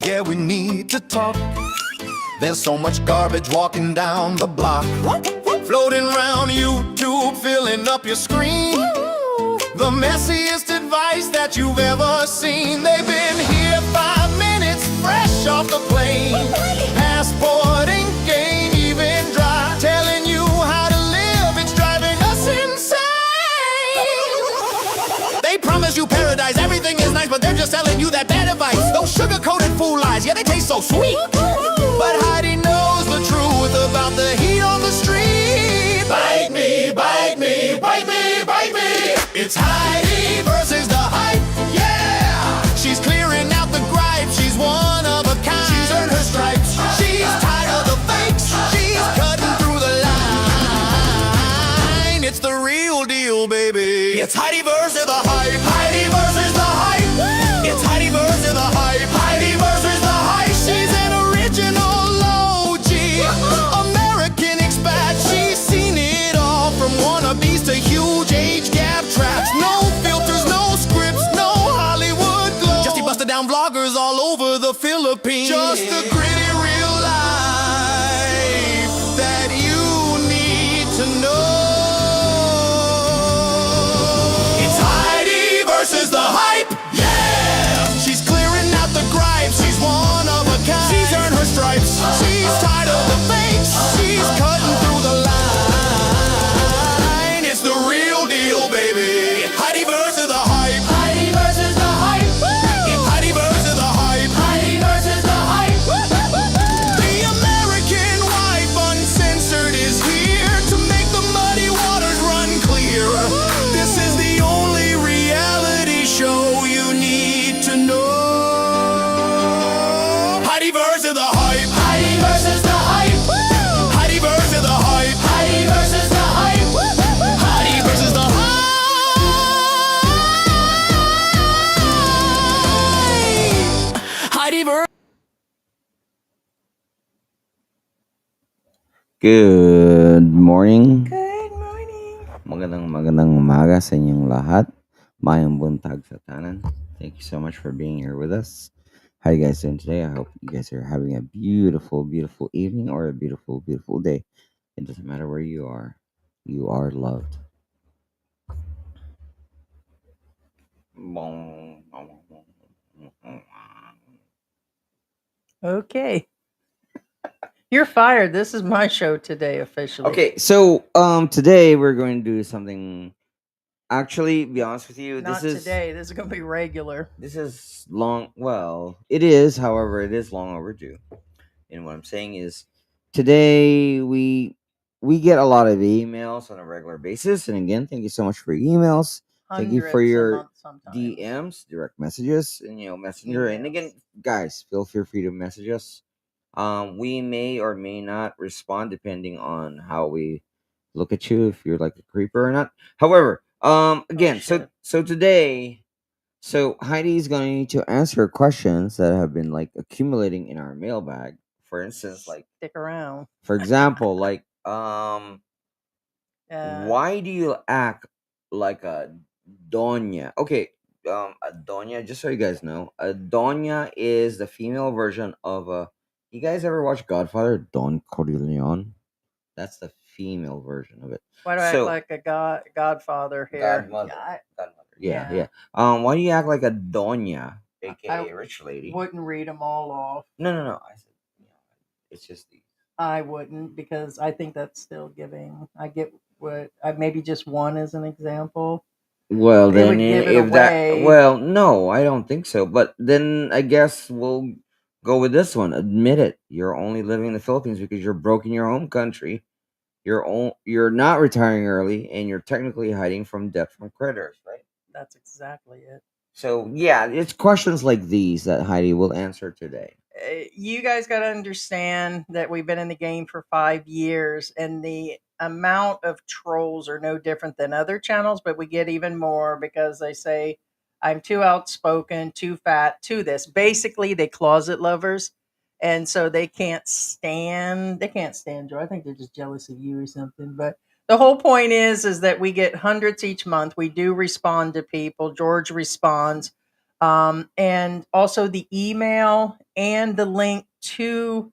Yeah, we need to talk. There's so much garbage walking down the block, floating around YouTube, filling up your screen. The messiest advice that you've ever seen. They've been here 5 minutes, fresh off the plane. Passport ink ain't even dry, telling you how to live, it's driving us insane. They promise you paradise, everything is nice, but they're just telling you that bad advice. Those sugar-coated fool lies, yeah, they taste so sweet. But Heidi knows the truth about the heat on the street. Bite me, bite me, bite me, bite me. It's Heidi versus the hype, yeah. She's clearing out the gripes, she's one of a kind. She's earned her stripes, she's tired of the fakes. She's cutting through the line. It's the real deal, baby. It's Heidi versus the hype. Heidi versus the hype. It's Heidi versus the hype. Heidi versus the hype. She's an original OG, American expat. She's seen it all, from wannabes to huge age gap traps. No filters, no scripts, no Hollywood glow. Just busted down vloggers all over the Philippines. Just a gritty real life that you need to know. It's Heidi versus the hype, yeah. She's clearing out the gripes, she's one of a kind. She's earned her stripes, she's tired of the fakes. She's cutting through the line. It's the real deal, baby. Heidi versus the hype. Heidi versus the hype. It's Heidi versus the hype. Heidi versus the hype. The American wife uncensored is here to make the muddy waters run clear. This is the only reality show you need to know. Heidi versus the hype. Heidi versus the hype. Heidi versus the hype. Heidi versus the hype. Heidi versus the hype. Heidi versus. Good morning. Good morning. Magandang umaga sa inyong lahat. Mayang buntag sa tanan. Thank you so much for being here with us. How you guys doing today? I hope you guys are having a beautiful, beautiful evening or a beautiful, beautiful day. It doesn't matter where you are. You are loved. Okay. You're fired. This is my show today, officially. Okay, so today we're going to do something. Actually, be honest with you, Not this is today. This is going to be regular. this is long. Well, it is. However, it is long overdue. And what I'm saying is, today we get a lot of emails on a regular basis. And again, thank you so much for your emails. Thank you for Hundreds a your month sometimes. DMs, direct messages, and Messenger. And again, guys, feel free to message us. We may or may not respond depending on how we look at you, if you're like a creeper or not. However, again, shit. so today, so Heidi's going to answer questions that have been like accumulating in our mailbag. For instance, like Stick around. for example, like Uh, why do you act like a doña? Okay, a doña. Just so you guys know, a doña is the female version of a. You guys ever watch Godfather? Don Corleone. That's the female version of it. why do I So- act like a godfather here? Godmother. Yeah, Godmother. Yeah, Yeah. yeah. Why do you act like a doña, aka I rich lady? wouldn't read them all off. No. I said, it's just the. I wouldn't, because I think that's still giving. I get what maybe just one as an example. Well, It then would give it if that, away. well, no, I don't think so. But then I guess we'll go with this one. Admit it. You're only living in the Philippines because you're broke in your home country. You're not retiring early, and you're technically hiding from debt from creditors, right? That's exactly it. So yeah, it's questions like these that Heidi will answer today. You guys got to understand that we've been in the game for 5 years, and the amount of trolls are no different than other channels, but we get even more because they say I'm too outspoken, too fat, too this. Basically, they closet lovers, and so they can't stand Joe. I think they're just jealous of you or something. But the whole point is that we get hundreds each month. We do respond to people. George responds. And also the email and the link to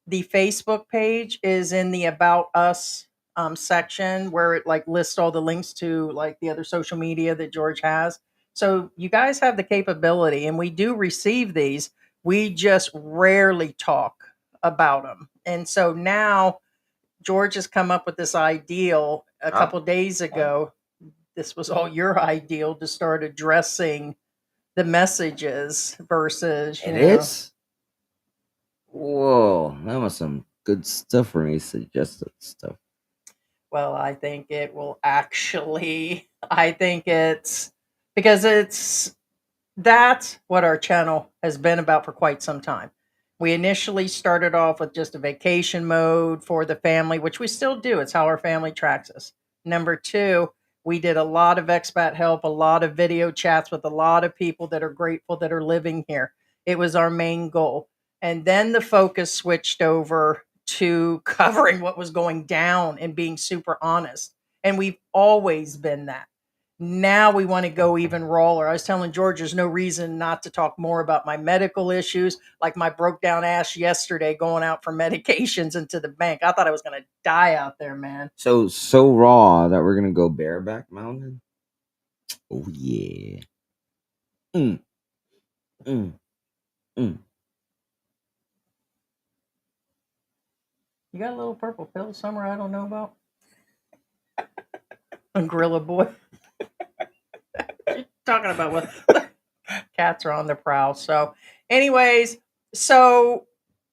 the Facebook page is in the About Us section, where it like lists all the links to like the other social media that George has. So you guys have the capability, and we do receive these. We just rarely talk about them. And so now George has come up with this ideal a couple days ago. This was all your ideal to start addressing the messages versus, It is? Whoa, that was some good stuff for me, suggested stuff. well, I think it will actually, I think it's because that's what our channel has been about for quite some time. We initially started off with just a vacation mode for the family, which we still do. It's how our family tracks us. Number two, we did a lot of expat help, a lot of video chats with a lot of people that are grateful that are living here. It was our main goal. And then the focus switched over to covering what was going down and being super honest. And we've always been that. Now we want to go even rawer. I was telling George there's no reason not to talk more about my medical issues, like my broke down ass yesterday going out for medications into the bank. I thought I was going to die out there, man. So raw that we're gonna go bareback mountain. Oh yeah. Mm, mm, mm. You got a little purple pill somewhere I don't know about? Gorilla boy. Talking about what cats are on the prowl. So, anyways, so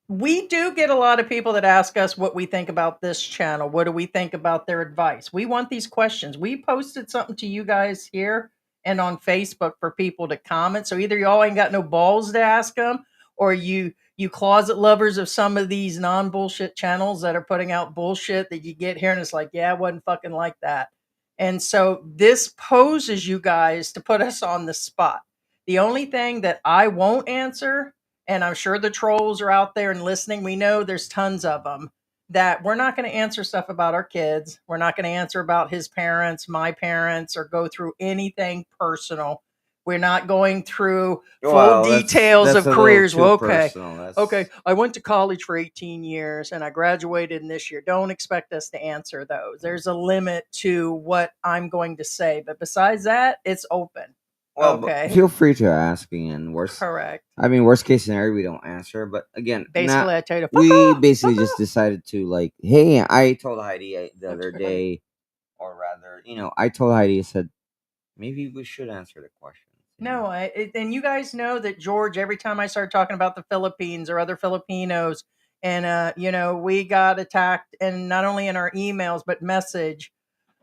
we do get a lot of people that ask us what we think about this channel. What do we think about their advice? We want these questions. We posted something to you guys here and on Facebook for people to comment. So either y'all ain't got no balls to ask them, or you closet lovers of some of these non-bullshit channels that are putting out bullshit that you get here and it's like, yeah, it wasn't fucking like that. And so this poses you guys to put us on the spot. The only thing that I won't answer, and I'm sure the trolls are out there and listening, we know there's tons of them, that we're not going to answer stuff about our kids. We're not going to answer about his parents, my parents, or go through anything personal. We're not going through full Well, details that's of a little careers. too Well, okay, personal. That's okay, I went to college for 18 years and I graduated in this year. Don't expect us to answer those. There's a limit to what I'm going to say. But besides that, it's open. well, but Okay. feel free to asking. And Correct. worst case scenario, we don't answer. But again, not Basically, I tell you to fuck we off. basically Fuck just off. decided to like, hey, I told Heidi the That's other right. day, or rather, I told Heidi, I said maybe we should answer the questions. No, and you guys know that George, every time I start talking about the Philippines or other Filipinos, and we got attacked, and not only in our emails but message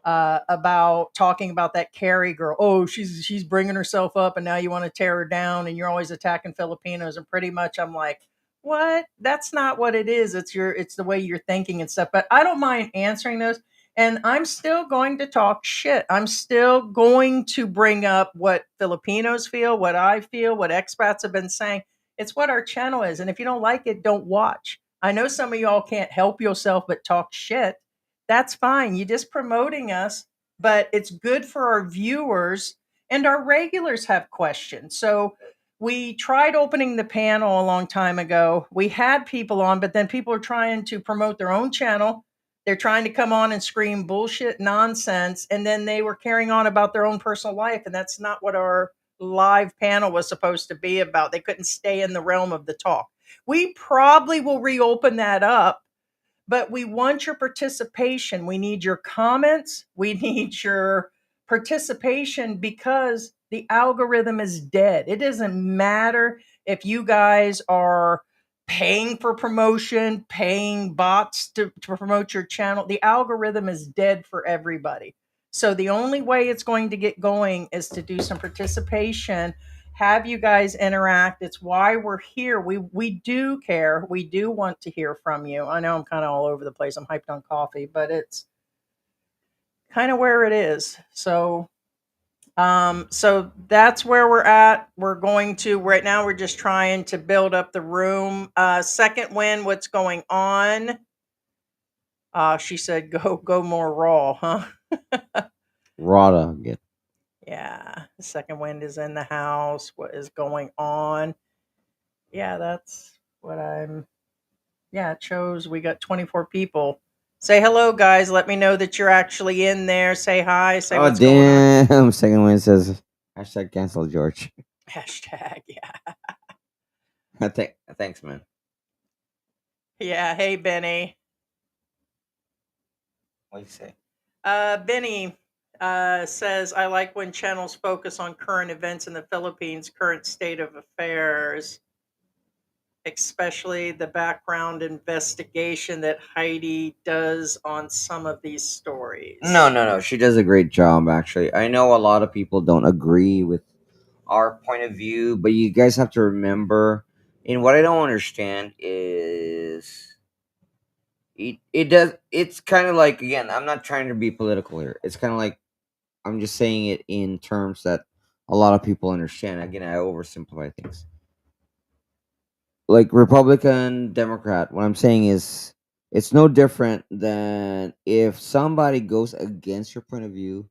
about talking about that Carrie girl. Oh, she's bringing herself up, and now you want to tear her down, and you're always attacking Filipinos. And pretty much, I'm like, what? That's not what it is. It's the way you're thinking and stuff. But I don't mind answering those. And I'm still going to talk shit. I'm still going to bring up what Filipinos feel, what I feel, what expats have been saying. It's what our channel is. And if you don't like it, don't watch. I know some of y'all can't help yourself but talk shit. That's fine. You're just promoting us, but it's good for our viewers, and our regulars have questions. So we tried opening the panel a long time ago. We had people on, but then people are trying to promote their own channel. They're trying to come on and scream bullshit nonsense, and then they were carrying on about their own personal life, and that's not what our live panel was supposed to be about. They couldn't stay in the realm of the talk. We probably will reopen that up, but we want your participation. We need your comments. We need your participation because the algorithm is dead. It doesn't matter if you guys are paying for promotion, paying bots to promote your channel. The algorithm is dead for everybody. So the only way it's going to get going is to do some participation, have you guys interact. It's why we're here. We do care. We do want to hear from you. I know I'm kind of all over the place. I'm hyped on coffee, but it's kind of where it is. So that's where we're at. We're going to right now. We're just trying to build up the room. Second win. What's going on? She said, "Go more raw, huh?" Raw dog it. Yeah, the second wind is in the house. What is going on? Yeah, that's what I'm. Yeah, it shows we got 24 people. Say hello, guys. Let me know that you're actually in there. Say hi. Say Oh what's going on. damn! Second one says hashtag cancel George. Hashtag. Yeah. Thanks, man. Yeah. Hey, Benny. What do you say? Benny says, I like when channels focus on current events in the Philippines, current state of affairs, especially the background investigation that Heidi does on some of these stories. No. She does a great job, actually. I know a lot of people don't agree with our point of view, but you guys have to remember. And what I don't understand is it does. It's kind of like, again, I'm not trying to be political here. It's kind of like I'm just saying it in terms that a lot of people understand. Again, I oversimplify things. Like Republican, Democrat, what I'm saying is it's no different than if somebody goes against your point of view,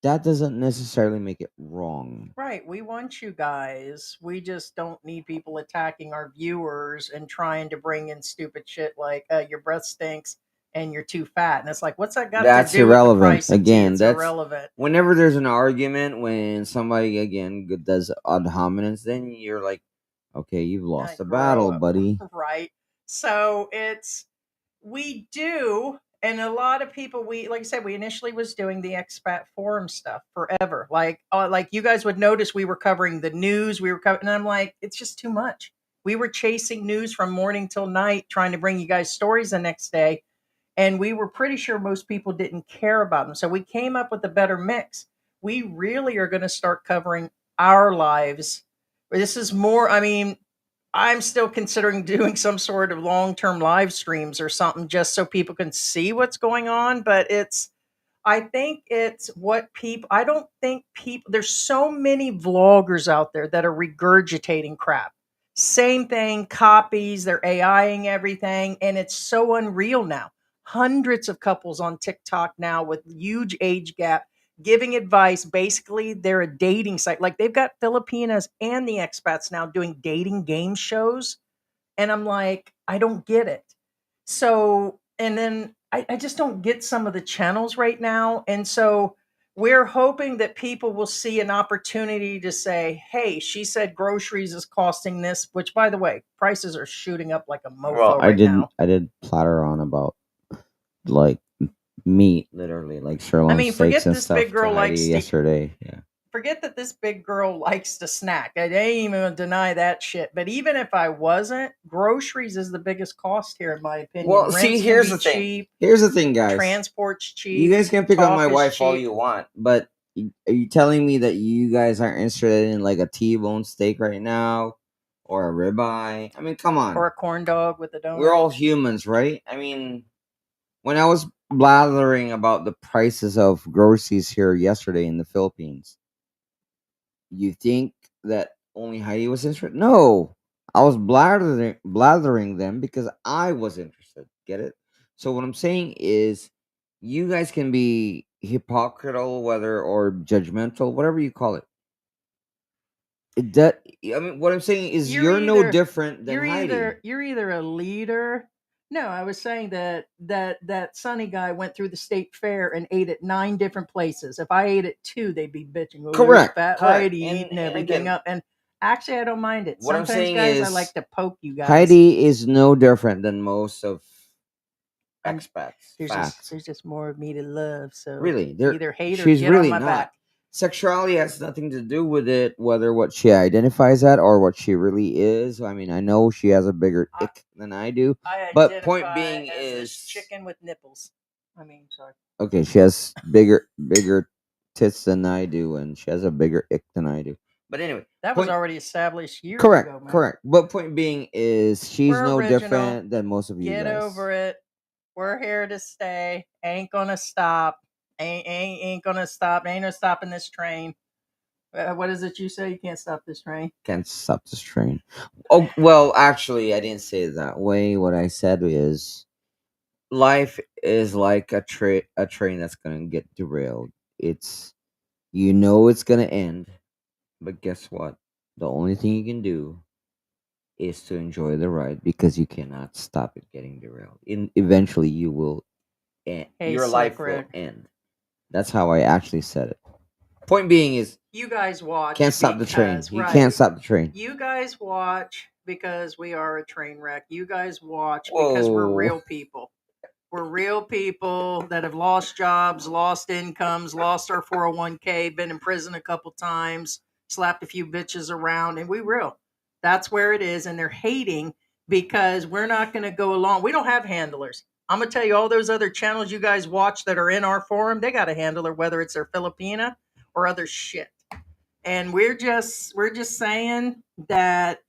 that doesn't necessarily make it wrong. Right. We want you guys. We just don't need people attacking our viewers and trying to bring in stupid shit like your breath stinks and you're too fat. And it's like, what's that got to That's do with the irrelevant. price of tea? Again, It's that's irrelevant. whenever there's an argument, when somebody again does ad hominems, then you're like, okay, you've lost the Grow battle, up. buddy. Right. So we do, and a lot of people, we, like I said, we initially was doing the expat forum stuff forever. Like you guys would notice we were covering the news, we were covering, and I'm like, it's just too much. We were chasing news from morning till night, trying to bring you guys stories the next day. And we were pretty sure most people didn't care about them. So we came up with a better mix. We really are going to start covering our lives. This is more, I mean, I'm still considering doing some sort of long-term live streams or something just so people can see what's going on, but I think it's what people I don't think people there's so many vloggers out there that are regurgitating crap. Same thing, copies, they're AIing everything, and it's so unreal now. Hundreds of couples on TikTok now with huge age gap giving advice. Basically, they're a dating site. Like they've got Filipinas and the expats now doing dating game shows. And I'm like, I don't get it. So, and then I just don't get some of the channels right now. And so we're hoping that people will see an opportunity to say, hey, she said groceries is costing this, which by the way, prices are shooting up like a Well, mofo right now. I did platter on about like meat, literally like I sirloin mean, steaks forget and this big stuff to girl Heidi likes to yesterday. Yeah. forget that this big girl likes to snack. I ain't even gonna deny that shit. But even if I wasn't, groceries is the biggest cost here, in my opinion. Well, see, Rents can be cheap, Here's the thing, guys. transport's You cheap, guys can pick on talk my is wife all cheap, you want, but are you telling me that you guys aren't interested in like a T-bone steak right now or a ribeye? I mean, come on. or a corn dog with a We're donut. all humans, right? I mean, when I was blathering about the prices of groceries here yesterday in the Philippines, you think that only Heidi was interested? No, I was blathering them because I was interested. Get it? So what I'm saying is, you guys can be hypocritical, whether or judgmental, whatever you call it. That I mean, what I'm saying is, You're you're no either different than Heidi. you're either a leader. No, I was saying that Sunny guy went through the state fair and ate at 9 different places. If I ate at two, they'd be bitching. Oh, there's fat Correct. Heidi eating And everything again, up. And actually, I don't mind it. what I'm Sometimes, saying guys, I is, like to poke you guys. Heidi is no different than most of I'm expats. there's Facts. just more of me to love. So Really, either hate or she's get on really my not. back. Sexuality has nothing to do with it, whether what she identifies at or what she really is. I mean, I know she has a bigger I, ick than I do, I but point identify being as this is, chicken with nipples. I mean, sorry. okay, she has bigger tits than I do, and she has a bigger ick than I do. But anyway, That was point already established years correct, ago, man. correct. But point being is, she's We're no original. different than most of you Get guys. over it. We're here to stay. Ain't gonna stop. Ain't gonna stop. Ain't no stopping this train. What is it you say? You can't stop this train. Can't stop this train. Oh well, actually, I didn't say it that way. What I said is, life is like a train that's gonna get derailed. It's You know it's gonna end, but guess what? The only thing you can do is to enjoy the ride because you cannot stop it getting derailed. Eventually, you will end. Hey, Your Slick life will Rick. end. That's how I actually said it. Point being is, You guys watch can't stop the train. because, You can't right. stop the train. You guys watch because we are a train wreck. You guys watch because we're Whoa. real people. We're real people that have lost jobs, lost incomes, lost our 401k, been in prison a couple times, slapped a few bitches around, and we real. That's where it is. And they're hating because we're not going to go along. We don't have handlers. I'm going to tell you, all those other channels you guys watch that are in our forum, they got a handler, whether it's their Filipina or other shit. And we're just saying that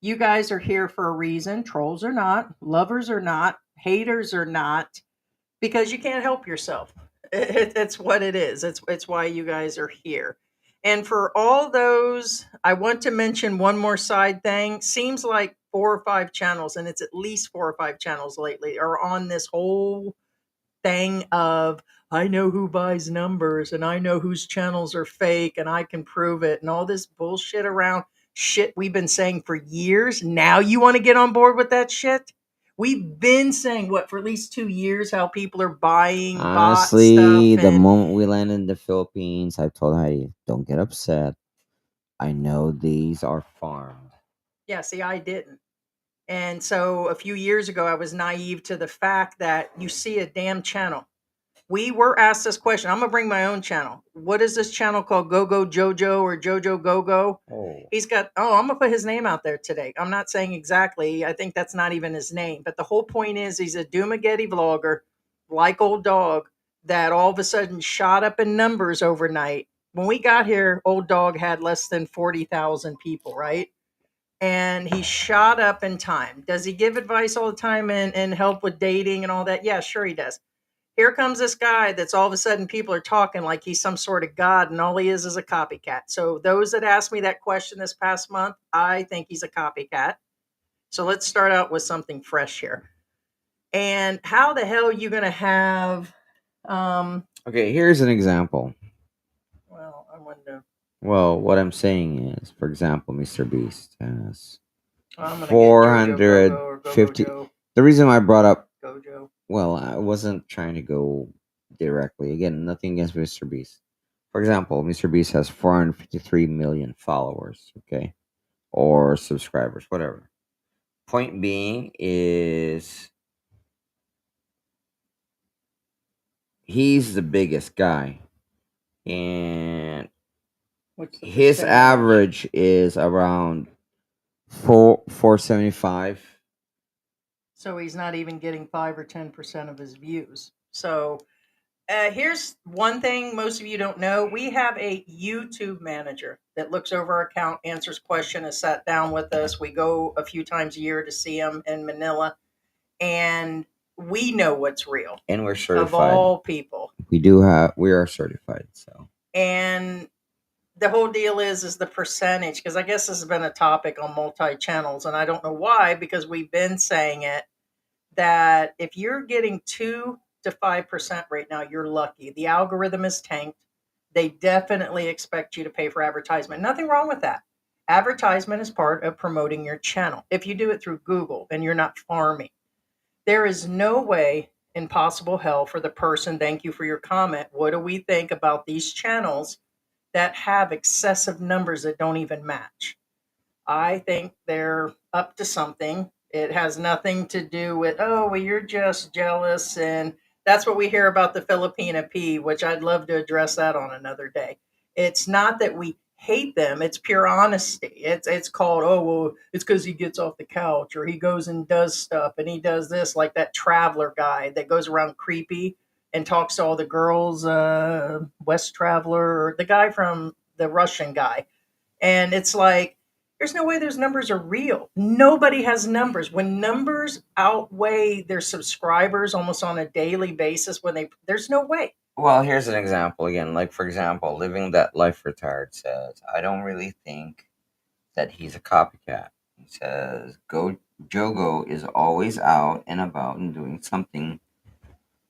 you guys are here for a reason. Trolls or not, lovers or not, haters or not, because you can't help yourself. It's what it is. It's why you guys are here. And for all those, I want to mention one more side thing. Seems like 4 or 5 channels, and it's at least 4 or 5 channels lately, are on this whole thing of I know who buys numbers and I know whose channels are fake and I can prove it and all this bullshit around shit we've been saying for years. Now you want to get on board with that shit? We've been saying what for at least 2 years how people are buying bot stuff Honestly, the and moment we land in the Philippines, I told Heidi, don't get upset. I know these are farmed. yeah, see, I didn't. And so a few years ago I was naive to the fact that you see a damn channel. We were asked this question. I'm gonna bring my own channel. What is this channel called? Go Go Jojo or Jojo Go Go? Oh. He's got. Oh, I'm gonna put his name out there today. I'm not saying exactly. I think that's not even his name. But the whole point is, he's a Doomageddon vlogger, like old dog, that all of a sudden shot up in numbers overnight. When we got here, old dog had less than 40,000 people, right? And he shot up in time. Does he give advice all the time and help with dating and all that? Yeah, sure he does. Here comes this guy that's all of a sudden people are talking like he's some sort of god, and all he is a copycat. So those that asked me that question this past month, I think he's a copycat. So let's start out with something fresh here. And how the hell are you going to have Okay, here's an example. well, I wonder. Well, what I'm saying is, for example, Mr. Beast has I'm going to get Jojo Gogo or Gogo 450. Joe. The reason why I brought up, Gojo. well, I wasn't trying to go directly. Again, nothing against Mr. Beast. For example, Mr. Beast has 453 million followers, okay? Or subscribers, whatever. Point being is he's the biggest guy. And What's the his percentage? average is around 475. So he's not even getting 5 or 10% of his views. So here's one thing most of you don't know. We have a YouTube manager that looks over our account, answers questions, has sat down with us. We go a few times a year to see him in Manila, and we know what's real And we're of certified. all people. We are certified, so. And the whole deal is the percentage, because I guess this has been a topic on multi channels, and I don't know why, because we've been saying it, that if you're getting 2 to 5% right now, you're lucky. The algorithm is tanked. They definitely expect you to pay for advertisement. Nothing wrong with that. Advertisement is part of promoting your channel. If you do it through Google and you're not farming, there is no way in possible hell for the person. Thank you for your comment. What do we think about these channels that have excessive numbers that don't even match? I think they're up to something. It has nothing to do with, oh, well, you're just jealous. And that's what we hear about the Filipina P, which I'd love to address that on another day. It's not that we hate them, it's pure honesty. It's called, oh, well, it's because he gets off the couch or he goes and does stuff and he does this, like that traveler guy that goes around creepy and talks to all the girls, West Traveler, or the guy from the Russian guy. And it's like, there's no way those numbers are real. Nobody has numbers. When numbers outweigh their subscribers almost on a daily basis, there's no way. Well, here's an example again. Like, for example, Living That Life Retired says, I don't really think that he's a copycat. He says, Jogo is always out and about and doing something,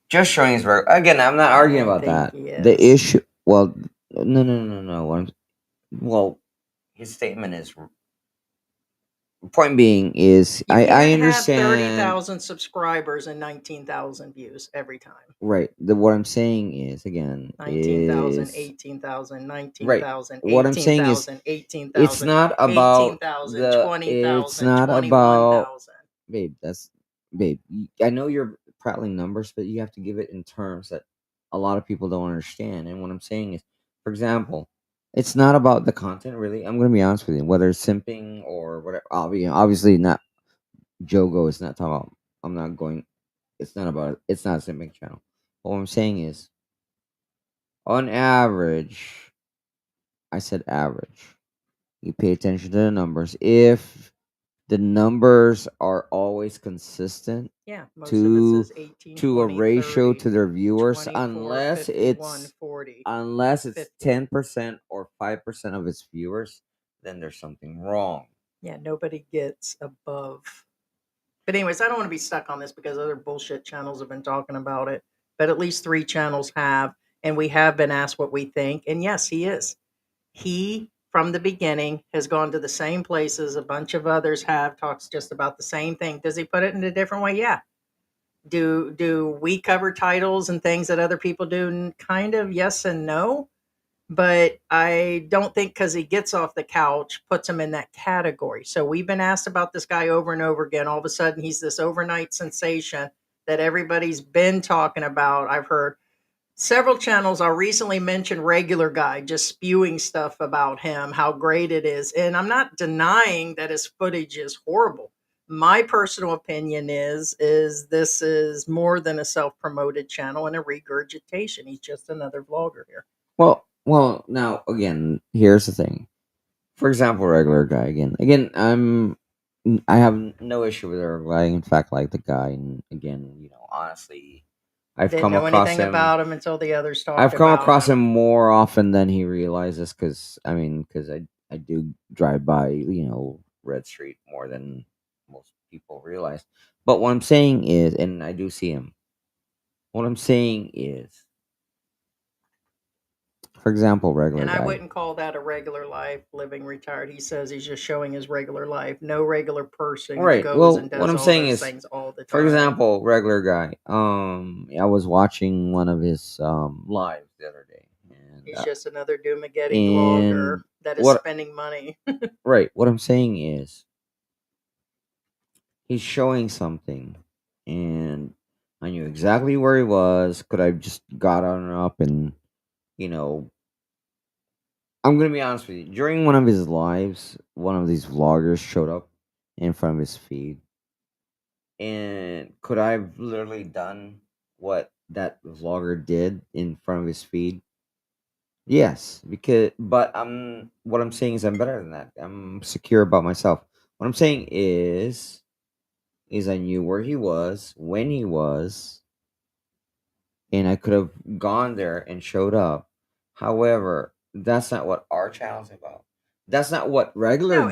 just showing his work. Again, I'm not arguing about think that. he The is. issue, well, No. Well, his statement is point being is You I can't have understand 30,000 subscribers and 19,000 views every time. right. What I'm saying is again 19,000, is 18,000, right. 19,000, What I'm saying is 18,000, it's 18,000, not about 18,000, the it's 20,000, not about 21,000. babe. That's babe. I know you're prattling numbers, but you have to give it in terms that a lot of people don't understand. And what I'm saying is, for example, it's not about the content really. I'm gonna be honest with you. Whether it's simping or whatever, obviously not. Jogo is not talking about. I'm not going. It's not about. It's not a simping channel. What I'm saying is, on average, I said average. You pay attention to the numbers. If the numbers are always consistent Yeah, most of it to says 18, to a 20, ratio 30, to their viewers, 24, 51, 40, unless it's 50. 10% or 5% of its viewers, then there's something wrong. Yeah, nobody gets above. But anyways, I don't want to be stuck on this because other bullshit channels have been talking about it. But at least 3 channels have, and we have been asked what we think. And yes, he is. He, from the beginning, has gone to the same places a bunch of others have, talks just about the same thing. Does he put it in a different way? Yeah. Do we cover titles and things that other people do? Kind of yes and no. But I don't think because he gets off the couch puts him in that category. So we've been asked about this guy over and over again. All of a sudden, he's this overnight sensation that everybody's been talking about. I've heard several channels. I'll recently mention Regular Guy just spewing stuff about him, how great it is. And I'm not denying that his footage is horrible. My personal opinion is this is more than a self-promoted channel and a regurgitation. He's just another vlogger here. Well, now again, here's the thing. For example, regular guy again. I have no issue with regular guy. In fact, like the guy, and again, honestly, I've Didn't come know across anything him. about him until the others talked I've come about across him him. more often than he realizes, because I do drive by Red Street more than most people realize. But what I'm saying is, and I do see him. What I'm saying is, for example, regular And I guy. wouldn't call that a regular life living retired. He says he's just showing his regular life. No regular All person right. goes Well, and what does I'm all saying those is, things all the for time. example, regular guy. I was watching one of his lives the other day, He's just another Doomageddon vlogger and that is what spending money. right? What I'm saying is, he's showing something, and I knew exactly where he was. Could I just got on up and you know? I'm gonna be honest with you. During one of his lives, one of these vloggers showed up in front of his feed, and could I have literally done what that vlogger did in front of his feed? Yes, because but what I'm saying is I'm better than that. I'm secure about myself. What I'm saying is I knew where he was, when he was, and I could have gone there and showed up. However, that's not what our channel's about. That's not what No,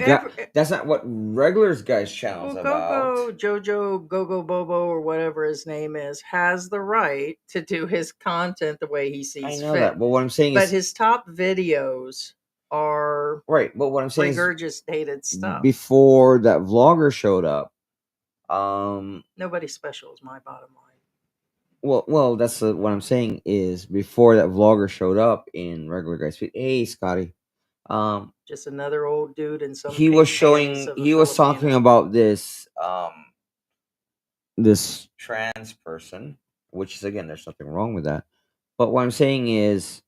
that's not what regulars guys channel's well, about. Gogo Jojo Gogo Bobo or whatever his name is has the right to do his content the way he I sees know that. fit. But what I'm saying But is his top videos are right, but what I'm saying is regurgitated stuff. before that vlogger showed up, um Nobody special is my bottom line. well, that's what I'm saying is before that vlogger showed up in regular guys feed. Hey, Scotty. Um, Just another old dude in some he was pink panties showing. of a He was talking Filipino. about this trans person, which is again, there's nothing wrong with that. But what I'm saying is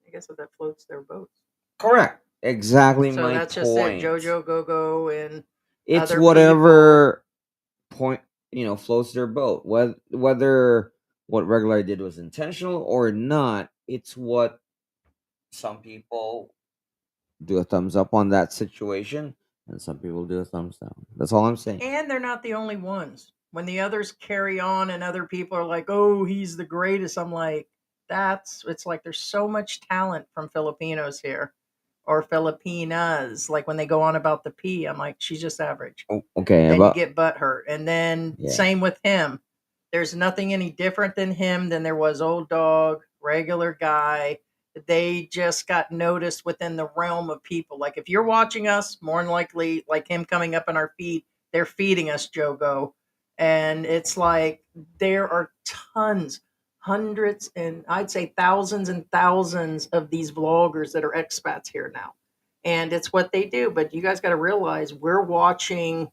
I guess if that floats their boats. correct. Exactly So my that's just it. point. Jojo Gogo and It's other people. whatever point floats their boat. Whether what regular did was intentional or not, it's what some people do a thumbs up on that situation, and some people do a thumbs down. That's all I'm saying. And they're not the only ones. When the others carry on and other people are like, oh, he's the greatest, I'm like, it's like there's so much talent from Filipinos here or Filipinas. Like when they go on about the P, I'm like, she's just average. Okay, Then you about get butthurt. And then yeah. same with him. There's nothing any different than him than there was old dog, regular guy. they just got noticed within the realm of people. Like if you're watching us, more than likely, like him coming up in our feed, they're feeding us Jogo. And it's like there are tons, hundreds, and I'd say thousands and thousands of these vloggers that are expats here now. And it's what they do. But you guys got to realize we're watching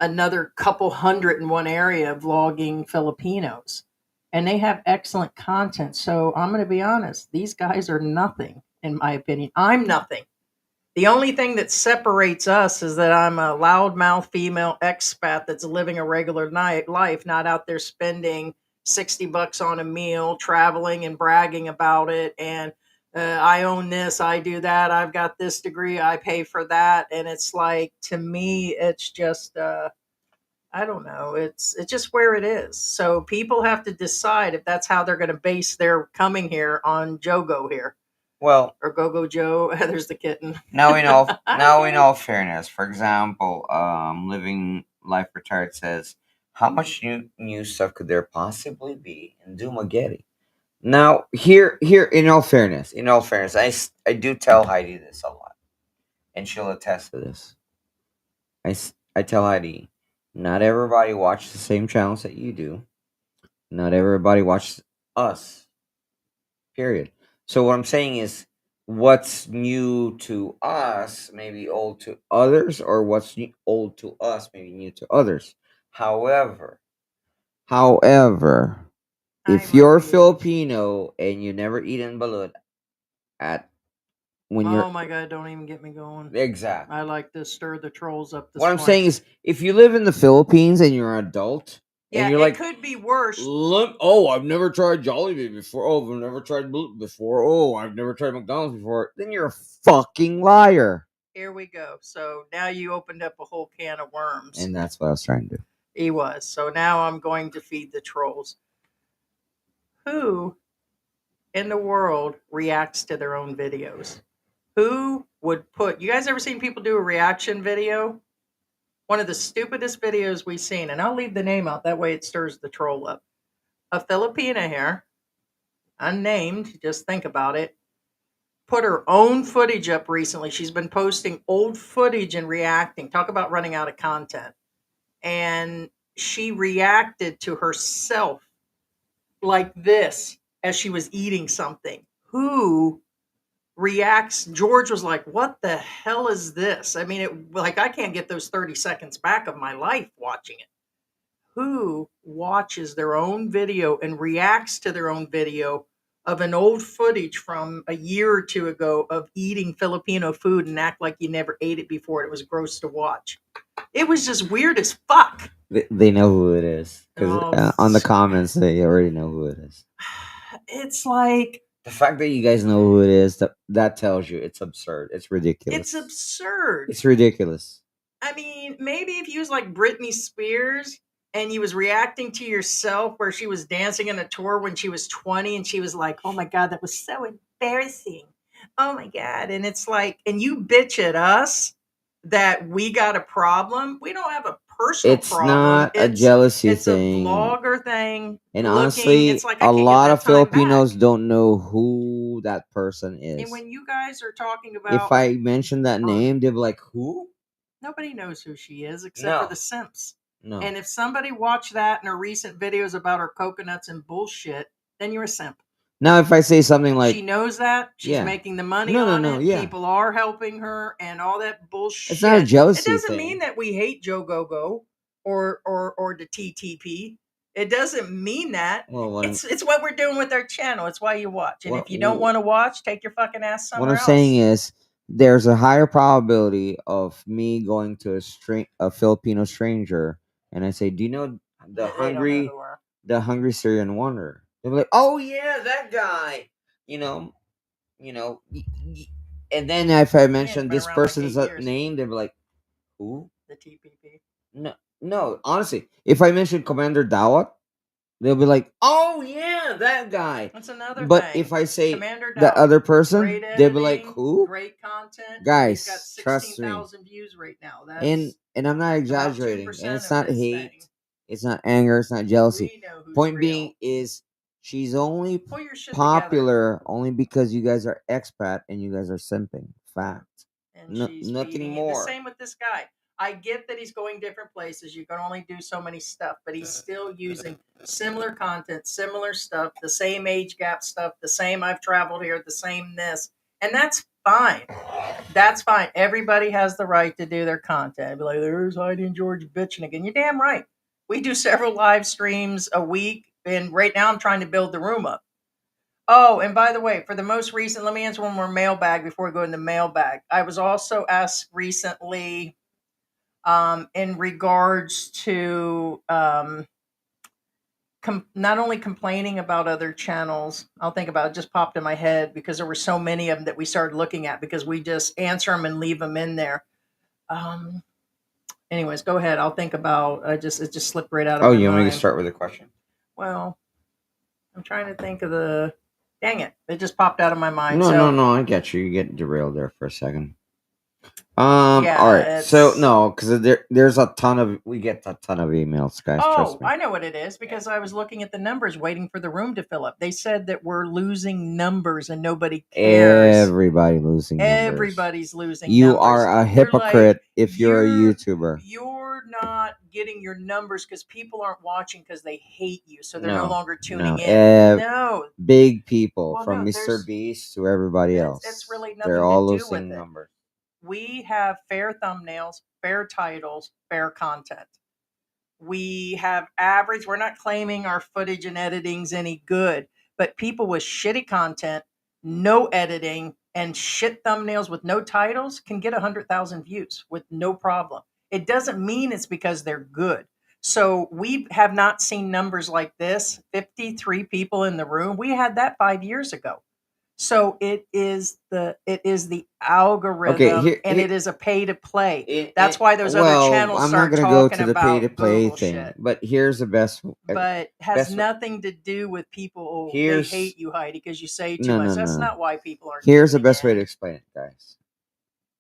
another couple hundred in one area vlogging Filipinos. And they have excellent content. So I'm going to be honest, these guys are nothing, in my opinion. I'm nothing. The only thing that separates us is that I'm a loudmouth female expat that's living a regular night life, not out there spending $60 on a meal, traveling and bragging about it. And I own this, I do that, I've got this degree, I pay for that. And it's like, to me, it's just, I don't know. It's just where it is. So people have to decide if that's how they're going to base their coming here on Jogo here Well, or Go Joe. There's the kitten. now in all now in Okay. all fairness, for example, Living Life Retired says, how much new stuff could there possibly be in Dumaguete? Now, here, in all fairness, I do tell Heidi this a lot, and she'll attest to this. I tell Heidi, not everybody watches the same channels that you do. Not everybody watches us. Period. So what I'm saying is, what's new to us may be old to others, or what's old to us may be new to others. However, if I'm you're refused. Filipino and you never eaten balut at when Oh you're my God, don't even get me going. exactly. I like to stir the trolls up this What I'm morning. saying is, if you live in the Philippines and you're an adult Yeah, and you're it like, could be worse. look, oh, I've never tried Jollibee before. Oh, I've never tried balut before. Oh, I've never tried McDonald's before. Then you're a fucking liar. Here we go. So now you opened up a whole can of worms. And that's what I was trying to do. He was. So now I'm going to feed the trolls. Who in the world reacts to their own videos? Who would put, you guys ever seen people do a reaction video? One of the stupidest videos we've seen, and I'll leave the name out, that way it stirs the troll up. A Filipina here, unnamed, just think about it, put her own footage up recently. She's been posting old footage and reacting. Talk about running out of content. And she reacted to herself like this as she was eating something. Who reacts? George was like, what the hell is this? I mean, it, like, I can't get those 30 seconds back of my life watching it. Who watches their own video and reacts to their own video of an old footage from a year or two ago of eating Filipino food and act like you never ate it before? It was gross to watch. It was just weird as fuck. They know who it is. Because Oh, on the comments, they already know who it is. it's like, The fact that you guys know who it is, that tells you it's absurd. It's ridiculous. it's absurd. It's ridiculous. I mean, maybe if you was like Britney Spears and you was reacting to yourself where she was dancing in a tour when she was 20 and she was like, oh my God, that was so embarrassing. Oh my God. And it's like, and you bitch at us that we got a problem. We don't have a personal It's problem. not a jealousy It's thing. a vlogger thing. And looking, honestly, it's like, I a can't lot get of that time Filipinos back. don't know who that person is. And when you guys are talking about, If I mention that name, they'll be like, who? nobody knows who she is except for No. the simps. No. And if somebody watched that in her recent videos about her coconuts and bullshit, then you're a simp. Now, if I say something like, She knows that. She's yeah. making the money No, on no, it. yeah. People are helping her and all that bullshit. It's not a jealousy It doesn't thing. mean that we hate Joe Go or the TTP. It doesn't mean that. Well, It's what we're doing with our channel. It's why you watch. And What- if you don't want to watch, take your fucking ass somewhere what I'm else. saying is, there's a higher probability of me going to a Filipino stranger, and I say, "Do you know They don't know who are. the hungry Syrian wanderer?" They'll be like, "Oh yeah, that guy." You know, and then if I mention been this around like person's 8 years. name, they'll be like, "Who?" The TPP. No. Honestly, if I mention Commander Dawat, they'll be like, "Oh yeah, that guy." That's another But thing. if I say Commander that Dowd, other person, great they'll be like, editing, "Who?" Great content. Guys, He's got trust me. 16,000 views right now. That's And I'm not exaggerating. 2% And it's of not his hate. thing. It's not anger. It's not jealousy. We know who's Point real. being is, She's only Pull your shit together. popular only because you guys are expat and you guys are simping. Fact. And she's Nothing feeding it. more. The same with this guy. I get that he's going different places. You can only do so many stuff, but he's still using similar content, similar stuff, the same age gap stuff, the same I've traveled here, the same this. And that's fine. That's fine. Everybody has the right to do their content. Be like, there's Heidi and George bitching again. You're damn right. We do several live streams a week, and right now I'm trying to build the room up. Oh, and by the way, for the most recent, let me answer one more mailbag before we go into mailbag. I was also asked recently in regards to not only complaining about other channels. I'll think about it. Just popped in my head because there were so many of them that we started looking at because we just answer them and leave them in there. Anyways, go ahead. I'll think about. It just slipped right out of my mind. Oh, you want me to start with a question? Well, I'm trying to think of the. Dang it! It just popped out of my mind. No. I get you. You get derailed there for a second. Yeah, all right. So it's- no, because there's we get a ton of emails, guys. Trust Oh, me. I know what it is because I was looking at the numbers, waiting for the room to fill up. They said that we're losing numbers and nobody cares. Everybody losing numbers. Everybody's losing You numbers. are a They're hypocrite like, if you're a YouTuber. You're not getting your numbers because people aren't watching because they hate you, so they're no longer tuning in. No, big people Well, from no, Mr. Beast to everybody else. it's really nothing They're all to do losing with it. numbers. We have fair thumbnails, fair titles, fair content. We have average. We're not claiming our footage and editing's any good, but people with shitty content, no editing, and shit thumbnails with no titles can get 100,000 views with no problem. It doesn't mean it's because they're good. So we have not seen numbers like this. 53 people in the room. We had that 5 years ago. So it is the algorithm, and it is a pay to play. That's why those other channels I'm start not gonna go talking to the about pay to play bullshit. thing, but here's the best. But has best- nothing to do with people. They Here's- hate you, Heidi, because you say too No, much. no, That's no. not why people aren't. Here's the tuning best way in. to explain it, guys.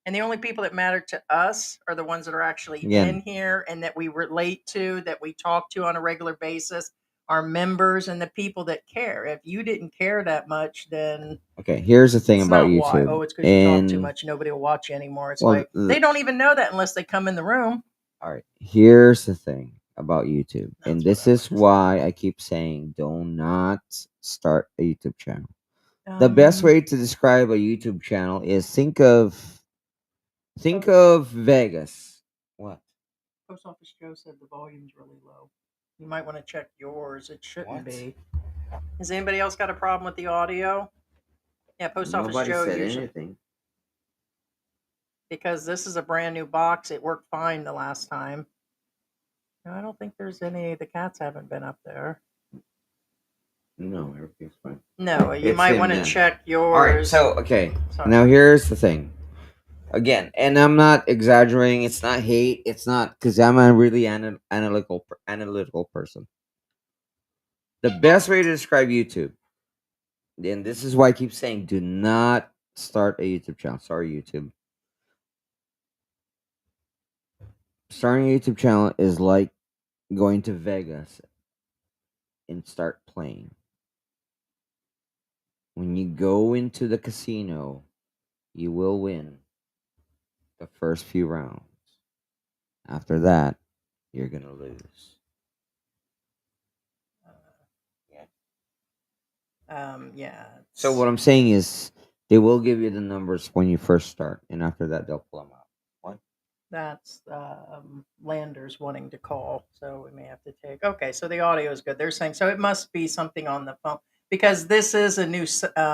And the only people that matter to us are the ones that are actually Again. in here and that we relate to, that we talk to on a regular basis, our members and the people that care. If you didn't care that much, then Okay, here's the thing it's about not YouTube. why. Oh, it's because you talk too much. Nobody will watch you anymore. It's like they don't even know that unless they come in the room. All right, here's the thing about YouTube, That's and this is why I keep saying do not start a YouTube channel. The best way to describe a YouTube channel is think of Vegas. What? Post Office Joe said the volume's really low. You might want to check yours. It shouldn't be. Has anybody else got a problem with the audio? Yeah, Post Office Joe usually. Anything. Because this is a brand new box. It worked fine the last time. No, I don't think there's any. The cats haven't been up there. No, everything's fine. No, you It's might in want to there. check yours. All right, so okay. Sorry. Now here's the thing. Again, and I'm not exaggerating. It's not hate. It's not because I'm a really analytical person. The best way to describe YouTube, and this is why I keep saying, do not start a YouTube channel. Sorry, YouTube. Starting a YouTube channel is like going to Vegas and start playing. When you go into the casino, you will win the first few rounds. After that, you're gonna lose. Yeah. So what I'm saying is, they will give you the numbers when you first start, and after that, they'll pull them out. What? That's Landers wanting to call, so we may have to take. Okay, so the audio is good. They're saying so it must be something on the phone because this is a new.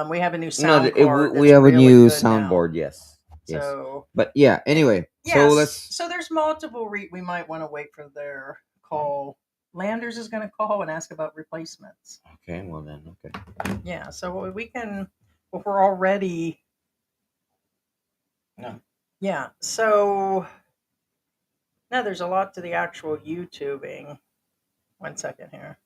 We have a new sound card. We that's have a really new good now. soundboard. Yes. So, but yeah. Anyway, yes. So there's multiple. We might want to wait for their call. Landers is going to call and ask about replacements. Okay. Well then. Okay. Yeah. So we can. Well, we're already. No. Yeah. So. No, there's a lot to the actual YouTubing. 1 second here.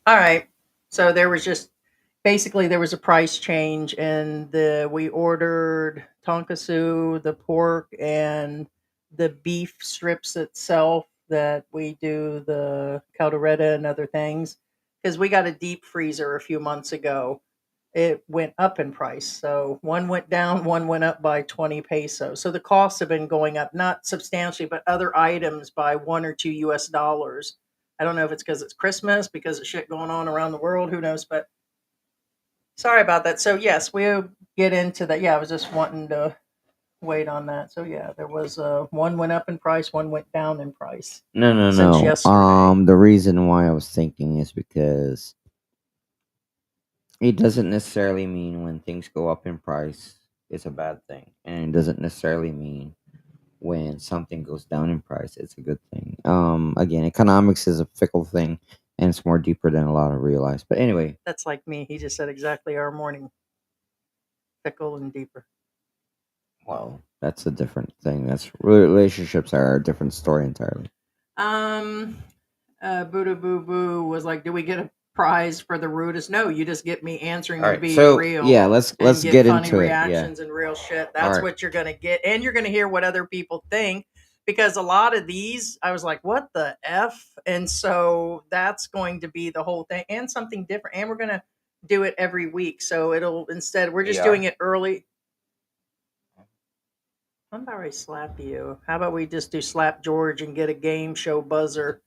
All right. So there was just basically there was a price change, and we ordered tonkatsu, the pork, and the beef strips itself that we do the caldereta and other things because we got a deep freezer a few months ago. It went up in price. So one went down, one went up by 20 pesos. So the costs have been going up, not substantially, but other items by $1 or $2. I don't know if it's because it's Christmas, because of shit going on around the world. Who knows? But sorry about that. So yes, we'll get into that. Yeah, I was just wanting to wait on that. So yeah, there was one went up in price, one went down in price No, no, since no. yesterday. The reason why I was thinking is because it doesn't necessarily mean when things go up in price it's a bad thing, and it doesn't necessarily mean when something goes down in price it's a good thing. Again, economics is a fickle thing, and it's more deeper than a lot of realize. But anyway, That's like me. He just said exactly our morning, fickle and deeper. well, that's a different thing. That's relationships are a different story entirely. Um, Buddha Boo Boo was like, "Do we get a prize for the rudest?" No, you just get me answering All and right, being so real yeah, let's and get get funny into it. Yeah. reactions and real shit. All That's right. what you're gonna get, and you're gonna hear what other people think because a lot of these, I was like, "What the f?" And so that's going to be the whole thing, and something different. And we're gonna do it every week, so it'll instead we're just doing Yeah. it early. I'm about ready to slap you. How about we just do slap George and get a game show buzzer?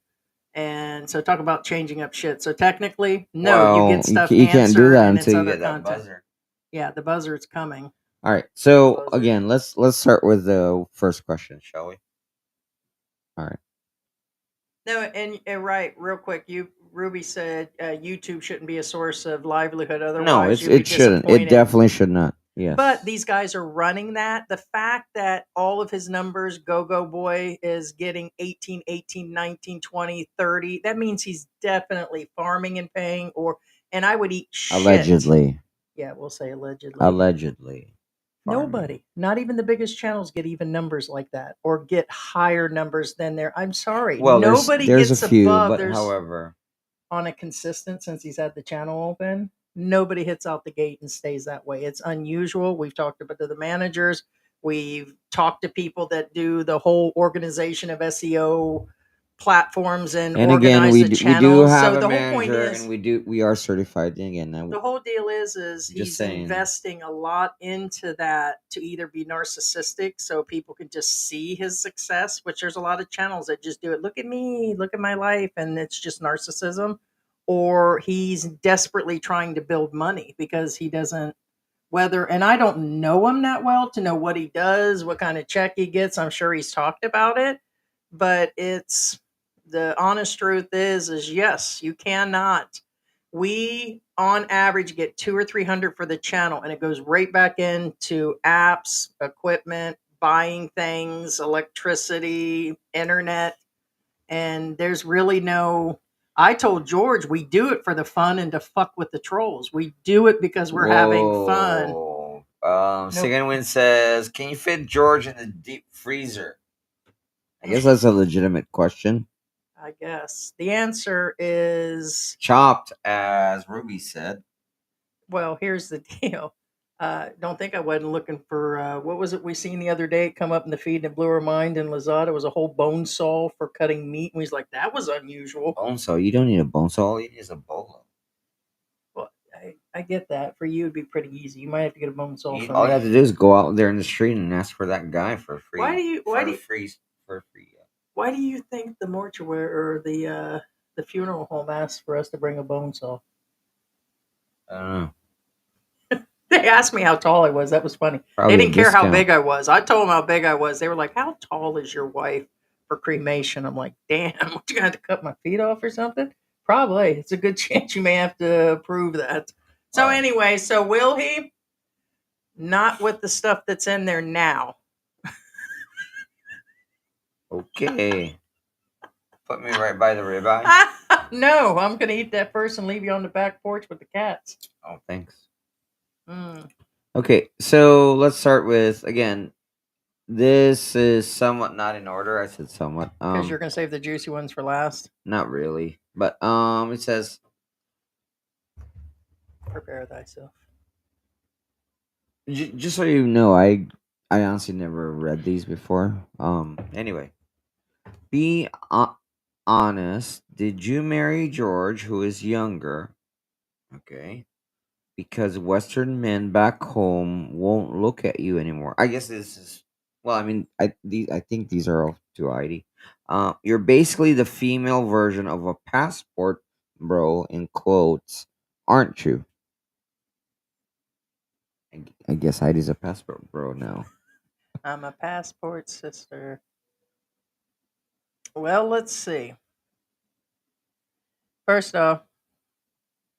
And so talk about changing up shit. So technically, no, you Well, get stuff you can't do answered that and it's until you other get that content. buzzer. Yeah, the buzzer's coming. All right. So Buzzer. again, let's start with the first question, shall we? All right. No, and right, real quick, you Ruby said YouTube shouldn't be a source of livelihood. No, Otherwise, you'd be it shouldn't. It disappointed. definitely should not. But Yes. these guys are running that. The fact that all of his numbers, Go Go Boy is getting 18, 18, 19, 20, 30, that means he's definitely farming and paying, and I would eat shit. Allegedly. Yeah, we'll say allegedly. Allegedly. Farming. Nobody, not even the biggest channels, get even numbers like that or get higher numbers than their. I'm sorry, Well, nobody there's a gets few, above. but There's however, on a consistent since he's had the channel open. Nobody hits out the gate and stays that way. It's unusual. We've talked about to the managers. We've talked to people that do the whole organization of SEO platforms and and again, organize the we do channels. have So a the whole point manager, and is we are certified. And again, now the whole deal is just he's saying. investing a lot into that to either be narcissistic so people can just see his success, which there's a lot of channels that just do it. Look at me, look at my life, and it's just narcissism. Or he's desperately trying to build money because he doesn't whether and I don't know him that well to know what he does, what kind of check he gets. I'm sure he's talked about it, but it's the honest truth is yes, you cannot. We on average get 2 or 300 for the channel, and it goes right back into apps, equipment, buying things, electricity, internet, and there's really no. I told George we do it for the fun and to fuck with the trolls. We do it because we're having fun. Whoa. Nope. Second Wind says, "Can you fit George in the deep freezer?" I guess that's a legitimate question. I guess the answer is Chopped, as Ruby said. well. Here's the deal. Don't think I wasn't looking for what was it we seen the other day come up in the feed and it blew our mind in Lazada was a whole bone saw for cutting meat, and we was like that was unusual. Bone saw. You don't need a bone saw. All you need is a bolo. Well, I get that. For you, it'd be pretty easy. You might have to get a bone saw for All you me. have to do is go out there in the street and ask for that guy for free. Why do you? Why do? You, For free. why do you think the mortuary or the funeral home asked for us to bring a bone saw? I don't know. They asked me how tall I was. That was funny. Probably They a didn't care how discount. big I was. I told them how big I was. They were like, "How tall is your wife for cremation?" I'm like, "Damn, what, you gonna have to cut my feet off or something?" Probably. It's a good chance you may have to prove that. So Wow. anyway, so will he? Not with the stuff that's in there now. Okay. Put me right by the ribeye. No, I'm gonna eat that first and leave you on the back porch with the cats. Oh, thanks. Mm. Okay, so let's start with again. This is somewhat not in order. I said somewhat. Because you're gonna save the juicy ones for last. Not really, but it says Prepare thyself. Just so you know, I honestly never read these before. Anyway, be honest. Did you marry George, who is younger? Okay, because Western men back home won't look at you anymore. I guess this is well. I mean, I think these are all to Heidi. You're basically the female version of a passport bro in quotes, aren't you? I guess Heidi's a passport bro now. I'm a passport sister. Well, let's see. First off,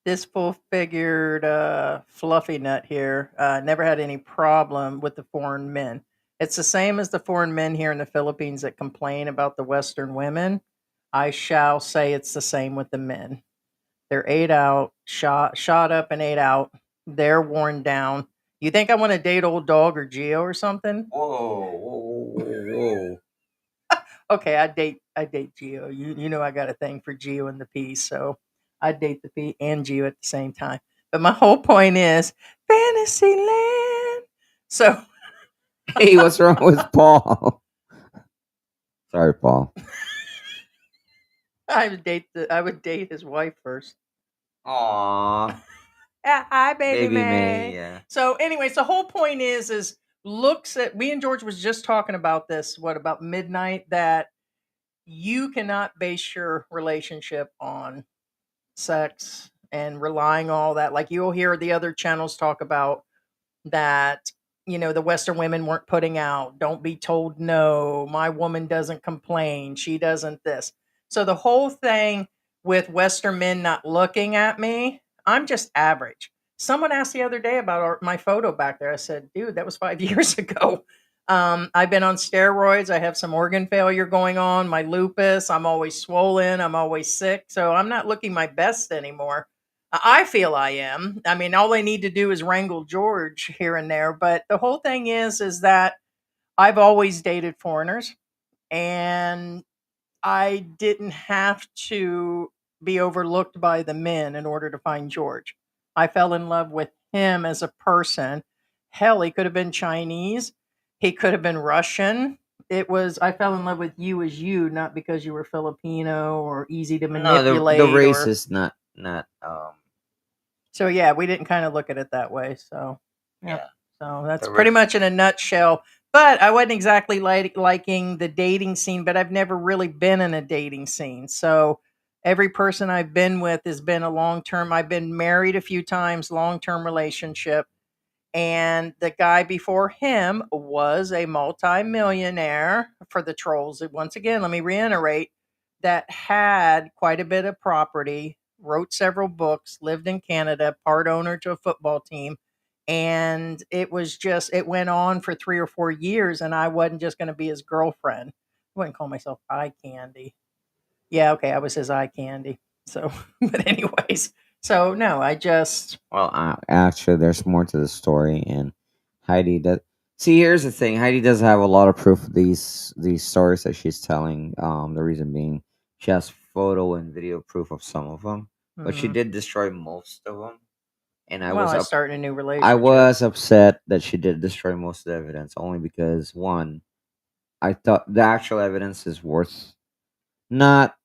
this full-figured fluffy nut here never had any problem with the foreign men. It's the same as the foreign men here in the Philippines that complain about the Western women. I shall say it's the same with the men. They're ate out, shot up and ate out. They're worn down. You think I want to date old dog or Geo or something? Whoa, whoa, whoa, Okay, I date Geo. You know I got a thing for Geo and the P, so I date the P and Geo at the same time. But my whole point is Fantasyland. So Hey, what's wrong with Paul? Sorry, Paul. I would date his wife first. Aw, Hi, baby baby May. May. Yeah. So, anyways, the whole point is looks at me and George was just talking about this. What about midnight? That you cannot base your relationship on sex and relying on all that. Like you'll hear the other channels talk about that, the Western women weren't putting out, don't be told no, my woman doesn't complain, she doesn't this. So the whole thing with Western men not looking at me, I'm just average. Someone asked the other day about my photo back there. I said, dude, that was 5 years ago. I've been on steroids. I have some organ failure going on, my lupus. I'm always swollen. I'm always sick. So I'm not looking my best anymore. I feel I am. I mean, all I need to do is wrangle George here and there. But the whole thing is that I've always dated foreigners, and I didn't have to be overlooked by the men in order to find George. I fell in love with him as a person. Hell, he could have been Chinese. He could have been Russian. I fell in love with you as you, not because you were Filipino or easy to No, the manipulate race or is not so yeah, we didn't kind of look at it that way. So yeah, yeah. so that's The pretty race. much in a nutshell. But I wasn't exactly liking the dating scene, but I've never really been in a dating scene. So every person I've been with has been a long term. I've been married a few times, long term relationship. And the guy before him was a multimillionaire for the trolls. Once again, let me reiterate that had quite a bit of property, wrote several books, lived in Canada, part owner to a football team. And it went on for 3 or 4 years, and I wasn't just going to be his girlfriend. I wouldn't call myself eye candy. Yeah, okay, I was his eye candy. So, but anyways, so no, I just, Well, actually, there's more to the story, and Heidi does. See, here's the thing: Heidi does have a lot of proof of these stories that she's telling. The reason being, she has photo and video proof of some of them, but she mm, did destroy most of them. And well, I started a new I relationship. was upset that she did destroy most of the evidence, only because one, I thought the actual evidence is worth not.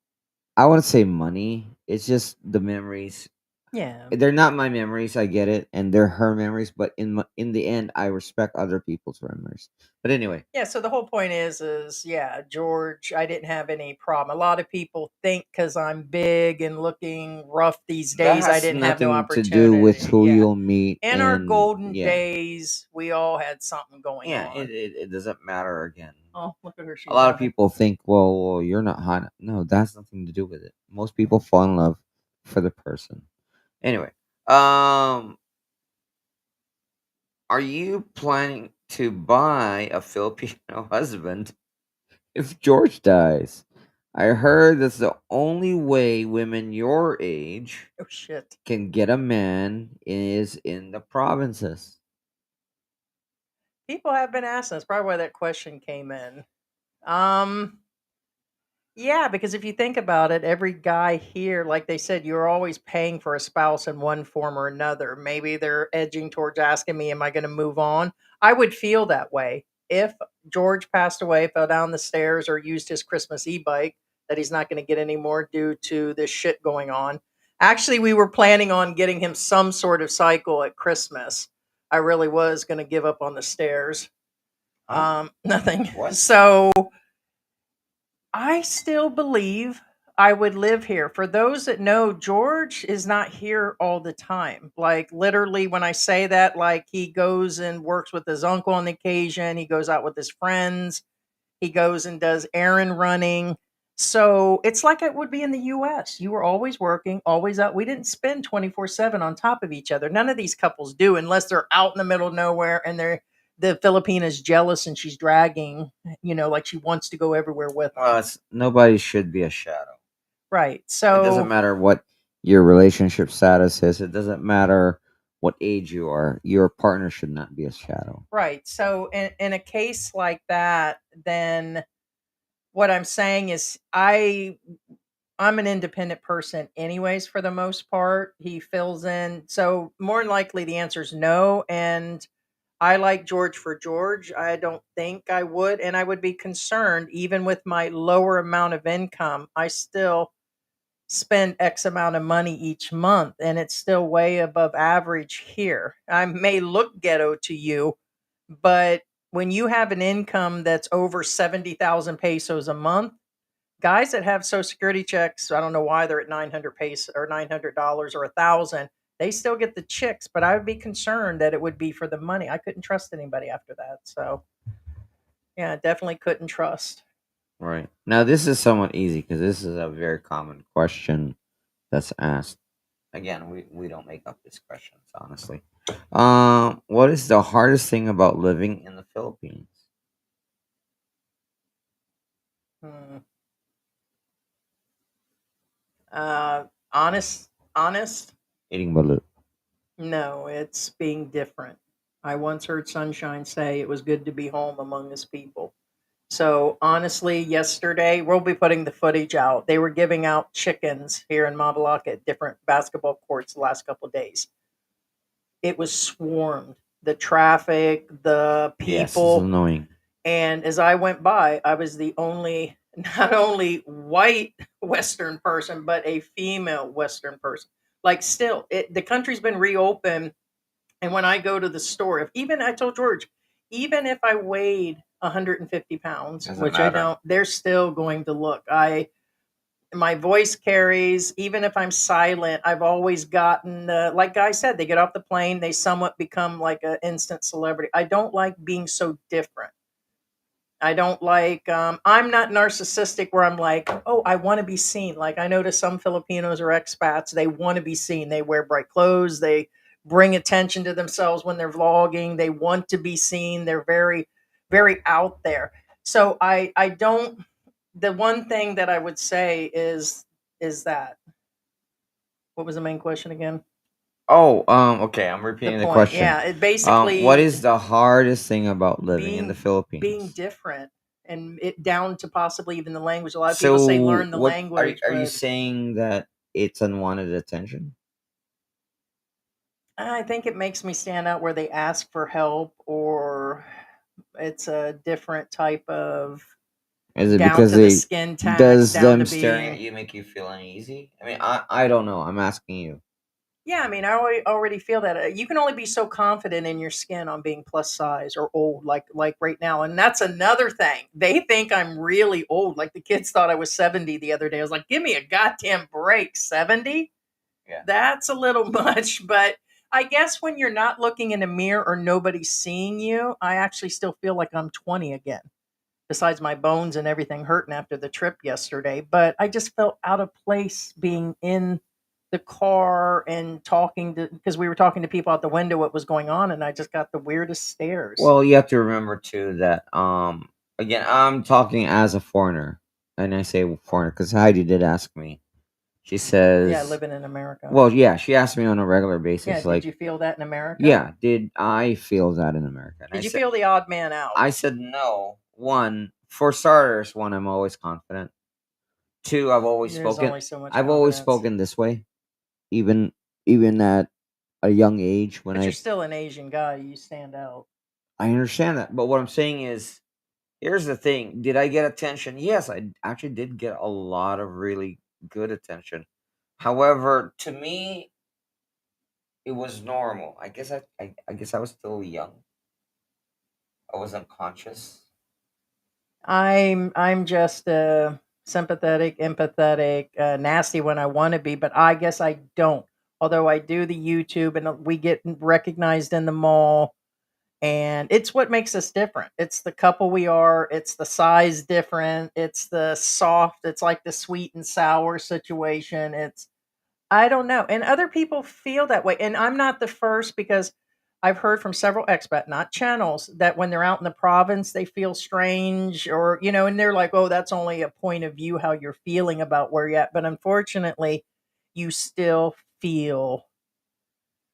I wouldn't say money. It's just the memories. Yeah. They're not my memories. I get it, and they're her memories. But in the end, I respect other people's memories. But anyway, Yeah, so the whole point is yeah, George, I didn't have any problem. A lot of people think because I'm big and looking rough these that days, I has didn't have no nothing to do with opportunity. who Yeah. you'll meet, In our and golden yeah, days, we all had something going yeah. on. It doesn't matter again. Oh, look at her, A she's lot of high. people think, well, you're not hot. No, that's nothing to do with it. Most people fall in love for the person. Anyway, um, are you planning to buy a Filipino husband if George dies? I heard that's the only way women your age Oh shit. can get a man is in the provinces. People have been asking. That's probably why that question came in. Um, Yeah, because if you think about it, every guy here, like they said, you're always paying for a spouse in one form or another. Maybe they're edging towards asking me, am I going to move on? I would feel that way. If George passed away, fell down the stairs, or used his Christmas e-bike that he's not going to get anymore due to this shit going on. Actually, we were planning on getting him some sort of cycle at Christmas. I really was going to give up on the stairs. Nothing. What? So I still believe I would live here. For those that know, George is not here all the time. Like, literally, when I say that, like, he goes and works with his uncle on occasion, he goes out with his friends, he goes and does errand running. So it's like it would be in the US. You were always working, always out. We didn't spend 24/7 on top of each other. None of these couples do unless they're out in the middle of nowhere and the Filipina's jealous and she's dragging, like she wants to go everywhere with them. Well, nobody should be a shadow. Right. It doesn't So, matter what your relationship status is. It doesn't matter what age you are. Your partner should not be a shadow. right. So in a case like that, then what I'm saying is I'm an independent person anyways for the most part. He fills in. So more than likely the answer is no. And I like George for George. I don't think I would. And I would be concerned even with my lower amount of income. I still spend X amount of money each month and it's still way above average here. I may look ghetto to you, but when you have an income that's over 70,000 pesos a month, guys that have social security checks, I don't know why they're at 900 pesos or $900 or 1,000, they still get the chicks, but I would be concerned that it would be for the money. I couldn't trust anybody after that. So, yeah, definitely couldn't trust. Right. Now, this is somewhat easy because this is a very common question that's asked. Again, we don't make up these questions, honestly. What is the hardest thing about living in the Philippines? Hmm. Honest, Eating balut. no, it's being different. I once heard Sunshine say it was good to be home among his people. So honestly, yesterday we'll be putting the footage out. They were giving out chickens here in Mabalaka at different basketball courts the last couple of days. It was swarmed. The traffic, the Yes, it's people, annoying. and as I went by, I was the only not only white Western person, but a female Western person. Like still, the country's been reopened, and when I go to the store, if even I told George, even if I weighed 150 pounds, Doesn't which I matter. don't, they're still going to look. My voice carries, even if I'm silent. I've always gotten, like Guy said, they get off the plane, they somewhat become like an instant celebrity. I don't like being so different. I don't like, I'm not narcissistic where I'm like, oh, I want to be seen. Like I notice some Filipinos or expats, they want to be seen. They wear bright clothes. They bring attention to themselves when they're vlogging. They want to be seen. They're very, very out there. So I don't, the one thing that I would say is that, what was the main question again? Oh, okay. I'm The repeating the point. question. Yeah. It What basically is the hardest thing about living in the being Philippines? different and it down to possibly even the language. A lot of people say So, learn the what language, are you but saying that it's unwanted attention? I think it makes me stand out where they ask for help or it's a different type of Is it down because to the they skin tax, does down to them staring at being. you make you feel uneasy? I mean, I don't know. I'm asking you. Yeah, I mean, I already feel that you can only be so confident in your skin on being plus size or old, like right now, and that's another thing. They think I'm really old. Like the kids thought I was 70 the other day. I was like, give me a goddamn break, 70. Yeah. That's a little much, but I guess when you're not looking in a mirror or nobody's seeing you, I actually still feel like I'm 20 again. Besides my bones and everything hurting after the trip yesterday, but I just felt out of place being in the car and talking to because we were talking to people out the window what was going on and I just got the weirdest stares. Well, you have to remember too that again, I'm talking as a foreigner, and I say foreigner because Heidi did ask me. She Yeah, says, living in America. "Well, yeah." She asked me on a regular Yeah, basis, did like, you feel that in America? "Yeah, did I feel that in America?" And Did you feel the odd man out? I said no. One, for starters, one, I'm always confident. Two, I've always There's spoken. only so much I've always confidence. spoken this way, even at a young age. When But you're still an Asian guy. You stand out. I understand that, but what I'm saying is, here's the thing: did I get attention? Yes, I actually did get a lot of really good attention. However, to me, it was normal. I guess I was still young. I was unconscious. I'm just sympathetic, empathetic, nasty when I want to be, but I guess I don't. Although I do the YouTube and we get recognized in the mall, and it's what makes us different. It's the couple we are. It's the size different. It's the soft. It's like the sweet and sour situation. It's I don't know. And other people feel that way. And I'm not the first because I've heard from several expat, not channels, that when they're out in the province, they feel strange or, and they're like, oh, that's only a point of view how you're feeling about where you're at. But unfortunately, you still feel,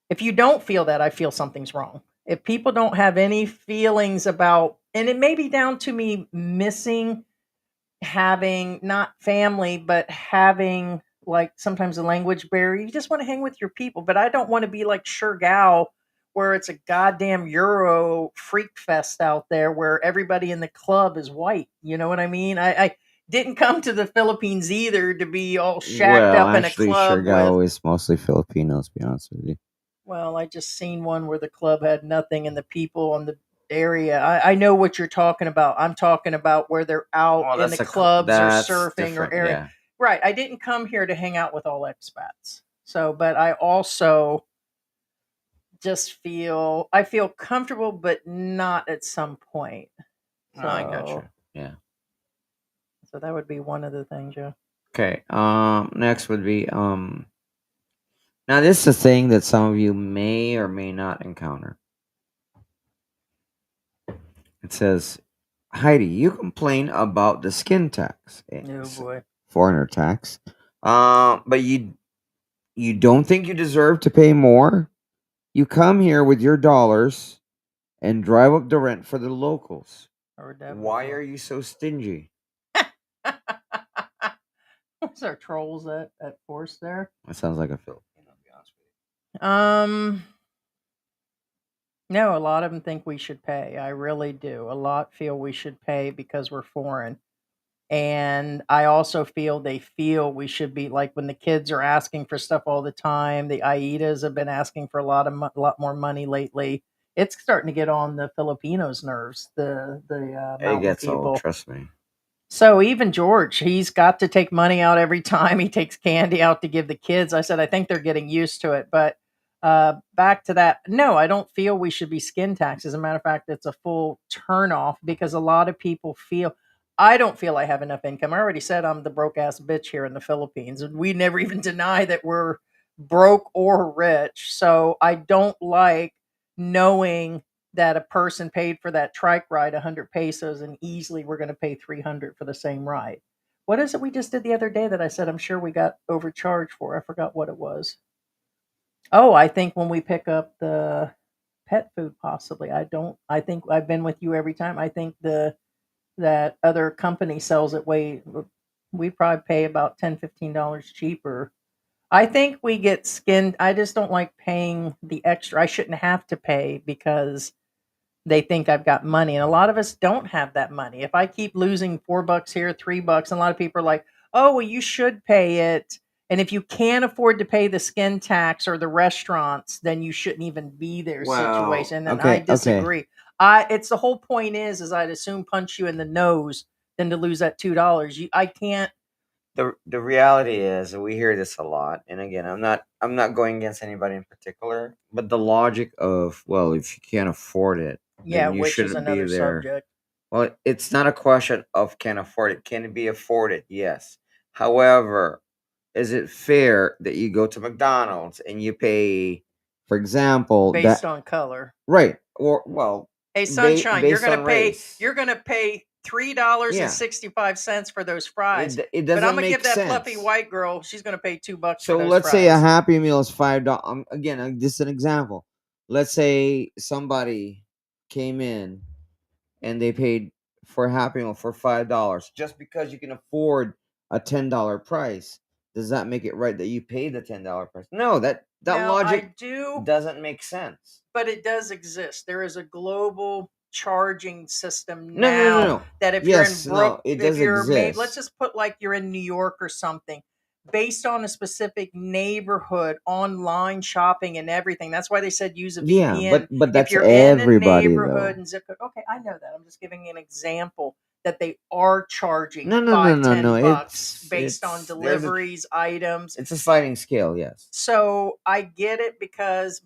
if you don't feel that, I feel something's wrong. If people don't have any feelings about, and it may be down to me missing having not family, but having like sometimes a language barrier. You just want to hang with your people, but I don't want to be like Shergow, where it's a goddamn Euro freak fest out there where everybody in the club is white. You know what I mean? I didn't come to the Philippines either to be all shacked Well, up in a actually, club with. Siargao is mostly Filipinos. To be honest with you. Well, I just seen one where the club had nothing and the people on the area. I know what you're talking about. I'm talking about where they're out Well, in the clubs or that's surfing or different. area. Yeah. Right. I didn't come here to hang out with all expats. So, but I also just I feel comfortable, but not at some point. No, I got you. So, Yeah. so that would be one of the things, yeah. Okay. Next would be Now this is a thing that some of you may or may not encounter. It says, Heidi, you complain about the skin tax, Oh boy. foreigner tax, but you don't think you deserve to pay more. You come here with your dollars and drive up the rent for the locals. I heard that Why before. are you so stingy? What's our trolls at force there? That sounds like a Filipino, to be honest with No, a lot of them think we should pay. I really do. A lot feel we should pay because we're foreign. And I also feel we should be like when the kids are asking for stuff all the time. The Aidas have been asking for a lot more money lately. It's starting to get on the Filipinos' nerves. The you. It mountain gets old, people. trust me. So even George, he's got to take money out every time he takes candy out to give the kids. I said, I think they're getting used to it. But back to that, no, I don't feel we should be skin tax. As a matter of fact, it's a full turnoff because a lot of people feel. I don't feel I have enough income. I already said I'm the broke ass bitch here in the Philippines, and we never even deny that we're broke or rich. So I don't like knowing that a person paid for that trike ride 100 pesos and easily we're going to pay 300 for the same ride. What is it we just did the other day that I said I'm sure we got overcharged for? I forgot what it was. Oh, I think when we pick up the pet food possibly. I think I've been with you every time. I think the that other company sells it way we probably pay about $10-15 cheaper. I think we get skinned. I just don't like paying the extra. I shouldn't have to pay because they think I've got money. And a lot of us don't have that money. If I keep losing $4 here, $3, and a lot of people are like, oh, well, you should pay it. And if you can't afford to pay the skin tax or the restaurants, then you shouldn't even be there Well, situation. And I okay. disagree. It's the whole point is I'd assume punch you in the nose than to lose that $2. I can't. The reality is we hear this a lot, and again, I'm not going against anybody in particular, but the logic of, well, if you can't afford it, Yeah, then you which is shouldn't be another there. subject. Well, it's not a question of can afford it. Can it be afforded? Yes. However, is it fair that you go to McDonald's and you pay, for example, Based on color. right, or well, Hey, sunshine, based on race? you're gonna pay $3 Yeah, and 65 cents for those fries. it But I'm doesn't gonna make give that fluffy sense. white girl, she's gonna pay $2 for So those let's say a fries. Happy Meal is $5. Again, this is an example. Let's say somebody came in and they paid for a Happy Meal for $5 just because you can afford a $10 price, does that make it right that you pay the $10 price? No, that Now, logic I do, doesn't make sense. but it does exist. There is a global charging system No, no, no, now no. that if you're in Yes, no, Brook, it if does you're made, let's exist. just put like you're in New York or something, based on a specific neighborhood, online shopping and everything. That's why they said use a Yeah, VPN. but If that's you're in a everybody neighborhood though. and zip code, okay, I know that. I'm just giving you an example that they are charging No, no, no, five, no, no. 10 bucks based on It's there's a deliveries, items. it's a sliding scale. Yes. So I get it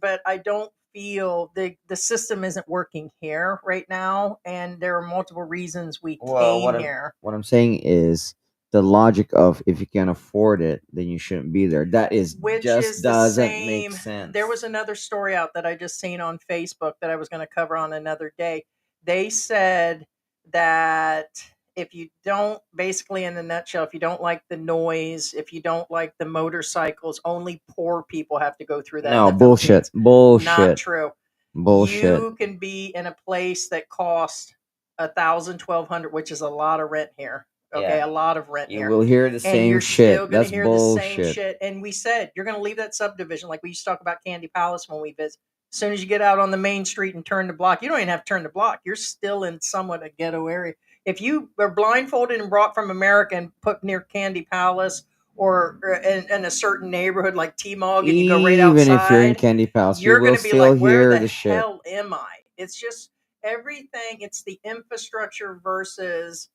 but I don't feel the system isn't working here right now, and there are multiple reasons we Well, came here, what I'm saying is the logic of if you can't afford it, then you shouldn't be there. That is which just is the doesn't make same. sense. There was another story out that I just seen on Facebook that I was going to cover on another day. They said that if you don't, basically in a nutshell, if you don't like the noise, if you don't like the motorcycles, only poor people have to go through that in No, the bullshit. Philippines. Not Bullshit. true. Bullshit. You can be in a place that costs 1,000, 1,200, which is a lot of rent here. Okay, Yeah. a lot of rent You here. will hear the And same you're still shit. going to That's hear the same bullshit. shit. And we said you're going to leave that subdivision, like we used to talk about Candy Palace when we visit. As soon as you get out on the main street and turn the block, you don't even have to turn the block. You're still in somewhat a ghetto area. If you are blindfolded and brought from America and put near Candy Palace or in a certain neighborhood like T-Mog and you go right Even if you're in outside, Candy Palace, you you're going will to be still like, where hear the the shit. hell am I? It's just everything. It's the infrastructure versus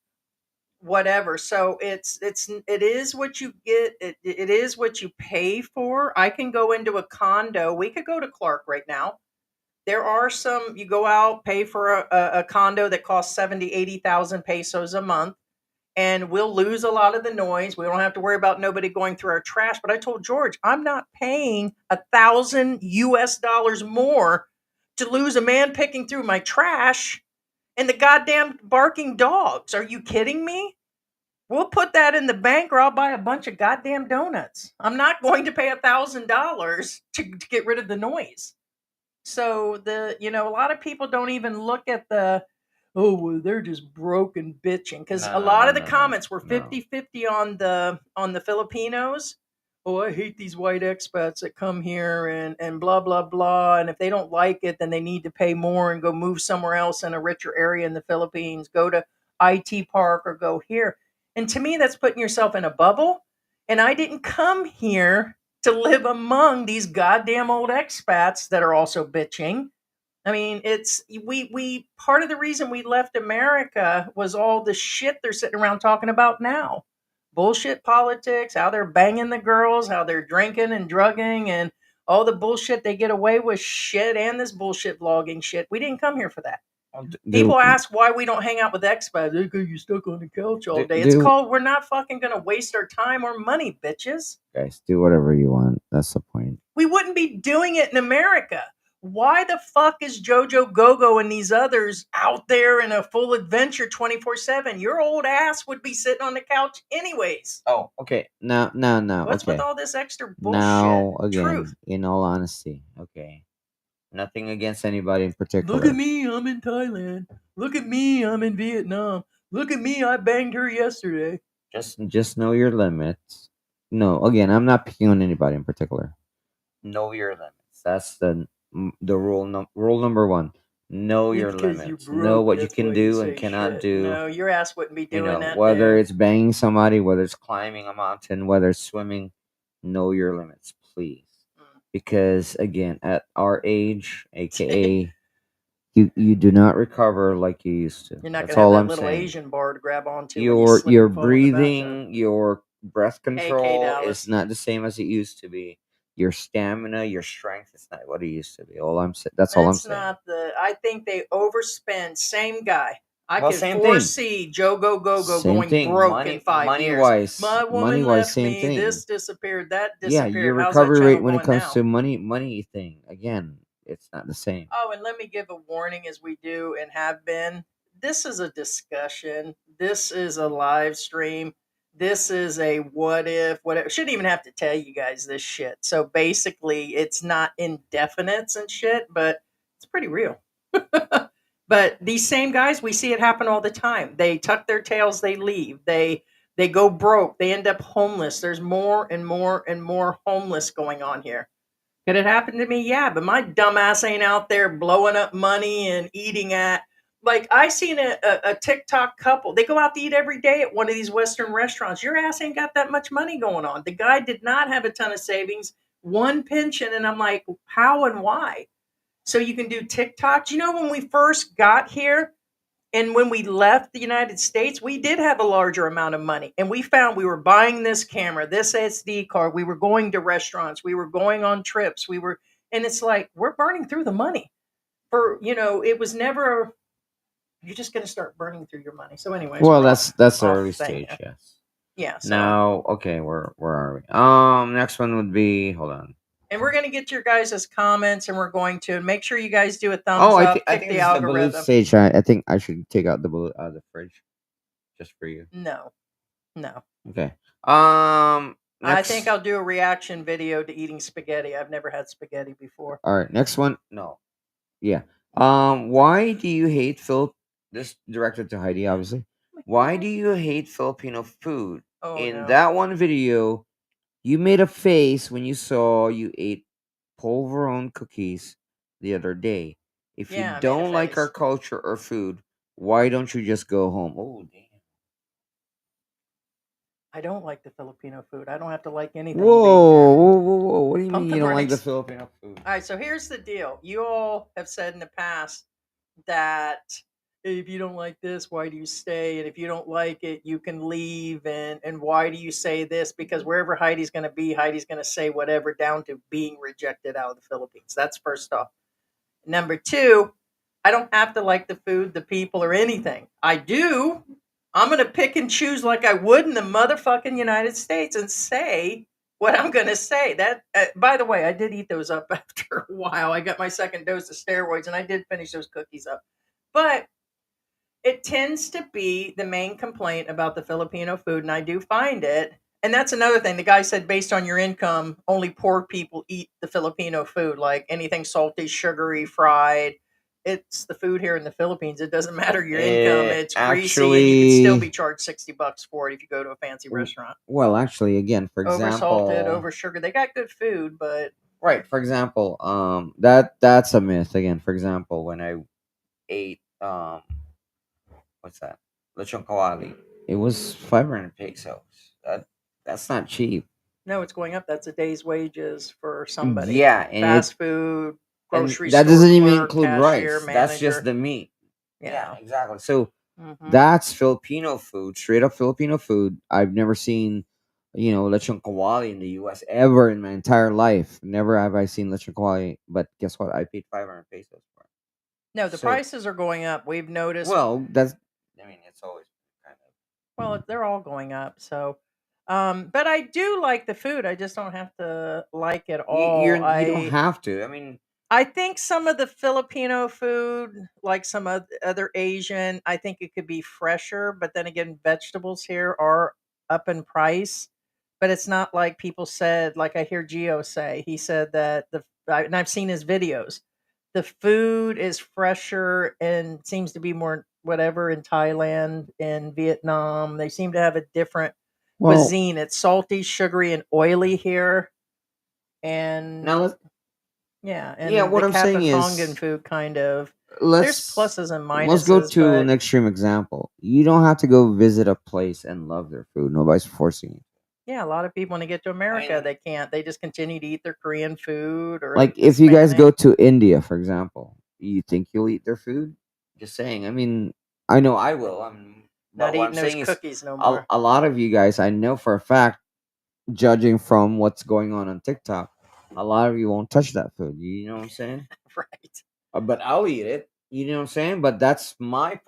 whatever. So it is what you get. It is what you pay for. I can go into a condo. We could go to Clark right now. There are some, you go out, pay for a condo that costs 70, 80,000 pesos a month, and we'll lose a lot of the noise. We don't have to worry about nobody going through our trash. But I told George, I'm not paying $1,000 US more to lose a man picking through my trash and the goddamn barking dogs. Are you kidding me? We'll put that in the bank or I'll buy a bunch of goddamn donuts. I'm not going to pay $1,000 to get rid of the noise. So a lot of people don't even look at oh, well, they're just broken bitching, because No, a no, lot no, of the no, no, comments were no. 50-50 on the Filipinos. Oh, I hate these white expats that come here and blah blah blah, and if they don't like it, then they need to pay more and go move somewhere else in a richer area in the Philippines, go to IT Park or go here. And to me, that's putting yourself in a bubble. And I didn't come here to live among these goddamn old expats that are also bitching. I mean, it's we part of the reason we left America was all the shit they're sitting around talking about now. Bullshit politics, how they're banging the girls, how they're drinking and drugging, and all the bullshit they get away with shit, and this bullshit vlogging shit. We didn't come here for that. People ask why we don't hang out with expats. Because you're stuck on the couch all day. It's called we're not fucking gonna waste our time or money, bitches. Guys, do whatever you want. That's the point. We wouldn't be doing it in America. Why the fuck is Jojo Gogo and these others out there in a full adventure 24/7? Your old ass would be sitting on the couch anyways. Oh, okay. Now, What's with okay. all this extra bullshit? Now, again, Truth. in all honesty, okay. Nothing against anybody in Look particular. at me, I'm in Thailand. Look at me, I'm in Vietnam. Look at me, I banged her yesterday. Just know your limits. No, again, I'm not picking on anybody in particular. Know your limits. That's the rule number one. Know your limits. Know what you can do and cannot do. No, your ass wouldn't be doing that. Whether it's banging somebody, whether it's climbing a mountain, whether it's swimming, know your limits, please. Because again, at our age, aka you do not recover like you used to. You're not That's gonna have all that I'm little saying. Asian bar to grab onto. when you Your slip and fall in the bathtub. breathing, your breath control Dallas. is not the same as it used to be. Your stamina, your strength is not what it used to be. All I'm saying. That's all I'm saying. Not the. I think they overspend. Same guy. I Well, could same foresee Joe Go Same going thing. broke in 5 years. Wise, My woman money left wise, same me. thing. This disappeared. That Yeah, disappeared. your How's that recovery channel rate when it going comes now? to money thing again, it's not the same. Oh, and let me give a warning, as we do and have been. This is a discussion. This is a live stream. This is a what if, whatever. Shouldn't even have to tell you guys this shit. So basically, it's not indefinites and shit, but it's pretty real. But these same guys, we see it happen all the time. They tuck their tails, they leave. They They go broke. They end up homeless. There's more and more and more homeless going on here. Could it happen to me? Yeah, but my dumbass ain't out there blowing up money and eating at. Like, I seen a TikTok couple. They go out to eat every day at one of these Western restaurants. Your ass ain't got that much money going on. The guy did not have a ton of savings, one pension. And I'm like, how and why? So you can do TikTok. You know, when we first got here, and when we left the United States, we did have a larger amount of money. And we found we were buying this camera, this SD card. We were going to restaurants. We were going on trips. And it's like, we're burning through the money. It was never, you're just going to start burning through your money. So, anyways, Well, we're that's the off early thing. stage, yes. Yeah. So, Now, okay, where are we? Next one would be, hold on. and we're going to get your guys' comments, and we're going to make sure you guys do a Oh, thumbs up, I kick think the this is the balut algorithm. stage. I think I should take out the balut out of the fridge, just for you. No. Okay. I Next. think I'll do a reaction video to eating spaghetti. I've never had spaghetti before. All right, next one. No. Yeah. Why do you hate Phil? This directed to Heidi, obviously. Why do you hate Filipino food? Oh, In no. that one video, you made a face when you saw you ate polvoron cookies the other day. If Yeah, you I made a don't like our face. culture or food, why don't you just go home? Oh, damn. I don't like the Filipino food. I don't have to like anything. Whoa, whoa, whoa, whoa. What do you Pump mean the you don't like the brakes. Filipino food? All right, so here's the deal. You all have said in the past that if you don't like this, why do you stay? And if you don't like it, you can leave. And why do you say this? Because wherever Heidi's going to be, Heidi's going to say whatever, down to being rejected out of the Philippines. That's first off. Number two, I don't have to like the food, the people, or anything. I do. I'm going to pick and choose like I would in the motherfucking United States and say what I'm going to say. That, by the way, I did eat those up after a while. I got my second dose of steroids and I did finish those cookies up. But it tends to be the main complaint about the Filipino food, and I do find it. And that's another thing. The guy said, based on your income, only poor people eat the Filipino food, like anything salty, sugary, fried. It's the food here in the Philippines. It doesn't matter your income. It's greasy, and you could still be charged $60 for it if you go to a fancy restaurant. Well, actually, again, for Over example, salted, over sugar. They got good food, but right. For example, that's a myth. Again, for example, when I ate what's that? Lechon kawali. It was 500 pesos. That's not cheap. no, it's going up. That's a day's wages for somebody. Yeah, and Fast food, and grocery that store doesn't even clerk, include cashier, rice. That's just manager. the meat. Yeah, Yeah. exactly. So Mhm. that's Filipino food, straight up Filipino food. I've never seen, lechon kawali in the U.S. ever in my entire life. Never have I seen lechon kawali. But guess what? I paid 500 pesos for it. No, the So, prices are going up. We've noticed. well, that's. I mean, it's always kind of. Well, they're all going up. So, but I do like the food. I just don't have to like it all. You don't have to. I mean, I think some of the Filipino food, like some other Asian, I think it could be fresher. But then again, vegetables here are up in price. But it's not like people said, like I hear Gio say. He said that and I've seen his videos. The food is fresher and seems to be more whatever in Thailand and Vietnam. They seem to have a different well, cuisine. It's salty, sugary, and oily here. And now let's. yeah, Yeah, and what the I'm saying Kapampangan is, food kind of. There's let's pluses and let's go minuses, to but an extreme example. You don't have to go visit a place and love their food. Nobody's forcing you. yeah, a lot of people when they get to I America, mean, they can't. They just continue to eat their Korean food or like if you guys Hispanic. go to India, for example, you think you'll eat their food? Just saying. I mean, I know I will. But Not what I'm eating those saying is, cookies no more. a lot of you guys, I know for a fact, judging from what's going on TikTok, a lot of you won't touch that food. You know what I'm saying? Right. But I'll eat it. You know what I'm saying? But that's my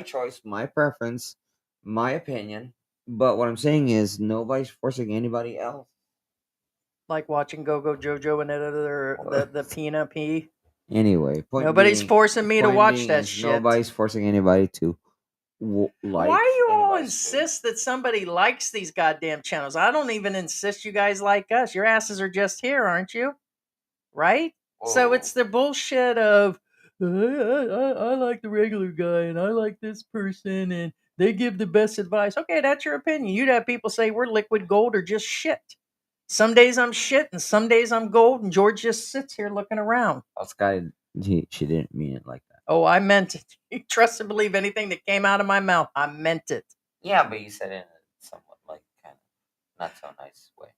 choice, my preference, my opinion. But what I'm saying is nobody's forcing anybody else. Like watching Go Go Jojo and that other the Pina P. Anyway, Nobody's forcing me to point watch being that is shit. nobody's forcing anybody to Why like do you all anybody's food. insist that somebody likes these goddamn channels? I don't even insist you guys like us. Your asses are just here, aren't you? Right? So Whoa. it's the bullshit of I like the regular guy and I like this person and they give the best advice. Okay, that's your opinion. You'd have people say we're liquid gold or just shit. Some days I'm shit and some days I'm gold, and George just sits here looking around. Oh, Sky, she didn't mean it like that. Oh, I meant it. You trust and believe anything that came out of my mouth. I meant it. Yeah, but you said it in a somewhat like kind of not so nice way.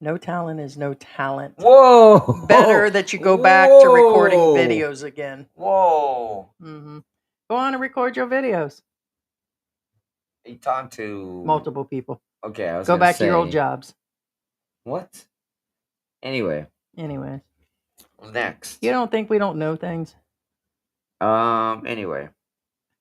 No talent is no talent. Whoa! Better that you go back to recording videos again. Whoa! Mm-hmm. Go on and record your videos. You talk to Multiple people. Okay, I was Go gonna back to your old say- jobs. What? Anyway, Anyway, next. you don't think we don't know things? Anyway,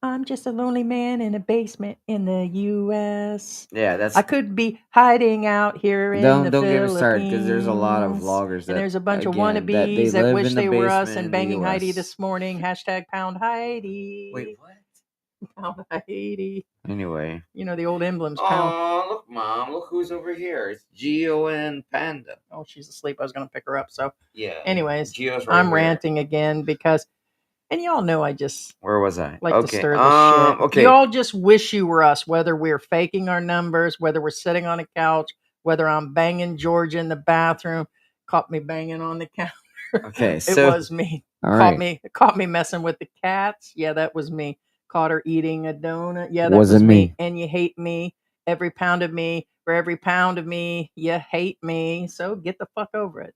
I'm just a lonely man in a basement in the U.S. yeah, that's I could be hiding out here in the don't get me Philippines. started because there's a lot of vloggers that And there's a bunch of again, that they wannabes that live wish in the they were us basement in and the banging Heidi US. this morning. Hashtag pound Heidi. Wait, what? Pound Heidi. Anyway. You know the old emblems. Pound. Oh, look, Mom, look who's over here. It's Geo and Panda. Oh, she's asleep. I was going to pick her up. So, Yeah. anyways, Geo's right I'm here. ranting again because, and y'all know I just Where was I? like Okay. to stir the shit. Okay. You all just wish you were us, whether we're faking our numbers, whether we're sitting on a couch, whether I'm banging George in the bathroom, caught me banging on the counter. Okay, It so was me. all Caught right. me messing with the cats. Yeah, that was me. Caught her eating a donut. Yeah, that Wasn't was me. me. And you hate me. Every pound of me, for every pound of me, you hate me. So get the fuck over it.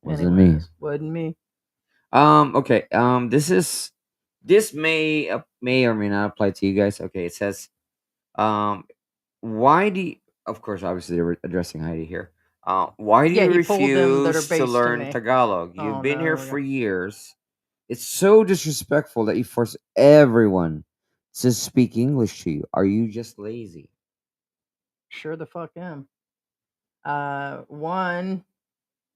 Wasn't me. Anyways, wasn't me. Okay. This may or may not apply to you guys. Okay, it says why do you, of course, obviously they're addressing Heidi here. Why do Yeah, you he pulled them that are refuse to based to learn me. Tagalog? You've Oh, been no, here we're for gonna- years. It's so disrespectful that you force everyone to speak English to you. Are you just lazy? Sure the fuck am. One,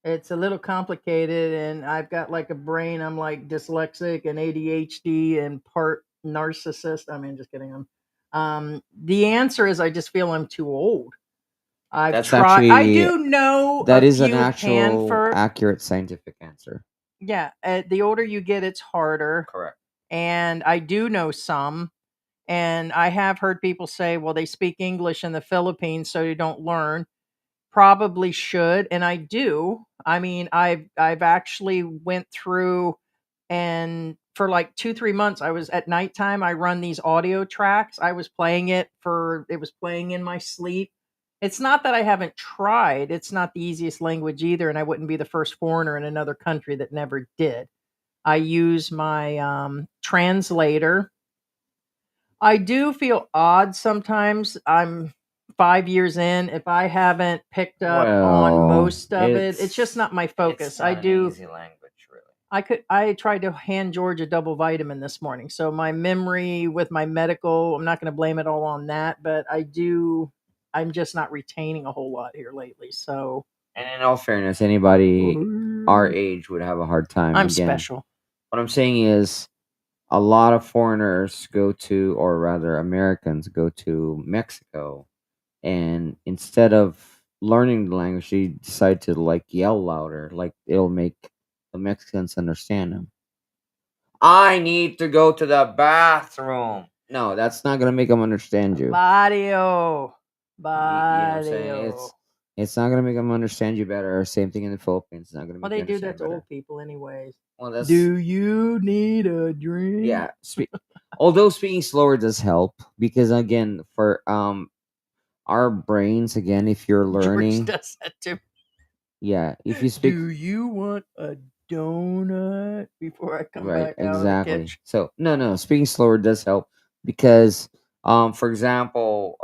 it's a little complicated, and I've got like a brain. I'm like dyslexic and ADHD and part narcissist. I mean, just kidding. The answer is I just feel I'm too old. I've That's tried. I actually do know that a is an few actual Hanford. accurate scientific answer. Yeah, the older you get, it's harder. Correct. And I do know some. And I have heard people say, well, they speak English in the Philippines, so you don't learn. Probably should, and I do. I mean, I've actually went through, and for like 2-3 months I was at nighttime, I run these audio tracks. I was playing it was playing in my sleep. It's not that I haven't tried. It's not the easiest language either, and I wouldn't be the first foreigner in another country that never did. I use my translator. I do feel odd sometimes. I'm 5 years in. If I haven't picked up on Well, most of it's just not my focus. It's I not an do. easy language, really. I tried to hand George a double vitamin this morning. So my memory with my medical, I'm not going to blame it all on that, but I'm just not retaining a whole lot here lately. So, And in all fairness, anybody our age would have a hard time. I'm Again, special. what I'm saying is a lot of foreigners go to, or rather Americans go to Mexico, and instead of learning the language, they decide to like yell louder, like it'll make the Mexicans understand them. I need to go to the bathroom. No, that's not gonna make them understand you. Barrio. You know what I'm saying? Barrio. It's not gonna make them understand you better. Same thing in the Philippines. It's not gonna make Well, you they do understand that to better. old people anyways. Well, that's Do you need a drink? yeah. Although speaking slower does help because again, for our brains, again, if you're learning, George does that too. yeah, if you speak Do you want a donut before I come right, back out of the exactly. kitchen? So no, speaking slower does help because for example,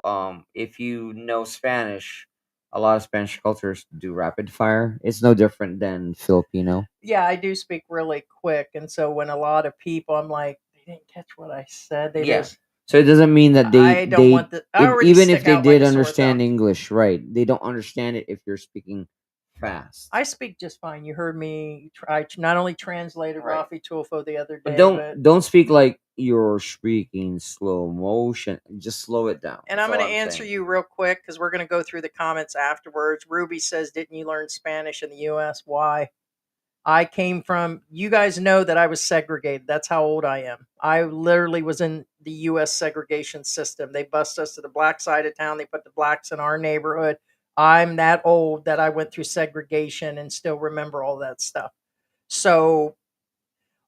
if you know Spanish, a lot of Spanish cultures do rapid fire. It's no different than Filipino. Yeah, I do speak really quick, and so when a lot of people, I'm like, they didn't catch what I said. They Yeah. just, So it doesn't mean that I don't want the. I already even if stick they out like did a sore understand thumb. English, right? They don't understand it if you're speaking fast. I speak just fine. You heard me. I not only translated Right. Rafi Tulfo the other day, But don't speak like you're speaking slow motion. Just slow it down. and That's I'm going all to answer saying. you real quick because we're going to go through the comments afterwards. Ruby says, "Didn't you learn Spanish in the U.S.? Why?" I came from, you guys know that I was segregated. That's how old I am. I literally was in the US segregation system. They bust us to the black side of town. They put the blacks in our neighborhood. I'm that old that I went through segregation and still remember all that stuff. So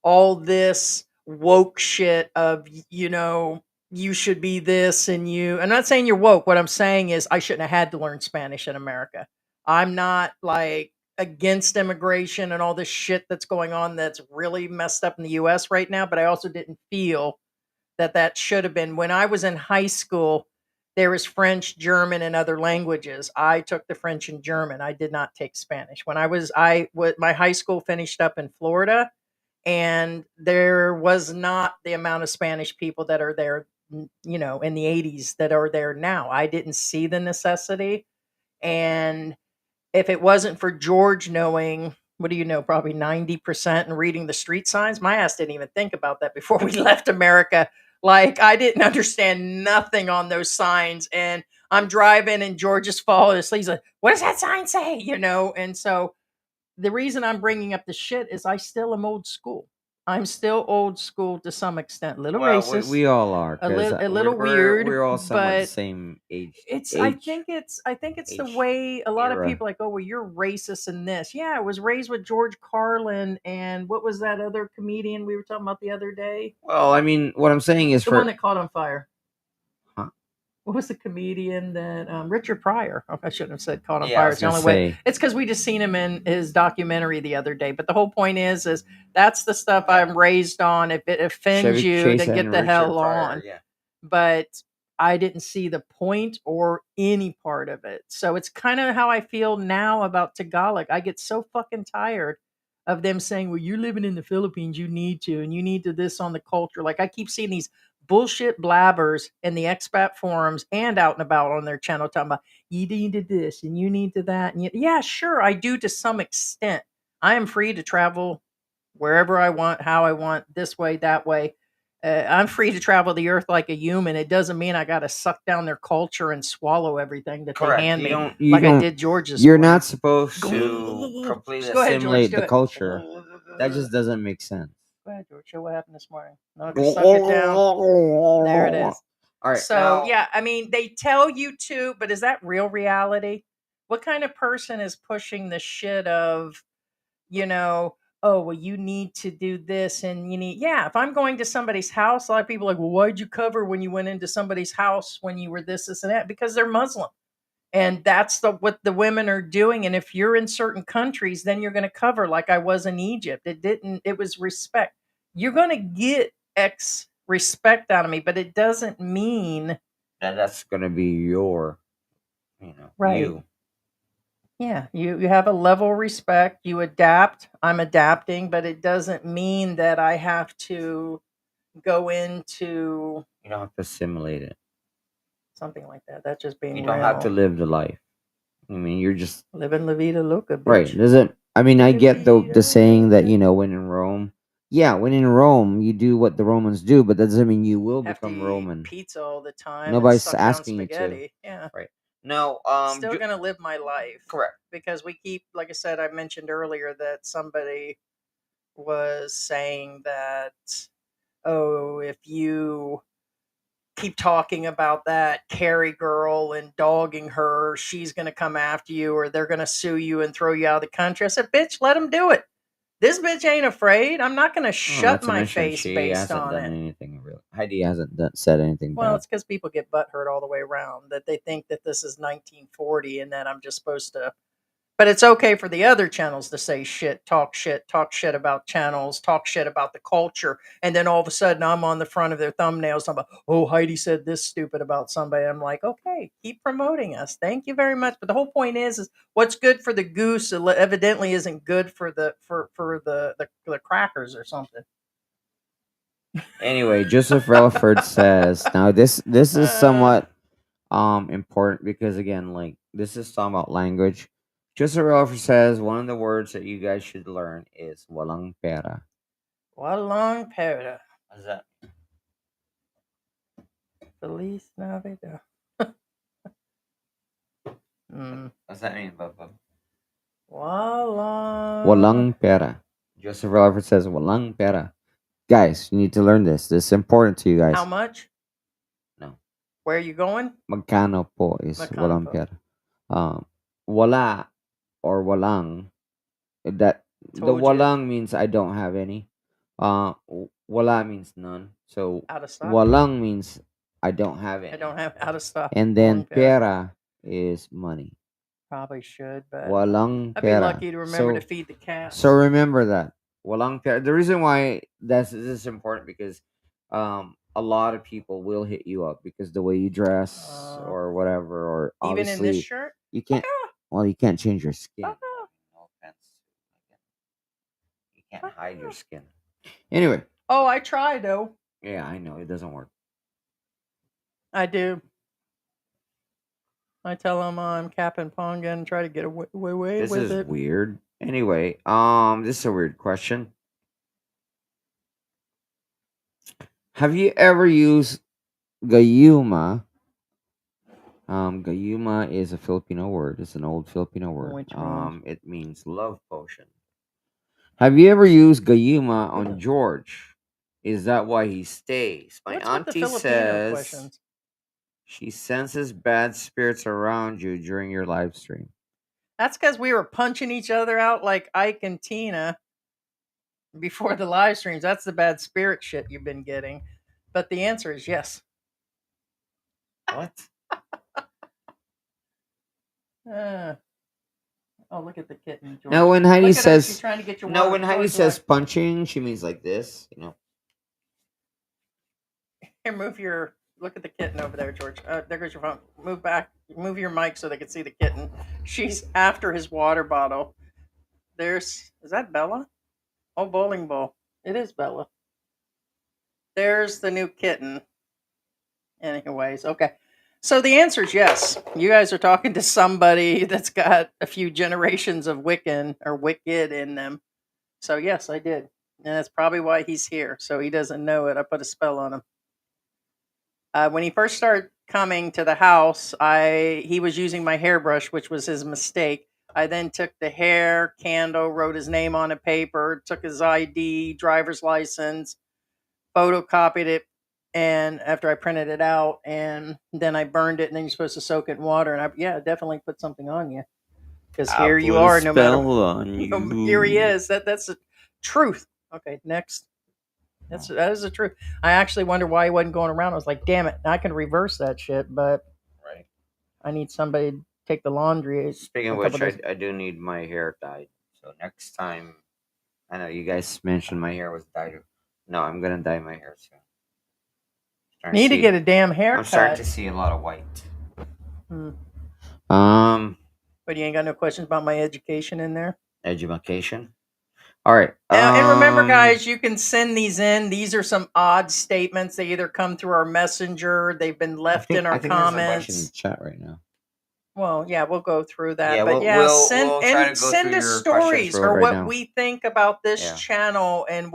all this woke shit of, you should be this and I'm not saying you're woke. What I'm saying is I shouldn't have had to learn Spanish in America. I'm not like against immigration and all this shit that's going on that's really messed up in the US right now, but I also didn't feel that should have been. When I was in high school, there was French, German, and other languages. I took the French and German. I did not take Spanish. My high school finished up in Florida, and there was not the amount of Spanish people that are there, in the 80s that are there now. I didn't see the necessity. And if it wasn't for George knowing, what do you know, probably 90% and reading the street signs, my ass didn't even think about that before we left America. Like, I didn't understand nothing on those signs. And I'm driving and George is falling asleep. He's like, what does that sign say? And so the reason I'm bringing up the shit is I still am old school. I'm still old school to some extent. A little Well, racist, we all are, because a little weird, we're all somewhat the but same age. I think it's the age way a lot of era. people like, oh, well, you're racist in this. Yeah, I was raised with George Carlin and what was that other comedian we were talking about the other day? Well, I mean, what I'm saying is The one that caught on fire. Huh? What was the comedian that Richard Pryor? Oh, I shouldn't have said caught on Yeah, I fire. was It's the gonna only way. say It's because we just seen him in his documentary the other day. But the whole point is that's the stuff I'm raised on. If it offends Chevy you, Chase then get and the Richard hell Pryor. on. Yeah. But I didn't see the point or any part of it. So it's kind of how I feel now about Tagalog. I get so fucking tired of them saying, well, you're living in the Philippines, you need to, and you need to this on the culture. Like I keep seeing these bullshit blabbers in the expat forums and out and about on their channel talking about you need to this and you need to that. And yeah, sure, I do to some extent. I am free to travel wherever I want, how I want, this way, that way. I'm free to travel the earth like a human. It doesn't mean I got to suck down their culture and swallow everything that they Correct. hand me, You like I don't. did George this You're morning. not supposed to completely Just go ahead, George. assimilate Do the it. culture. That just doesn't make sense. Go ahead, George. Show what happened this morning. No, just suck it down. There it is. All right. So, Now, yeah, I mean, they tell you to, but is that real reality? What kind of person is pushing the shit of, oh, well, you need to do this and if I'm going to somebody's house, a lot of people are like, well, why'd you cover when you went into somebody's house when you were this, and that? Because they're Muslim. And that's what the women are doing. And if you're in certain countries, then you're going to cover like I was in Egypt. It was respect. You're going to get respect out of me, but it doesn't mean that's gonna be your, right. you. Yeah, you have a level of respect. You adapt. I'm adapting, but it doesn't mean that I have to go into You don't have to assimilate it. something like that. That's just being You don't have to real. live the life. I mean, you're just Living la vida loca, right. bitch. Doesn't I mean I Living get the vida saying that loca. when in Rome, yeah, when in Rome you do what the Romans do, but that doesn't mean you will Have to become eat Roman. pizza all the time and Nobody's suck down asking you to. spaghetti. Yeah. Right. No. Still going to live my life. Correct. Because we keep, like I said, I mentioned earlier that somebody was saying that, oh, if you keep talking about that Carrie girl and dogging her, she's going to come after you or they're going to sue you and throw you out of the country. I said, bitch, let them do it. This bitch ain't afraid. I'm not going to shut Not to my mention face she based hasn't on done it. anything real. Heidi hasn't said anything Well, bad. it's because people get butthurt all the way around, that they think that this is 1940 and that I'm just supposed to. But it's okay for the other channels to say shit, talk shit about channels, talk shit about the culture. And then all of a sudden I'm on the front of their thumbnails talking about, oh, Heidi said this stupid about somebody. I'm like, okay, keep promoting us. Thank you very much. But the whole point is what's good for the goose evidently isn't good for the crackers or something. Anyway, Joseph Relaford says now this is Uh, somewhat important because again, like this is talking about language. Joseph Relaford says one of the words that you guys should learn is walang pera. Walang pera. What does that Feliz Navidad. What does that mean, Bubba? Walang. Walang pera. Joseph Rutherford says, walang pera. Guys, you need to learn this. This is important to you guys. How much? No. Where are you going? Magkano po is Magkano walang po? pera. Wala or walang. The Told you. walang means I don't have any. Wala means none. So Out of stock. walang means I don't have any. I don't have out of stock. And then Walang pera. pera is money. Probably should, but Walang I'd be pera. lucky to remember to feed the cats. So remember that. Walang pera. The reason why this is important because a lot of people will hit you up because the way you dress or whatever, or even in this obviously shirt. you can't. Well, you can't change your skin. Ah. No offense. You can't hide your skin. Anyway. Oh, I try though. Yeah, I know it doesn't work. I do. I tell them I'm capping Ponga and try to get away This with is it. weird. Anyway, this is a weird question. Have you ever used gayuma? Gayuma is a Filipino word. It's an old Filipino word. Which means? It means love potion. Have you ever used gayuma on George? Is that why he stays? My What's with the auntie Filipino says questions? she senses bad spirits around you during your live stream. That's because we were punching each other out like Ike and Tina before the live streams. That's the bad spirit shit you've been getting. But the answer is yes. What? Oh, look at the kitten, George. Now, when Heidi Look at her, says, she's trying to get your no, water. when Heidi George, says look. punching, she means like this, you know. Here, look at the kitten over there, George. There goes your phone. Move back. Move your mic so they can see the kitten. She's after his water bottle. Is that Bella? Oh, bowling ball. It is Bella. There's the new kitten. Anyways, okay. So the answer is yes. You guys are talking to somebody that's got a few generations of Wiccan or Wicked in them. So yes, I did. And that's probably why he's here. So he doesn't know it. I put a spell on him. When he first started coming to the house, he was using my hairbrush, which was his mistake. I then took the hair candle, wrote his name on a paper, took his ID, driver's license, photocopied it, and after I printed it out, and then I burned it, and then you're supposed to soak it in water. And I definitely put something on you. Because here you are, no matter. Here he is. That's the truth. Okay, next. That is the truth. I actually wonder why he wasn't going around. I was like, damn it, I can reverse that shit, but Right. I need somebody to take the laundry. Speaking of which, I do need my hair dyed. So next time, I know you guys mentioned my hair was dyed. No, I'm gonna dye my hair soon. Need to get a damn haircut. I'm starting to see a lot of white. But you ain't got no questions about my education in there? Education. All right. And remember, guys, you can send these in. These are some odd statements. They either come through our messenger, they've been left in our comments. There's a bunch in the chat right now. Well, yeah, we'll go through that. Yeah, but we'll send us stories or what we think about this channel and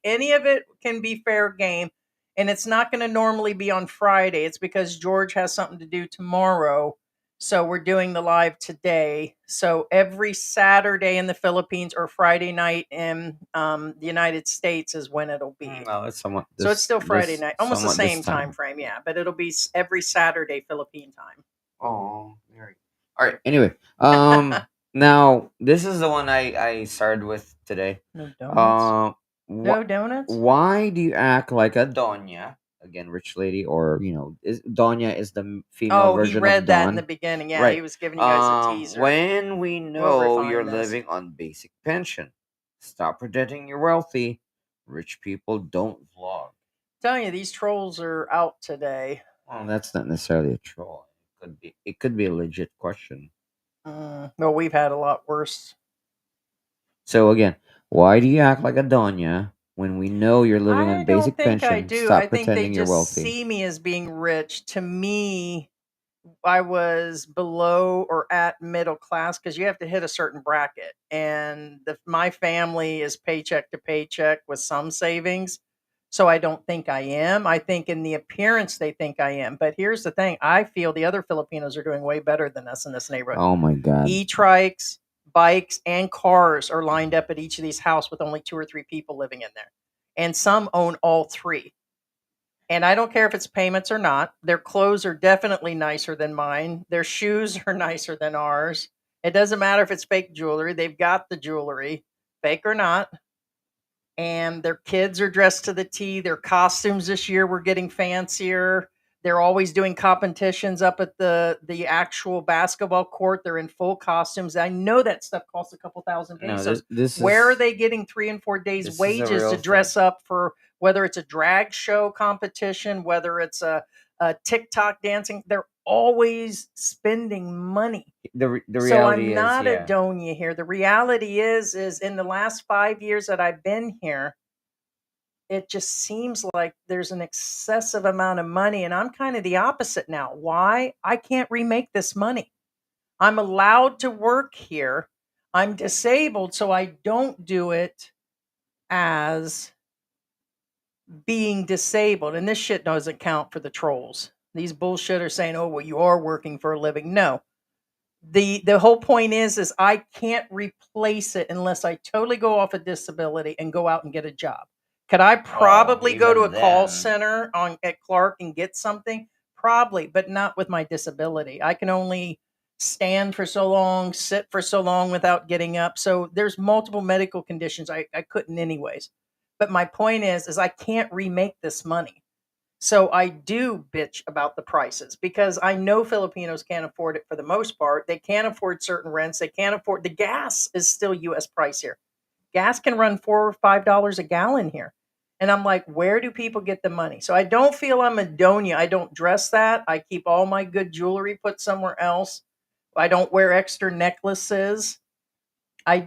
any of it can be fair game. And it's not going to normally be on Friday. It's because George has something to do tomorrow. So we're doing the live today. So every Saturday in the Philippines or Friday night in the United States is when it'll be. Well, it's somewhat. So it's still Friday night, almost the same time frame, yeah. But it'll be every Saturday Philippine time. Oh, very. All right. Anyway, now this is the one I started with today. No donuts. No donuts. Why do you act like a doña? Again, rich lady, or doña is the female version of Don. Oh, he read that in the beginning. Yeah, right. He was giving you guys a teaser. When we know you're living on basic pension, stop pretending you're wealthy. Rich people don't vlog. I'm telling you, these trolls are out today. Well, that's not necessarily a troll. It could be a legit question. Well, we've had a lot worse. So again, why do you act like a doña when we know you're living on basic pension? I do. Stop I think pretending they you're just wealthy. see me as being rich. To me, I was below or at middle class because you have to hit a certain bracket. And my family is paycheck to paycheck with some savings. So I don't think I am. I think in the appearance they think I am. But here's the thing. I feel the other Filipinos are doing way better than us in this neighborhood. Oh my God. E-trikes, bikes and cars are lined up at each of these houses with only 2 or 3 people living in there. And some own all 3. And I don't care if it's payments or not. Their clothes are definitely nicer than mine. Their shoes are nicer than ours. It doesn't matter if it's fake jewelry. They've got the jewelry, fake or not. And their kids are dressed to the T. Their costumes this year were getting fancier. They're always doing competitions up at the actual basketball court. They're in full costumes. I know that stuff costs a couple thousand No, pesos. this Where are is they getting 3 and 4 days this is a wages real to thing. dress up for, whether it's a drag show competition, whether it's a TikTok dancing? They're always spending money. The So reality I'm is, not a yeah. donya here. The reality is in the last 5 years that I've been here, it just seems like there's an excessive amount of money, and I'm kind of the opposite now. Why? I can't remake this money. I'm allowed to work here. I'm disabled, so I don't do it as being disabled. And this shit doesn't count for the trolls. These bullshitters saying, "Oh, well, you are working for a living." No. The whole point is I can't replace it unless I totally go off a disability and go out and get a job. Could I probably go to a even call then- center at Clark and get something? Probably, but not with my disability. I can only stand for so long, sit for so long without getting up. So there's multiple medical conditions I couldn't anyways. But my point is I can't remake this money. So I do bitch about the prices because I know Filipinos can't afford it for the most part. They can't afford certain rents. They can't afford the gas is still US price here. Gas can run $4 or $5 a gallon here. And I'm like, where do people get the money? So I don't feel I'm a donya. I don't dress that. I keep all my good jewelry put somewhere else. I don't wear extra necklaces. I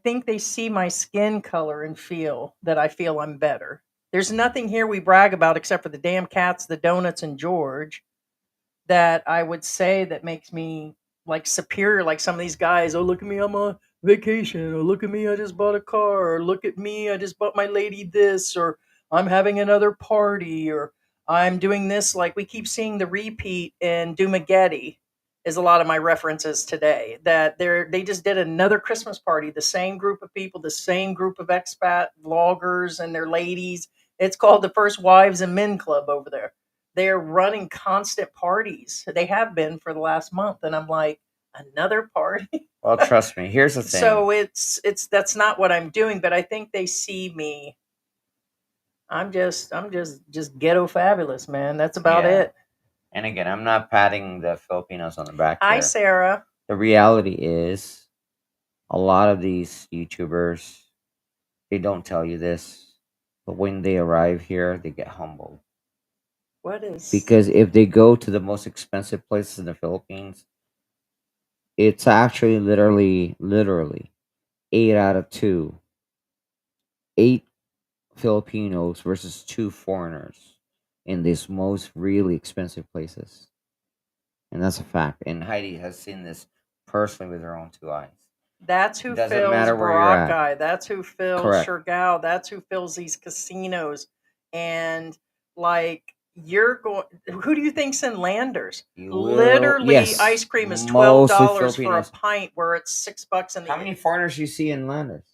think they see my skin color and feel that I feel I'm better. There's nothing here we brag about except for the damn cats, the donuts, and George that I would say that makes me like superior, like some of these guys. Oh, look at me, I'm on vacation. Or look at me, I just bought a car. Or look at me, I just bought my lady this. Or I'm having another party. Or I'm doing this. Like we keep seeing the repeat in Dumageddon is a lot of my references today. That they just did another Christmas party. The same group of people, the same group of expat vloggers and their ladies. It's called the First Wives and Men Club over there. They're running constant parties. They have been for the last month, and I'm like, another party. Well, trust me. Here's the thing. So it's that's not what I'm doing, but I think they see me. I'm just ghetto fabulous, man. That's about Yeah. it. And again, I'm not patting the Filipinos on the back Hi, here. Sarah. The reality is, a lot of these YouTubers, they don't tell you this, but when they arrive here, they get humbled. What is? Because if they go to the most expensive places in the Philippines, it's actually literally 8 Filipinos versus 2 foreigners in these most really expensive places. And that's a fact. And Heidi has seen this personally with her own 2 eyes. That's who Doesn't fills matter where you're at. Boracay. That's who fills Correct. Siargao. That's who fills these casinos. And like you're going, who do you think's in Landers? You will- Literally, yes, ice cream is mostly $12 for a Filipinos. pint, where it's $6 in the. How many foreigners you see in Landers?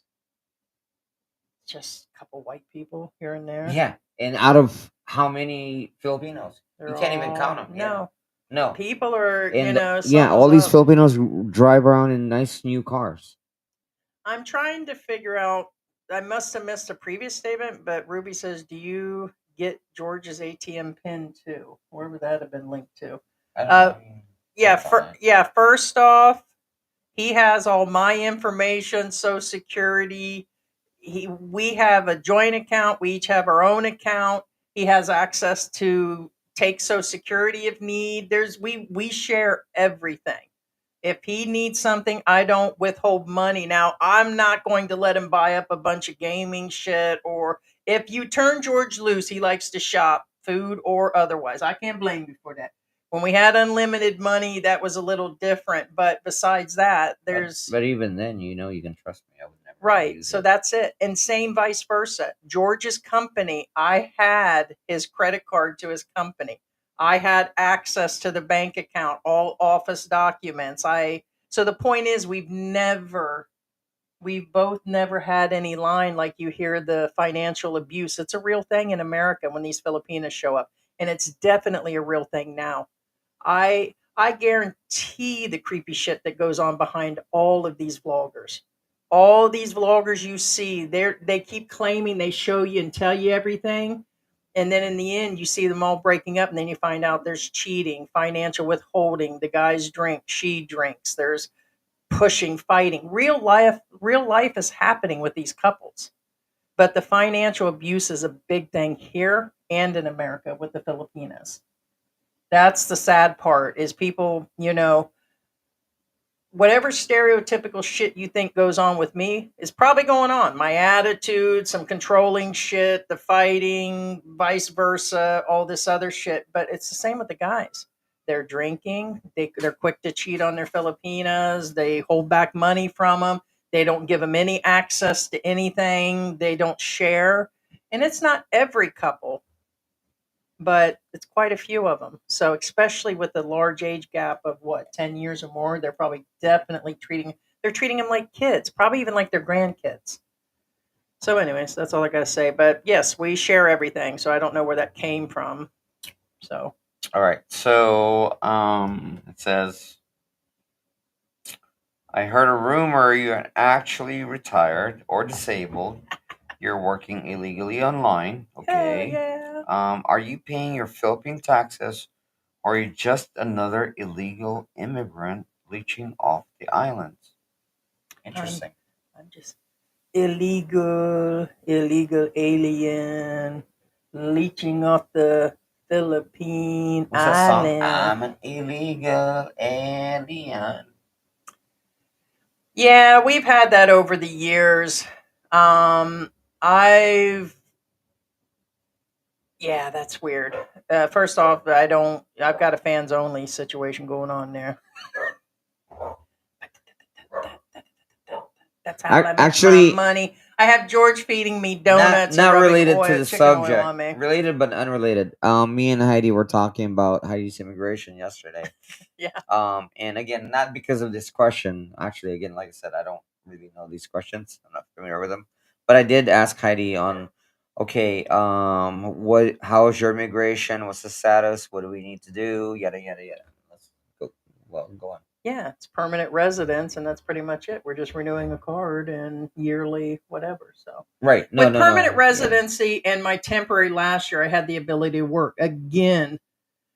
Just a couple white people here and there. Yeah. And out of how many Filipinos? They're You can't even all- count them. No, No. people are. And sum all us these up. Filipinos drive around in nice new cars. I'm trying to figure out. I must have missed a previous statement, but Ruby says, "Do you get George's ATM pin too? Where would that have been linked to?" Yeah. First off, he has all my information, Social Security. We have a joint account. We each have our own account. He has access to take Social Security if need. We share everything. If he needs something, I don't withhold money. Now, I'm not going to let him buy up a bunch of gaming shit, or if you turn George loose, he likes to shop, food or otherwise. I can't blame you for that. When we had unlimited money, that was a little different. But besides that, there's But even then, you can trust me. I would never right. use So it. that's it. And same vice versa. George's company, I had his credit card to his company. I had access to the bank account, all office documents. I So the point is, we've both never had any line like you hear the financial abuse. It's a real thing in America when these Filipinos show up, and it's definitely a real thing now. I guarantee the creepy shit that goes on behind all of these vloggers. All these vloggers you see, they keep claiming they show you and tell you everything, and then in the end you see them all breaking up, and then you find out there's cheating, financial withholding, the guys drink, she drinks, there's pushing, fighting. Real life is happening with these couples. But the financial abuse is a big thing here and in America with the Filipinos. That's the sad part is people, whatever stereotypical shit you think goes on with me is probably going on. My attitude, some controlling shit, the fighting, vice versa, all this other shit. But it's the same with the guys. They're drinking. They're quick to cheat on their Filipinas. They hold back money from them. They don't give them any access to anything. They don't share. And it's not every couple, but it's quite a few of them. So especially with the large age gap of what, 10 years or more, they're probably definitely treating them like kids, probably even like their grandkids. So anyways, that's all I got to say. But yes, we share everything. So I don't know where that came from. So All right. So it says, I heard a rumor you're actually retired or disabled. You're working illegally online. Okay. yeah. Are you paying your Philippine taxes, or are you just another illegal immigrant leeching off the islands? Interesting. I'm just illegal alien leeching off the Philippine What's that song? island. I'm an illegal alien. Yeah, we've had that over the years. I've Yeah, that's weird. First off, I've got a fans only situation going on there. That's how I make Actually, my money. I have George feeding me not donuts not and rubbing related to oil, the chicken oil subject. on me. Related but unrelated. Me and Heidi were talking about Heidi's immigration yesterday. Yeah. And again, not because of this question. Actually, again, like I said, I don't really know these questions. I'm not familiar with them. But I did ask Heidi on, okay, how's your immigration? What's the status? What do we need to do? Yada yada yada. Let's go. Well, go on. Yeah, it's permanent residence, and that's pretty much it. We're just renewing a card and yearly whatever. So Right. No, with no, permanent no. Yeah. residency and my temporary last year, I had the ability to work again.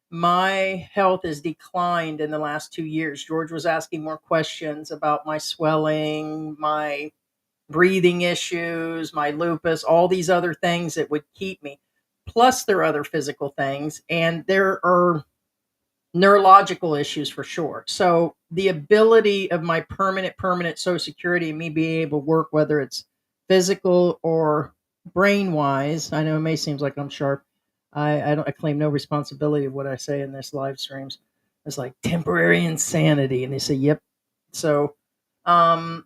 My health has declined in the last 2 years. George was asking more questions about my swelling, my breathing issues, my lupus, all these other things that would keep me. Plus, there are other physical things, and there are neurological issues for sure. So, the ability of my permanent Social Security and me being able to work, whether it's physical or brain wise, I know it may seem like I'm sharp. I claim no responsibility of what I say in this live streams. It's like temporary insanity, and they say, "Yep." So, um,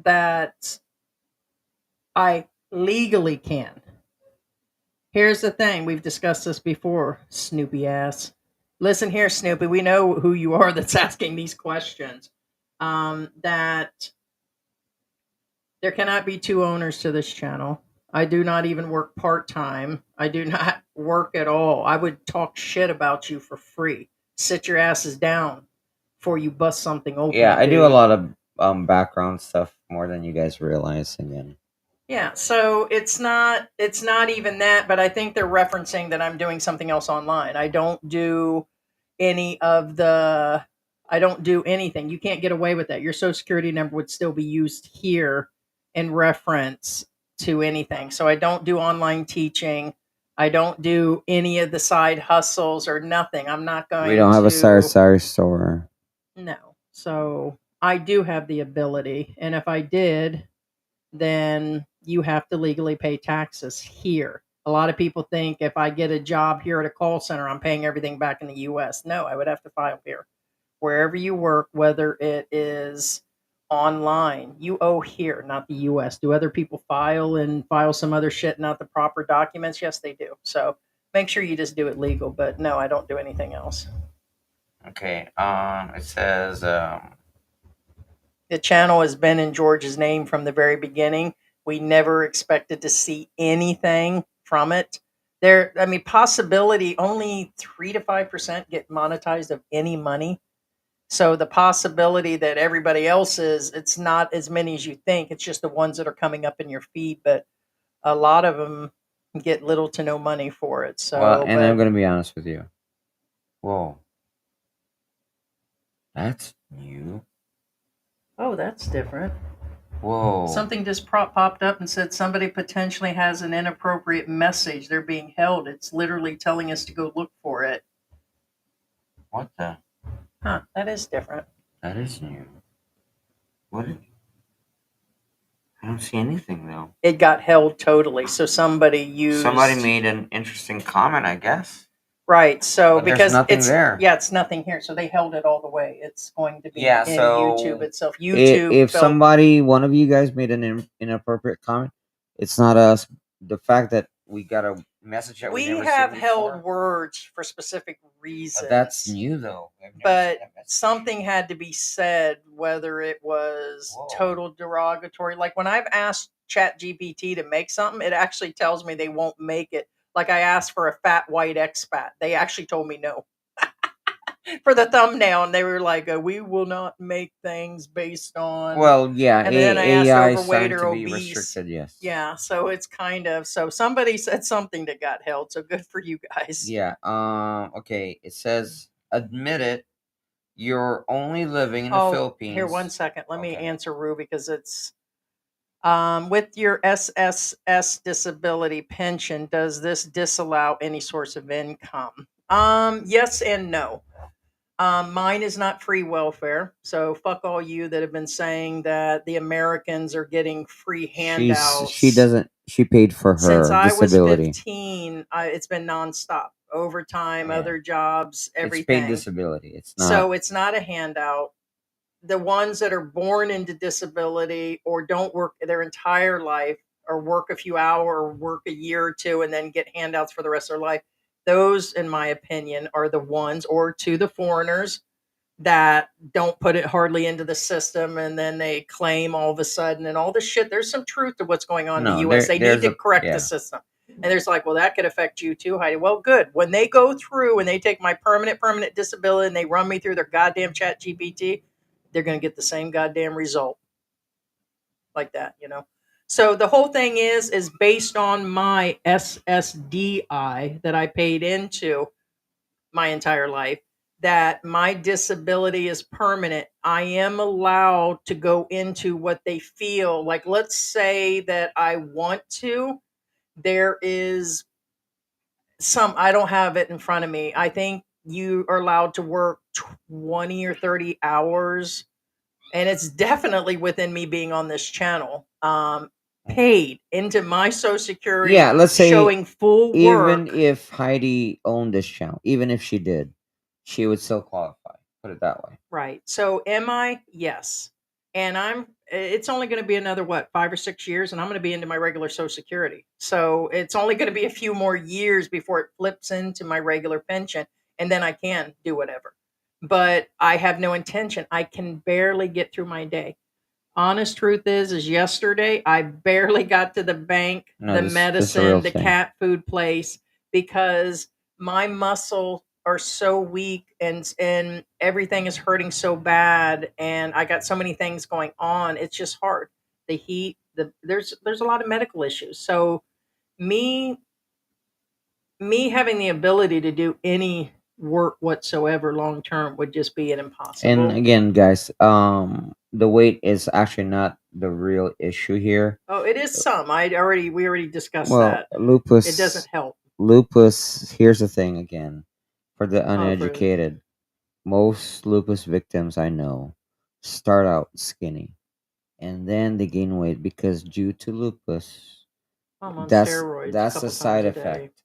that I legally can. Here's the thing, we've discussed this before, Snoopy ass. Listen here, Snoopy, we know who you are that's asking these questions. That there cannot be two owners to this channel. I do not even work part time. I do not work at all. I would talk shit about you for free. Sit your asses down before you bust something open. Yeah, I do a dude. lot of background stuff more than you guys realize. Again. Yeah, so it's not even that, but I think they're referencing that I'm doing something else online. Any of the I don't do anything. You can't get away with that. Your social security number would still be used here in reference to anything. So I don't do online teaching. I don't do any of the side hustles or nothing. I'm not We going don't have a to Sari store. No. So I do have the ability, and if I did, then you have to legally pay taxes here. A lot of people think if I get a job here at a call center, I'm paying everything back in the US. No, I would have to file here. Wherever you work, whether it is online, you owe here, not the US. Do other people file some other shit, not the proper documents? Yes, they do. So make sure you just do it legal. But no, I don't do anything else. Okay. It says The channel has been in George's name from the very beginning. We never expected to see anything from it. I mean, possibility only 3 to 5% get monetized of any money. So the possibility that everybody else is, it's not as many as you think. It's just the ones that are coming up in your feed, but a lot of them get little to no money for it. Well, So, and I'm but gonna be honest with you. Whoa, that's new. oh, that's different. Whoa. Something just popped up and said somebody potentially has an inappropriate message. They're being held. It's literally telling us to go look for it. What the? Huh, that is different. That is new. What? I don't see anything though. It got held totally. So somebody used. Somebody made an interesting comment, I guess. Right. So But there's because nothing it's there. yeah, it's nothing here. So they held it all the way. It's going to be Yeah, in so YouTube itself. YouTube. If felt- somebody, one of you guys, made an inappropriate comment, it's not us. The fact that we got a message that we we never have seen held before, words for specific reasons. that's new though. I've never seen But that message. something had to be said, whether it was Whoa. total derogatory. Like when I've asked ChatGPT to make something, it actually tells me they won't make it. Like I asked for a fat white expat, they actually told me no for the thumbnail, and they were like, "We will not make things based on." Well, yeah, and then I asked AI is overweight starting or to be obese. restricted. Yes. Yeah, so it's kind of so somebody said something that got held. So good for you guys. Yeah. Okay. It says, admit it. You're only living in the Philippines. Here, 1 second. Let me Okay. answer Rue because it's with your SSS disability pension. Does this disallow any source of income? Yes and no. Mine is not free welfare, so fuck all you that have been saying that the Americans are getting free handouts. She paid for her Since I was disability. 15, it's been nonstop. Overtime, Yeah. other jobs, It's everything. paid disability. It's not. So it's not a handout. The ones that are born into disability or don't work their entire life or work a few hours or work a year or two and then get handouts for the rest of their life, those, in my opinion, are the ones, or to the foreigners that don't put it hardly into the system and then they claim all of a sudden and all this shit. There's some truth to what's going on in the US. They need to correct the system. And there's like, well, that could affect you too, Heidi. Well, good. When they go through and they take my permanent disability and they run me through their goddamn chat GPT, they're going to get the same goddamn result like that, you know? So the whole thing is based on my SSDI that I paid into my entire life, that my disability is permanent. I am allowed to go into what they feel like. Let's say that I want to. There is I don't have it in front of me. I think you are allowed to work 20 or 30 hours, and it's definitely within me being on this channel. Paid into my Social Security. Yeah, let's say showing full even work. if Heidi owned this channel, even if she did, she would still qualify. Put it that way. Right. So am I? Yes. And it's only going to be another, what, 5 or 6 years, and I'm going to be into my regular Social Security. So it's only going to be a few more years before it flips into my regular pension, and then I can do whatever. But I have no intention. I can barely get through my day. Honest truth is yesterday I barely got to the bank, the medicine, the cat food place, because my muscles are so weak and everything is hurting so bad, and I got so many things going on. It's just hard. The heat, there's a lot of medical issues. So me having the ability to do any work whatsoever long term would just be an impossible. And again, guys, the weight is actually not the real issue here. Oh, it is some. We already discussed Well, that. lupus. It doesn't help. Lupus. Here's the thing again, for the uneducated, most lupus victims I know start out skinny, and then they gain weight because due to lupus, I'm on that's steroids. that's the side effect.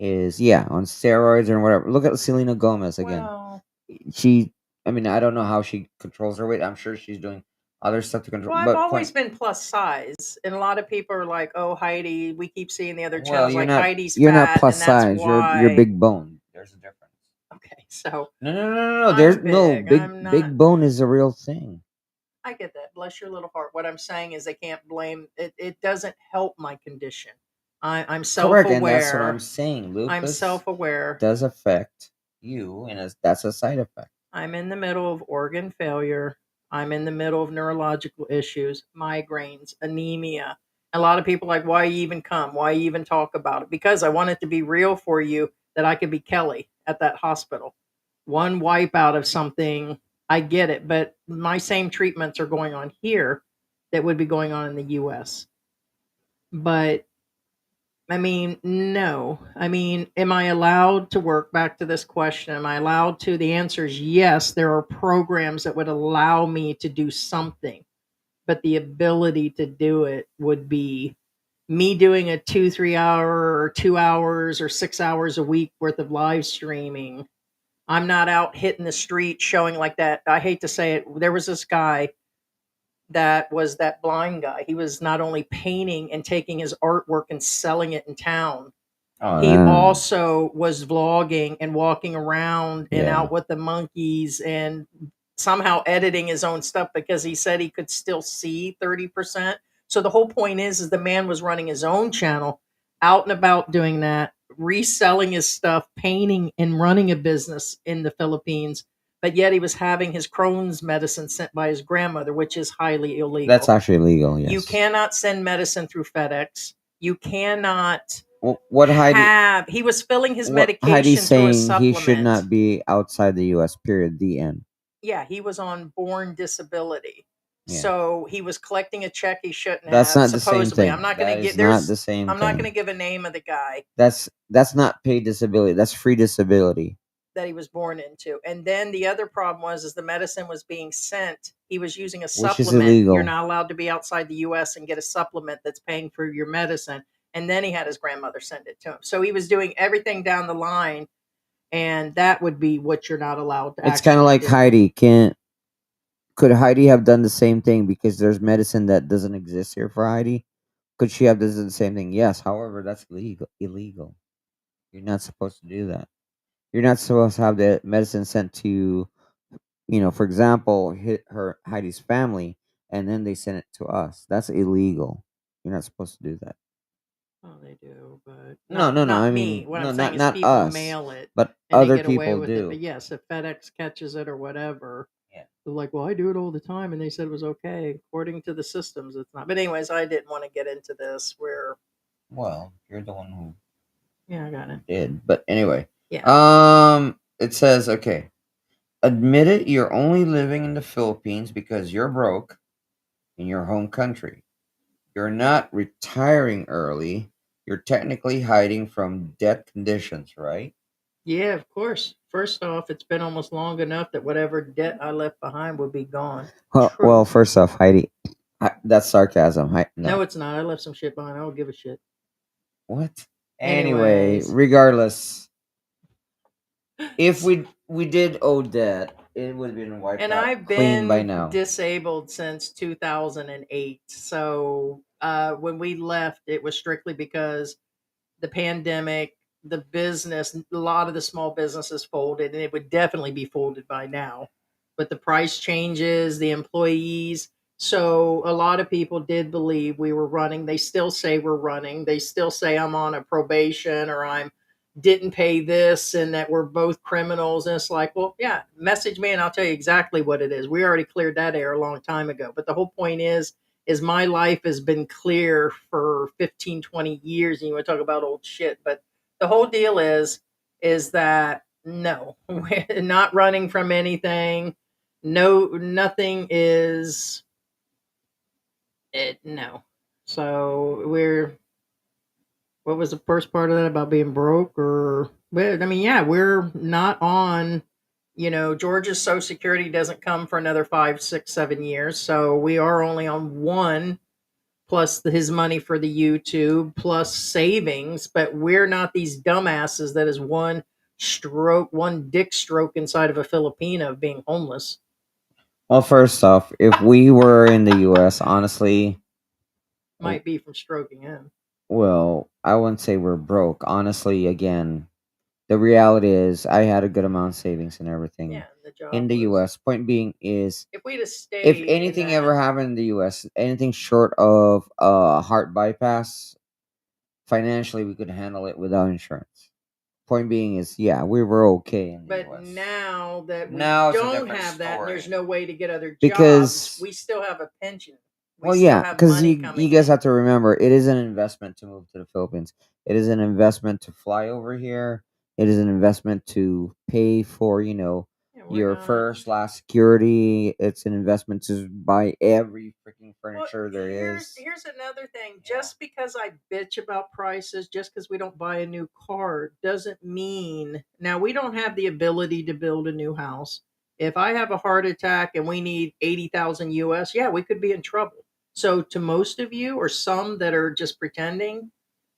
Is on steroids or whatever. Look at Selena Gomez again. Well, I mean, I don't know how she controls her weight. I'm sure she's doing other stuff to control. I've always been plus size, and a lot of people are like, "Oh, Heidi." We keep seeing the other channels like Heidi's fat. You're not plus and that's size. why. You're big bone. There's a difference. Okay, so No. There's big. big bone is a real thing. I get that. Bless your little heart. What I'm saying is they can't blame it. It doesn't help my condition. I'm Correct, and that's what I'm self-aware. saying. I'm Lupus self-aware. does affect you, and that's a side effect. I'm in the middle of organ failure. I'm in the middle of neurological issues, migraines, anemia. A lot of people are like, why you even come? Why you even talk about it? Because I want it to be real for you that I could be Kelly at that hospital. One wipe out of something, I get it, but my same treatments are going on here that would be going on in the US. But I mean, no. I mean, am I allowed to work? Back to this question. Am I allowed to? The answer is yes. There are programs that would allow me to do something, but the ability to do it would be me doing a 2, 3 hour or 2 hours or 6 hours a week worth of live streaming. I'm not out hitting the street showing like that. I hate to say it. There was this guy that was that blind guy. He was not only painting and taking his artwork and selling it in town, Oh, he also was vlogging and walking around and yeah. out with the monkeys and somehow editing his own stuff because he said he could still see 30%. So the whole point is the man was running his own channel, out and about doing that, reselling his stuff, painting and running a business in the Philippines, but yet he was having his Crohn's medicine sent by his grandmother, which is highly That's illegal. actually illegal. You Yes. cannot send medicine through FedEx. You cannot What Heidi? he was filling his What Heidi's medication through a saying? He should supplement. not be outside the U.S. Period. The end. Yeah, he was on born disability. Yeah. So he was collecting a check he shouldn't That's have. not the same Supposedly, thing. I'm not going That to is get not there's the same I'm not going to thing. give a name of the guy That's not paid disability. That's free disability. that he was born into. And then the other problem was is the medicine was being sent. He was using a Which is supplement. You're illegal. not allowed to be outside the US and get a supplement that's paying for your medicine. And then he had his grandmother send it to him. So he was doing everything down the line, and that would be what you're not allowed to It's kind of actually like do. Heidi. Could Heidi have done the same thing because there's medicine that doesn't exist here for Heidi? Could she have done the same thing? Yes. However, that's illegal. Illegal. You're not supposed to do that. You're not supposed to have the medicine sent to, for example, her Heidi's family, and then they send it to us. That's illegal. You're not supposed to do that. Oh, they do, but No, no, no. not I me. mean, What I'm no, saying not is not people us, mail it but and they other get away people with it. But do. yes, if FedEx catches it or whatever, Yeah. they're like, "Well, I do it all the time," and they said it was okay according to the systems. It's not. But anyways, I didn't want to get into this. Where Well, you're the one who yeah, I got it. did. But anyway, Yeah, it says okay. Admit it. You're only living in the Philippines because you're broke in your home country. You're not retiring early. You're technically hiding from debt conditions, right? yeah, of course. First off, it's been almost long enough that whatever debt I left behind would be gone. Well, True. first off, Heidi, that's sarcasm. No, No. it's not. I left some shit behind. I don't give a shit. What? Anyway, Anyways, regardless, if we did owe debt, it would have been wiped and out I've clean by been now. disabled since 2008. So when we left, it was strictly because the pandemic, the business, a lot of the small businesses folded, and it would definitely be folded by now. But the price changes, the employees. So a lot of people did believe we were running. They still say we're running. They still say I'm on a probation or I'm didn't pay this and that we're both criminals. And it's like, well, yeah, message me and I'll tell you exactly what it is. We already cleared that air a long time ago. But the whole point is my life has been clear for 15, 20 years. And you want to talk about old shit. But the whole deal is that no, we're not running from anything. No, nothing is it. No. So what was the first part of that about being broke or well, I mean, yeah, we're not on, Georgia's social security doesn't come for another 5, 6, 7 years. So we are only on one plus his money for the YouTube plus savings, but we're not these dumbasses that is one dick stroke inside of a Filipino of being homeless. Well, first off, if we were in the U.S., honestly, Might be from stroking him. well, I wouldn't say we're broke. Honestly, again, the reality is I had a good amount of savings and everything. Yeah, the job in the was. US. Point being is, If we'd have stayed, if anything ever happened in the US, anything short of a heart bypass, financially we could handle it without insurance. Point being is, yeah, we were okay in the but US. now that we Now it's a don't different have that, and there's story. no way to get other jobs, Because, we still have a pension. We well, still yeah, have because money you coming guys in. have to remember, it is an investment to move to the Philippines. It is an investment to fly over here. It is an investment to pay for, Yeah, we're your not. first, last security. It's an investment to buy every freaking Well, furniture there is. here's another thing. Yeah. Just because I bitch about prices, just because we don't buy a new car, doesn't mean now we don't have the ability to build a new house. If I have a heart attack and we need 80,000 US, yeah, we could be in trouble. So to most of you, or some that are just pretending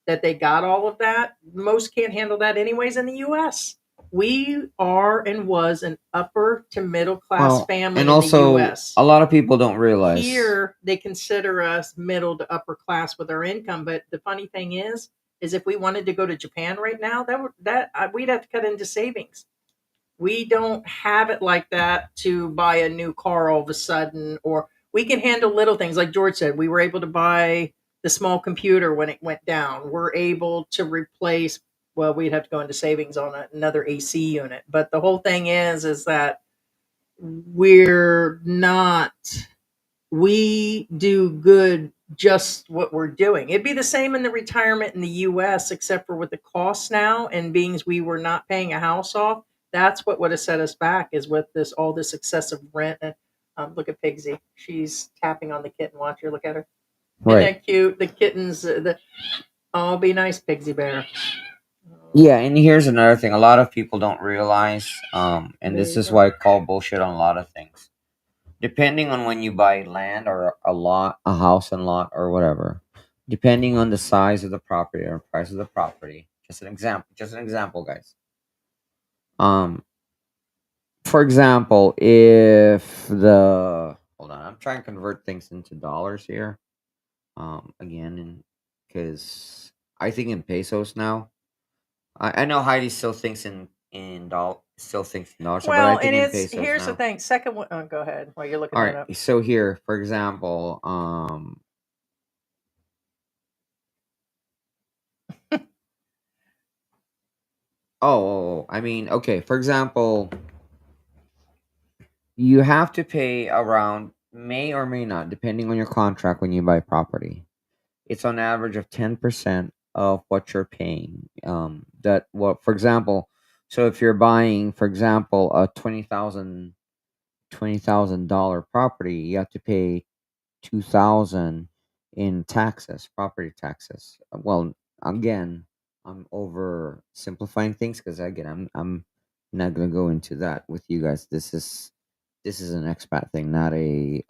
that they got all of that, most can't handle that anyways in the US. We are and was an upper to middle class Well, family and in the also, US. a lot of people don't realize. Here they consider us middle to upper class with our income, but the funny thing is if we wanted to go to Japan right now, we'd have to cut into savings. We don't have it like that to buy a new car all of a sudden, or we can handle little things. Like George said, we were able to buy the small computer when it went down. We're able to replace, well, we'd have to go into savings on another AC unit. But the whole thing is that we're not, we do good just what we're doing. It'd be the same in the retirement in the US, except for with the costs now and being as we were not paying a house off. That's what would have set us back, is with this all this excessive rent. And look at Pigsy. She's tapping on the kitten. Watch her. Look at her. Isn't Right. that cute? The kittens. Oh, be nice, Pigsy Bear. Yeah, and here's another thing. A lot of people don't realize, and There this you is go. why I call bullshit on a lot of things. Depending on when you buy land or a lot, a house and lot or whatever, depending on the size of the property or price of the property. Just an example, guys. Um, for example, if the hold on, I'm trying to convert things into dollars here. Again, and because I think in pesos now. I know Heidi still thinks still thinks in dollars, but I Well, think and in it's pesos here's the now. thing. Second one. Oh, go ahead while you're looking All that right, up. so here, for example, I mean, okay, for example, you have to pay around, may or may not, depending on your contract when you buy property. It's on average of 10% of what you're paying. That what, for example, so if you're buying, for example, a $20,000 property, you have to pay 2,000 in taxes, property taxes. Well, again, I'm oversimplifying things because again, I'm not gonna go into that with you guys. This is an expat thing, not a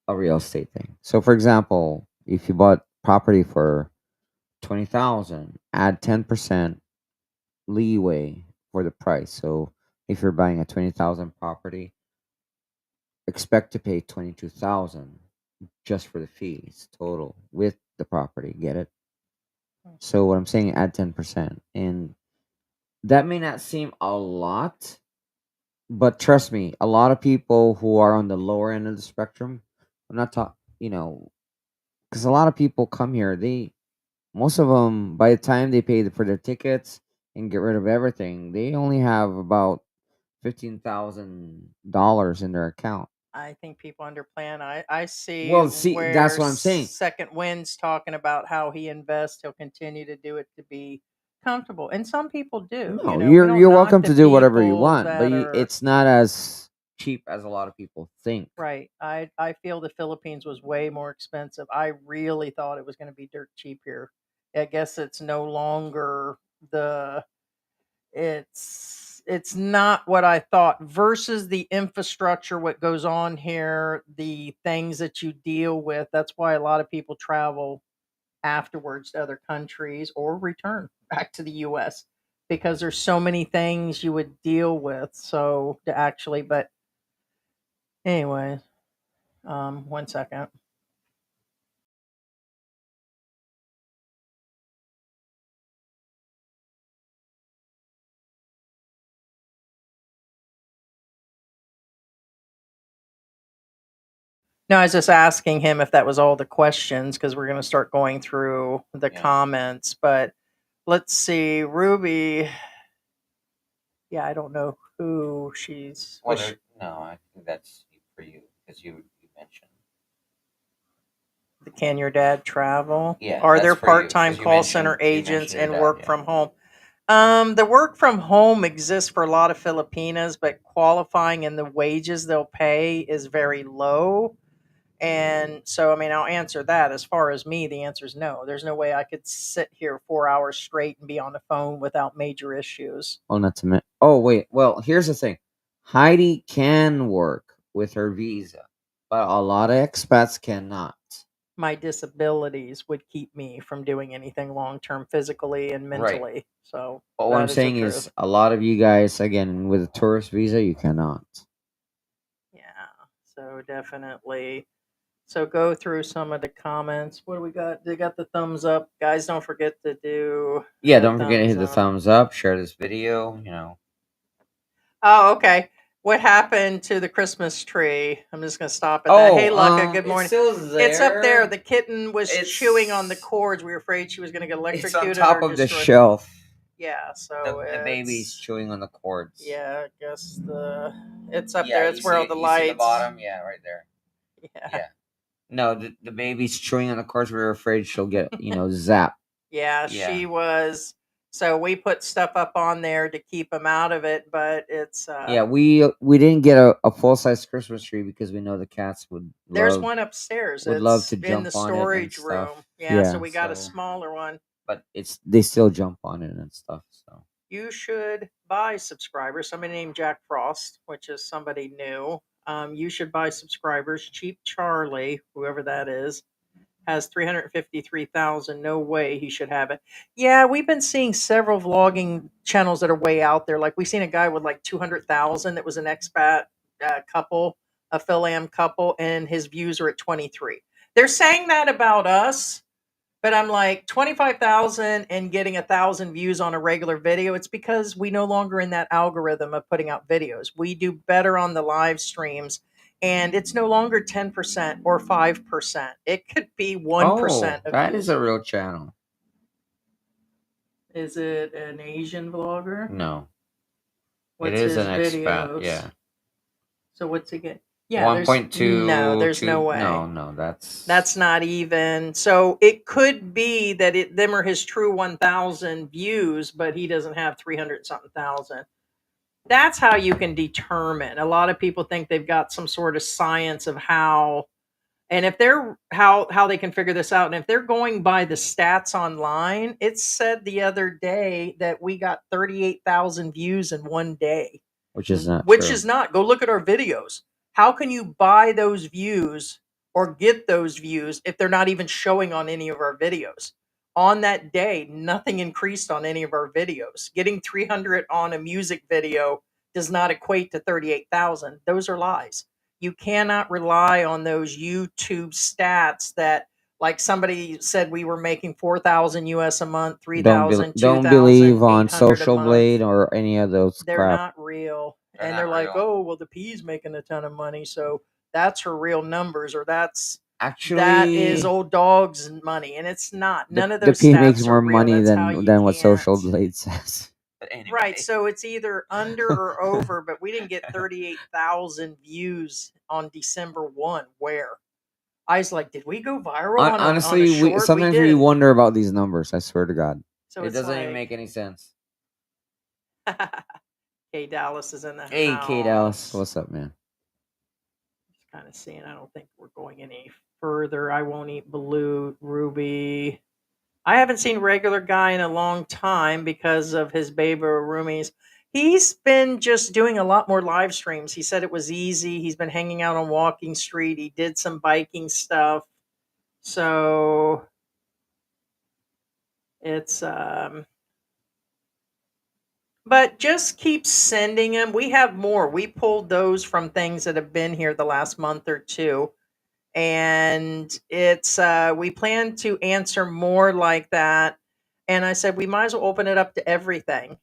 real estate thing. So, for example, if you bought property for 20,000, add 10% leeway for the price. So, if you're buying a 20,000 property, expect to pay 22,000 just for the fees total with the property. Get it? So what I'm saying, add 10%, and that may not seem a lot, but trust me, a lot of people who are on the lower end of the spectrum, I'm not talking, because a lot of people come here, most of them, by the time they pay for their tickets and get rid of everything, they only have about $15,000 in their account. I think people underplan. I see Well, see, that's where what I'm saying. Second Wind's talking about how he invests. He'll continue to do it to be comfortable, and some people do. No, We don't you're knock welcome the to do whatever you people want, but that are it's not as cheap as a lot of people think. right. I feel the Philippines was way more expensive. I really thought it was going to be dirt cheap here. I guess it's no longer the it's not what I thought versus the infrastructure, what goes on here, the things that you deal with. That's why a lot of people travel afterwards to other countries or return back to the US, because there's so many things you would deal with. So to actually, but anyway, 1 second. No, I was just asking him if that was all the questions because we're going to start going through the Yeah. comments. But let's see, Ruby. Yeah, I don't know who she's. Well, Was she- no, I think that's for you because you mentioned. Can your dad travel? Yeah, Are that's there for you part-time because call center you agents mentioned your and dad. work Yeah. from home? The work from home exists for a lot of Filipinas, but qualifying and the wages they'll pay is very low. And so, I mean, I'll answer that. As far as me, the answer is no. There's no way I could sit here 4 hours straight and be on the phone without major issues. Well, not to mention. Oh wait. Well, here's the thing. Heidi can work with her visa, but a lot of expats cannot. My disabilities would keep me from doing anything long term physically and Right. mentally. So But what I'm that is the saying is, truth. a lot of you guys, again, with a tourist visa, you cannot. Yeah. So definitely. So go through some of the comments. What do we got? They got the thumbs up. Guys, don't forget to do Yeah, the don't forget to hit the up. thumbs up, share this video. You know. Oh, okay. What happened to the Christmas tree? I'm just gonna stop at that. Hey, Lucka, good It's morning. still there. It's up there. The kitten was It's- chewing on the cords. We were afraid she was gonna get It's on electrocuted top or of the destroyed. shelf. Yeah, so The baby's it's chewing on the cords. yeah. I guess it's up Yeah, there. you It's where all see, the you see the lights. bottom. Yeah, right there. Yeah, Yeah. No, the baby's chewing on the cords. We were afraid she'll get zapped. yeah. Yeah. She was. So we put stuff up on there to keep them out of it, but it's Yeah, we didn't get a full size Christmas tree because we know the cats would there's love one upstairs. would love It's to in jump the on it and storage stuff. room. Yeah, so Yeah, we got a so- smaller one. but they still jump on it and stuff. So You should buy subscribers. Somebody named Jack Frost, which is somebody new. You should buy subscribers. Cheap Charlie, whoever that is, has 353,000. No way he should have it. Yeah, we've been seeing several vlogging channels that are way out there. Like we've seen a guy with like 200,000 that was an expat couple, a fil-am couple, and his views are at 23. They're saying that about us, but I'm like 25,000 and getting 1,000 views on a regular video. It's because we no longer in that algorithm of putting out videos. We do better on the live streams, and it's no longer 10% or 5%. It could be 1% of that views. is a real channel. Is it an Asian vlogger? No, What's it is his an expat. videos? Yeah, So what's he get? Yeah, 1.2. No, there's no way. No, That's not even. So it could be that them are his true 1,000 views, but he doesn't have 300 something thousand. That's how you can determine. A lot of people think they've got some sort of science of how, and if they're how they can figure this out. And if they're going by the stats online, it said the other day that we got 38,000 views in one day, which is not which true. is not. Go look at our videos. How can you buy those views or get those views if they're not even showing on any of our videos? On that day, nothing increased on any of our videos. Getting 300 on a music video does not equate to 38,000. Those are lies. You cannot rely on those YouTube stats that, like somebody said, we were making 4,000 US a month, 3,000, Don't believe on 2,800 Social a month. Blade or any of those They're crap. not real. They're and not they're like, real. oh, well, the P's making a ton of money, so that's her real numbers, or that Actually, is old dog's money, and it's not. None of the those P stats makes are more real. money That's how you than what can't. Social Blade says. But anyway. Right, so it's either under or over, but we didn't get 38,000 views on December 1. Where? I was like, did we go viral on Honestly, a short? sometimes we wonder about these numbers. I swear to God, So it it's doesn't even like, make any sense. K Dallas is in the Hey, house. K Dallas, what's up, man? Just kind of seeing. I don't think we're going any further. I won't eat Balut, Ruby. I haven't seen regular guy in a long time because of his baby roomies. He's been just doing a lot more live streams. He said it was easy. He's been hanging out on Walking Street. He did some biking stuff. So it's but just keep sending them. We have more. We pulled those from things that have been here the last month or two. And it's we plan to answer more like that. And I said we might as well open it up to everything.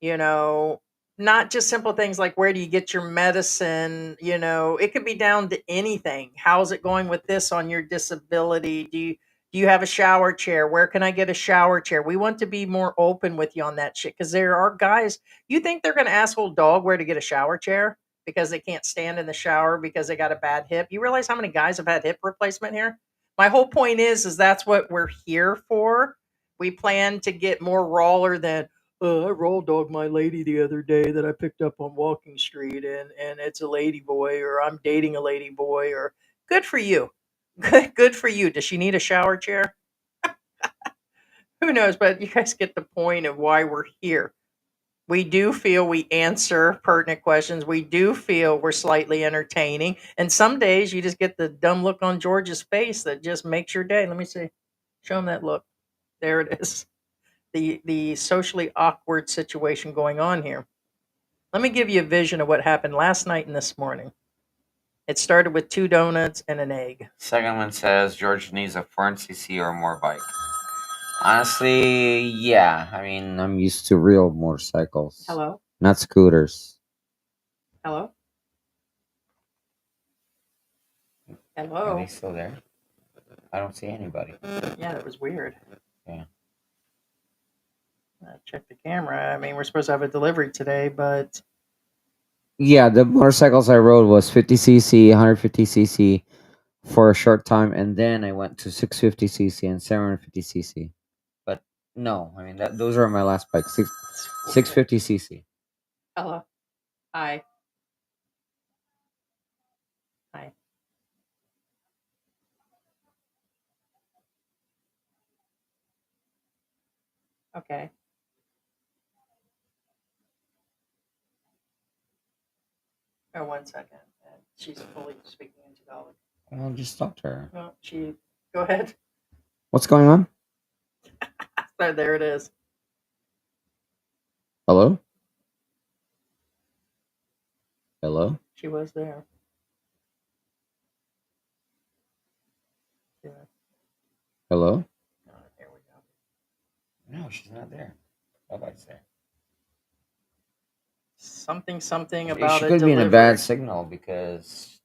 You know, not just simple things like where do you get your medicine, it could be down to anything. How's it going with this on your disability? Do you have a shower chair? Where can I get a shower chair? We want to be more open with you on that shit because there are guys, you think they're going to ask old dog where to get a shower chair because they can't stand in the shower because they got a bad hip? You realize how many guys have had hip replacement here? My whole point is that's what we're here for. We plan to get more rawer than I raw dogged my lady the other day that I picked up on Walking Street, and it's a lady boy, or I'm dating a lady boy, or good for you. Good for you. Does she need a shower chair? Who knows? But you guys get the point of why we're here. We do feel we answer pertinent questions. We do feel we're slightly entertaining. And some days you just get the dumb look on George's face that just makes your day. Let me see. Show him that look. There it is. The socially awkward situation going on here. Let me give you a vision of what happened last night and this morning. It started with 2 donuts and an egg. Second one says George needs a 400cc or more bike. Honestly, yeah. I mean, I'm used to real motorcycles. Hello? Not scooters. Hello? Are Hello? they still there? I don't see anybody. Yeah, that was weird. Yeah. Check the camera. I mean, we're supposed to have a delivery today, but Yeah, the motorcycles I rode was 50cc, 150cc for a short time, and then I went to 650cc and 750cc. But no, I mean those are my last bikes. 650cc. hello. Hi. Hi. Okay. Oh, 1 second. She's fully speaking in Tagalog. Well, just talk to her. No, go ahead. What's going on? So there it is. Hello? Hello? She was there. Yeah. Hello? There we go. No, she's not there. Nobody's there. Something about She a could be in a delivery. bad signal because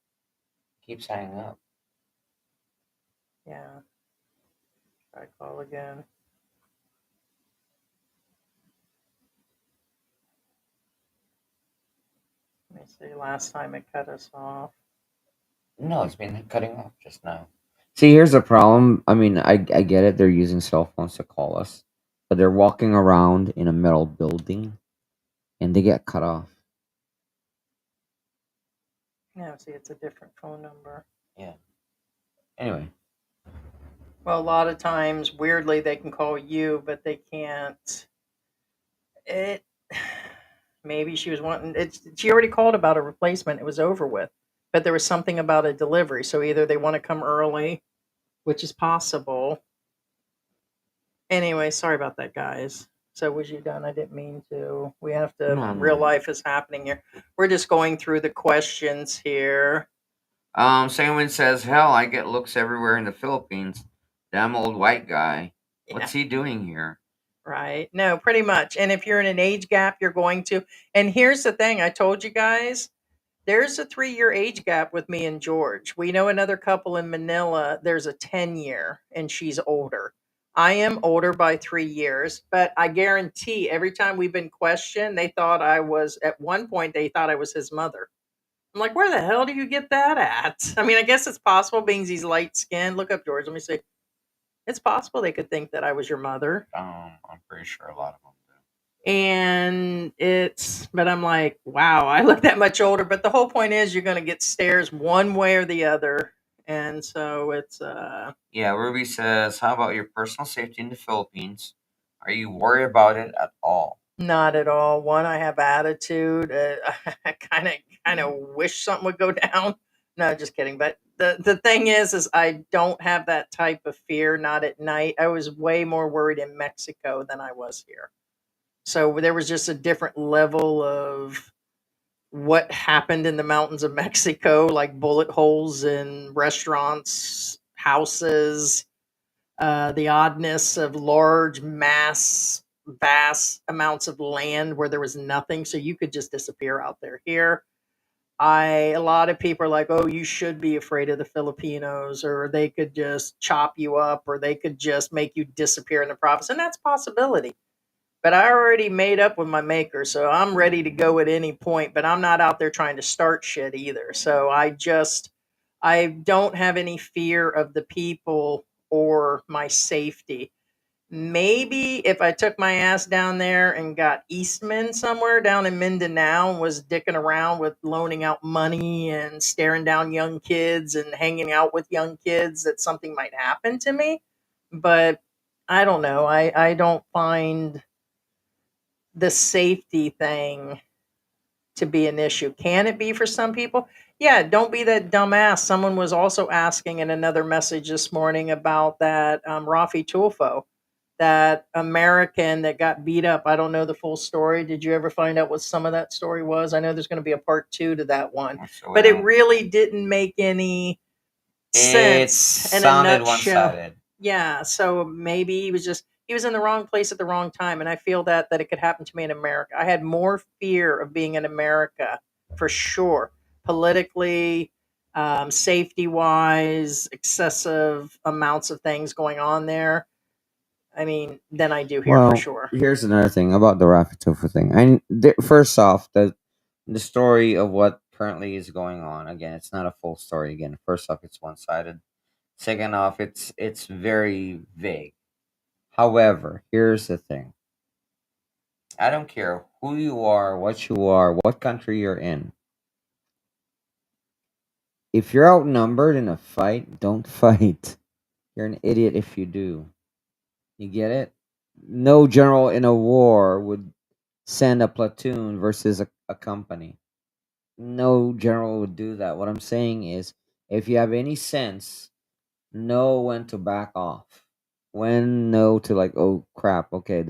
keeps hanging up. Yeah. Try call again. Let me see. Last time it cut us off. No, it's been cutting off just now. See, here's the problem. I mean, I get it. They're using cell phones to call us, but they're walking around in a metal building, and they get cut off. Yeah, see, it's a different phone number. Yeah. Anyway. Well, a lot of times, weirdly, they can call you, but they can't. It. Maybe she was wanting. She already called about a replacement. It was over with, but there was something about a delivery. So either they want to come early, which is possible. Anyway, sorry about that, guys. So was you done? I didn't mean to. We have to. No, Real no. life is happening here. We're just going through the questions here. Someone says, "Hell, I get looks everywhere in the Philippines. Damn old white guy. What's he doing here?" Right. No, pretty much. And if you're in an age gap, you're going to. And here's the thing I told you guys there's a 3-year age gap with me and George. We know another couple in Manila, there's a 10-year, and she's older. I am older by 3 years, but I guarantee every time we've been questioned, they thought I was, at one point, they thought I was his mother. I'm like, where the hell do you get that at? I mean, I guess it's possible being he's light skinned. Look up, George. Let me see. It's possible they could think that I was your mother. I'm pretty sure a lot of them do. And but I'm like, wow, I look that much older. But the whole point is you're going to get stares one way or the other. And so it's, Yeah, Ruby says, "How about your personal safety in the Philippines? Are you worried about it at all?" not at all. One, I have attitude. I kind of wish something would go down. No, just kidding. But the thing is I don't have that type of fear. Not at night. I was way more worried in Mexico than I was here. So there was just a different level of what happened in the mountains of Mexico, like bullet holes in restaurants, houses, the oddness of large mass vast amounts of land where there was nothing, so you could just disappear out there. Here, a lot of people are like, "Oh, you should be afraid of the Filipinos, or they could just chop you up, or they could just make you disappear in the province," and that's a possibility. But I already made up with my maker, so I'm ready to go at any point. But I'm not out there trying to start shit either. So I don't have any fear of the people or my safety. Maybe if I took my ass down there and got Eastman somewhere down in Mindanao and was dicking around with loaning out money and staring down young kids and hanging out with young kids, that something might happen to me. But I don't know. I don't find the safety thing to be an issue. Can it be for some people? Yeah, don't be that dumbass. Someone was also asking in another message this morning about that Rafi Tulfo, that American that got beat up. I don't know the full story. Did you ever find out what some of that story was? I know there's going to be a part two to that one, but it really didn't make any It sense in a sounded one nutshell. sided. Yeah, so maybe he was in the wrong place at the wrong time, and I feel that it could happen to me in America. I had more fear of being in America for sure, politically, safety wise, excessive amounts of things going on there. I mean, than I do here for Well, sure. here's another thing about the Rafi Tofu thing. First off, the story of what currently is going on. Again, it's not a full story. Again, first off, it's one sided. Second off, it's very vague. However, here's the thing. I don't care who you are, what country you're in. If you're outnumbered in a fight, don't fight. You're an idiot if you do. You get it? No general in a war would send a platoon versus a company. No general would do that. What I'm saying is, if you have any sense, know when to back off. When know to, like, oh crap, okay,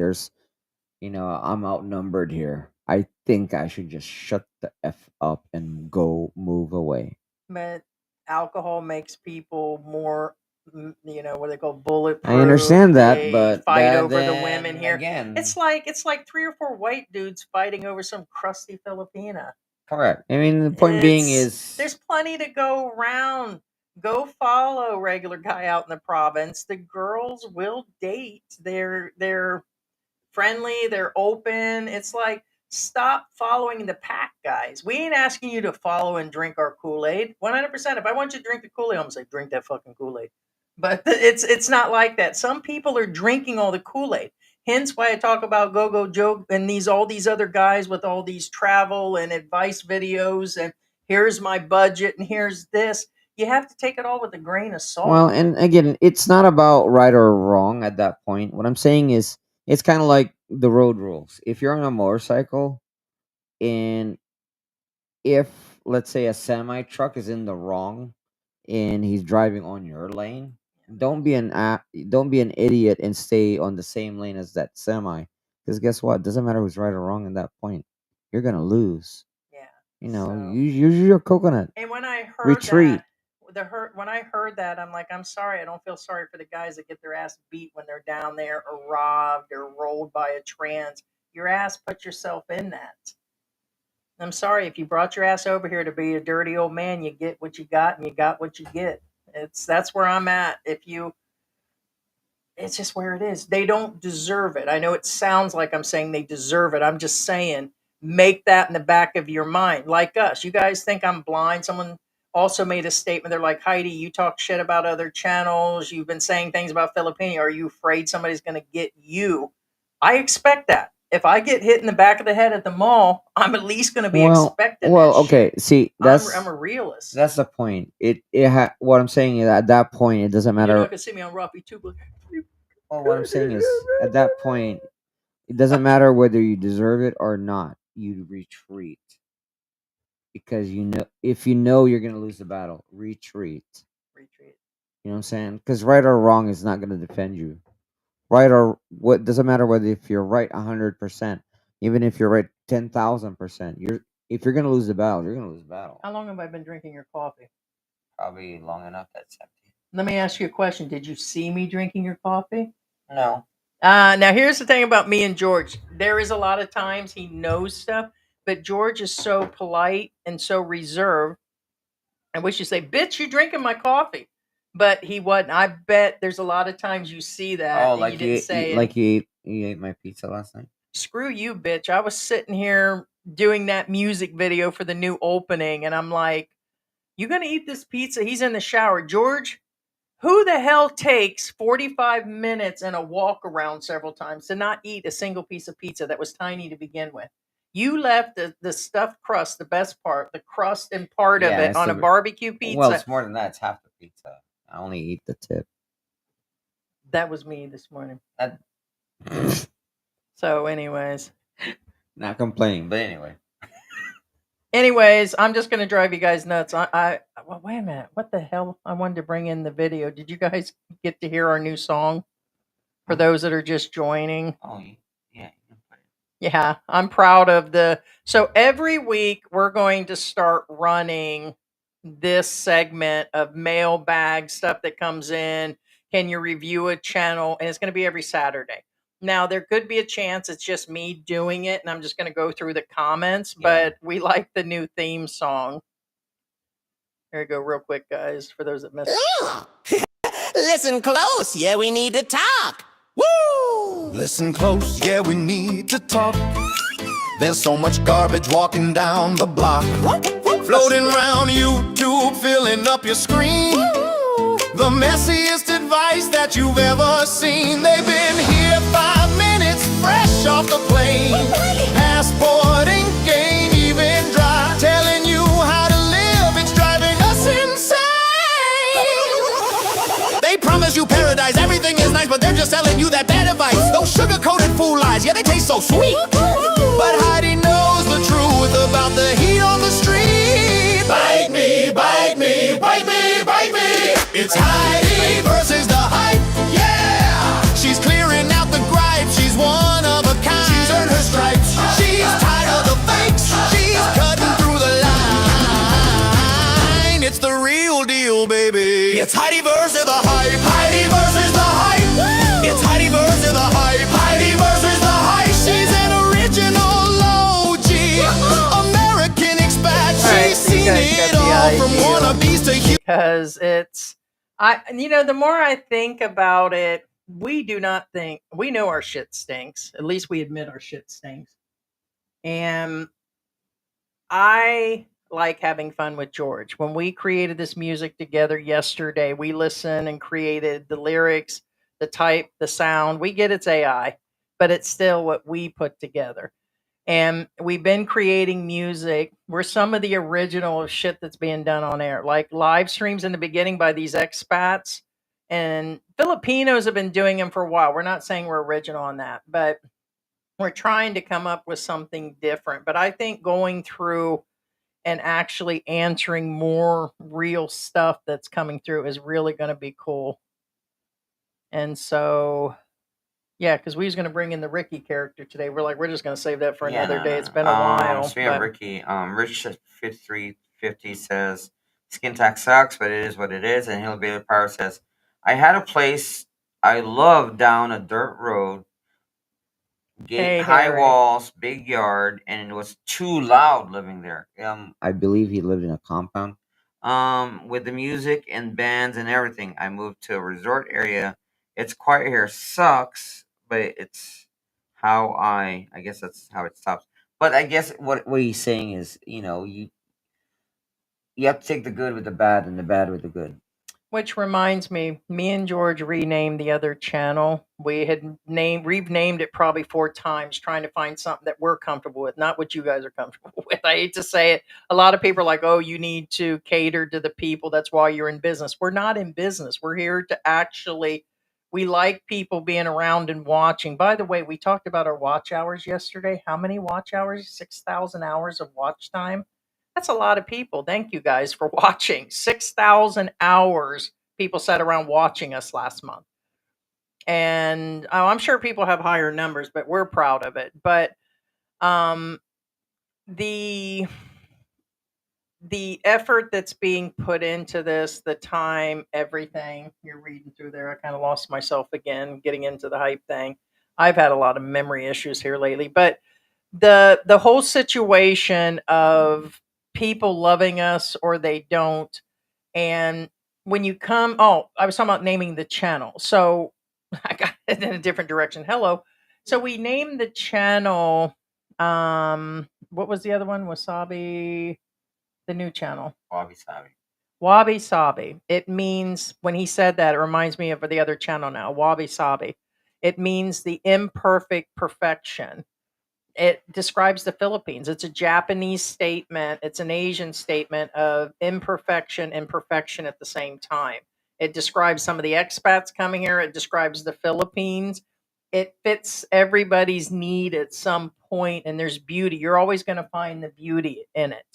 I'm outnumbered here. I think I should just shut the F up and go move away. But alcohol makes people more, what they call bulletproof. I understand that, They but fight that over the women then here. again, It's like 3 or 4 white dudes fighting over some crusty Filipina. correct. I mean, the point being There's is, plenty to go around. Go follow regular guy out in the province. The girls will date. They're friendly, they're open. It's like, stop following the pack, guys. We ain't asking you to follow and drink our Kool-Aid. 100%. If I want you to drink the Kool-Aid, I'm gonna say drink that fucking Kool-Aid. But it's not like that. Some people are drinking all the Kool-Aid. Hence why I talk about Go Joe and all these other guys with all these travel and advice videos and here's my budget and here's this. You have to take it all with a grain of salt. well, and again, it's not about right or wrong at that point. What I'm saying is, it's kind of like the road rules. If you're on a motorcycle, and if, let's say, a semi truck is in the wrong and he's driving on your lane, don't be an idiot and stay on the same lane as that semi, because guess what, doesn't matter who's right or wrong at that point, you're gonna lose. Yeah. You use your coconut. And when I heard Retreat. when I heard that, I'm like, I'm sorry. I don't feel sorry for the guys that get their ass beat when they're down there or robbed or rolled by a trans. Your ass put yourself in that. I'm sorry if you brought your ass over here to be a dirty old man. You get what you got, and you got what you get. That's where I'm at. It's just where it is. They don't deserve it. I know it sounds like I'm saying they deserve it. I'm just saying, make that in the back of your mind. Like us, you guys think I'm blind. Someone also made a statement. They're like, Heidi, you talk shit about other channels. You've been saying things about Filipino. Are you afraid somebody's going to get you? I expect that. If I get hit in the back of the head at the mall, I'm at least going to be expecting that Okay, shit. see, I'm a realist. that's the point. What I'm saying is, at that point, it doesn't You're matter. not going to see me on Rocky too, but Well, what I'm saying is, at that point, it doesn't matter whether you deserve it or not. You retreat, because if you know you're gonna lose the battle, retreat. retreat. You know what I'm saying? Because right or wrong is not gonna defend you. Right or what, doesn't matter whether if you're right 100%, even if you're right 10,000%. If you're gonna lose the battle, you're gonna lose the battle. How long have I been drinking your coffee? Probably long enough. That's empty. Let me ask you a question. Did you see me drinking your coffee? No. Now here's the thing about me and George. There is a lot of times he knows stuff, but George is so polite and so reserved. I wish you say, "Bitch, you drinking my coffee," but he wasn't. I bet there's a lot of times you see that Oh, and you like didn't say it. like you ate my pizza last night. Screw you, bitch. I was sitting here doing that music video for the new opening, and I'm like, "You gonna eat this pizza?" He's in the shower, George. Who the hell takes 45 minutes and a walk around several times to not eat a single piece of pizza that was tiny to begin with? You left the stuffed crust, the best part, the crust and part of Yeah, it it's on a the barbecue well, pizza. it's more than that. It's half the pizza. I only eat the tip. That was me this morning. That, So, anyways. not complaining, but anyway. Anyways, I'm just gonna drive you guys nuts. Well, wait a minute. What the hell? I wanted to bring in the video. Did you guys get to hear our new song? For those that are just joining. Oh, yeah. You can play it. Yeah, I'm proud of the. So every week we're going to start running this segment of mailbag stuff that comes in. Can you review a channel? And it's going to be every Saturday. Now, there could be a chance it's just me doing it and I'm just going to go through the comments, Yeah. but we like the new theme song. Here we go, real quick, guys, for those that missed it. Listen close, yeah, we need to talk. Woo! Listen close, yeah, we need to talk. There's so much garbage walking down the block, floating around YouTube, filling up your screen. The messiest advice that you've ever seen. They've been here 5 minutes, fresh off the plane. Passport ink ain't even dry, telling you how to live, it's driving us insane. They promise you paradise, everything is nice, but they're just selling you that bad advice. Those sugar-coated fool lies, yeah, they taste so sweet. But Heidi knows the truth about the heat on the street. Bite me, bite me, bite me, bite me. It's Heidi versus the hype, yeah. She's clearing out the gripes, she's one of a kind. She's earned her stripes, she's tired of the fakes. She's cutting through the line. It's the real deal, baby. It's Heidi versus the hype, Heidi versus the hype. It's Heidi versus the hype, Heidi versus the hype. She's an original OG, American expat. She's seen it all from wannabes to because it's the more I think about it, we do not think we know our shit stinks. At least we admit our shit stinks. And I like having fun with George. When we created this music together yesterday, we listened and created the lyrics, the type, the sound. We get it's AI, but it's still what we put together. And we've been creating music. We're some of the original shit that's being done on air, like live streams in the beginning by these expats. And Filipinos have been doing them for a while. We're not saying we're original on that, but we're trying to come up with something different. But I think going through and actually answering more real stuff that's coming through is really going to be cool. And so yeah, because we was going to bring in the Ricky character today. We're just going to save that for another day. It's been a while. Speaking of but- Ricky, Rich 5350 says skin tax sucks, but it is what it is. And Hillbilly Power says, I had a place I loved down a dirt road, gate, Hey, high Harry. walls, big yard, and it was too loud living there. I believe he lived in a compound. With the music and bands and everything, I moved to a resort area. It's quiet here, sucks, but it's how I guess that's how it stops. But I guess what he's saying is, you have to take the good with the bad and the bad with the good. Which reminds me and George renamed the other channel. We had renamed it probably 4 times, trying to find something that we're comfortable with, not what you guys are comfortable with. I hate to say it. A lot of people are like, oh, you need to cater to the people. That's why you're in business. We're not in business. We're here to actually, we like people being around and watching. By the way, we talked about our watch hours yesterday. How many watch hours? 6,000 hours of watch time. That's a lot of people. Thank you guys for watching. 6,000 hours people sat around watching us last month. And I'm sure people have higher numbers, but we're proud of it. But the effort that's being put into this, the time, everything, you're reading through there. I kind of lost myself again, getting into the hype thing. I've had a lot of memory issues here lately, but the whole situation of people loving us or they don't, and when you come, oh, I was talking about naming the channel. So I got it in a different direction. Hello. So we named the channel. What was the other one? Wasabi. The new channel. Wabi Sabi. Wabi Sabi. It means, when he said that, it reminds me of the other channel now, Wabi Sabi. It means the imperfect perfection. It describes the Philippines. It's a Japanese statement, it's an Asian statement of imperfection and perfection at the same time. It describes some of the expats coming here, it describes the Philippines. It fits everybody's need at some point, and there's beauty. You're always going to find the beauty in it.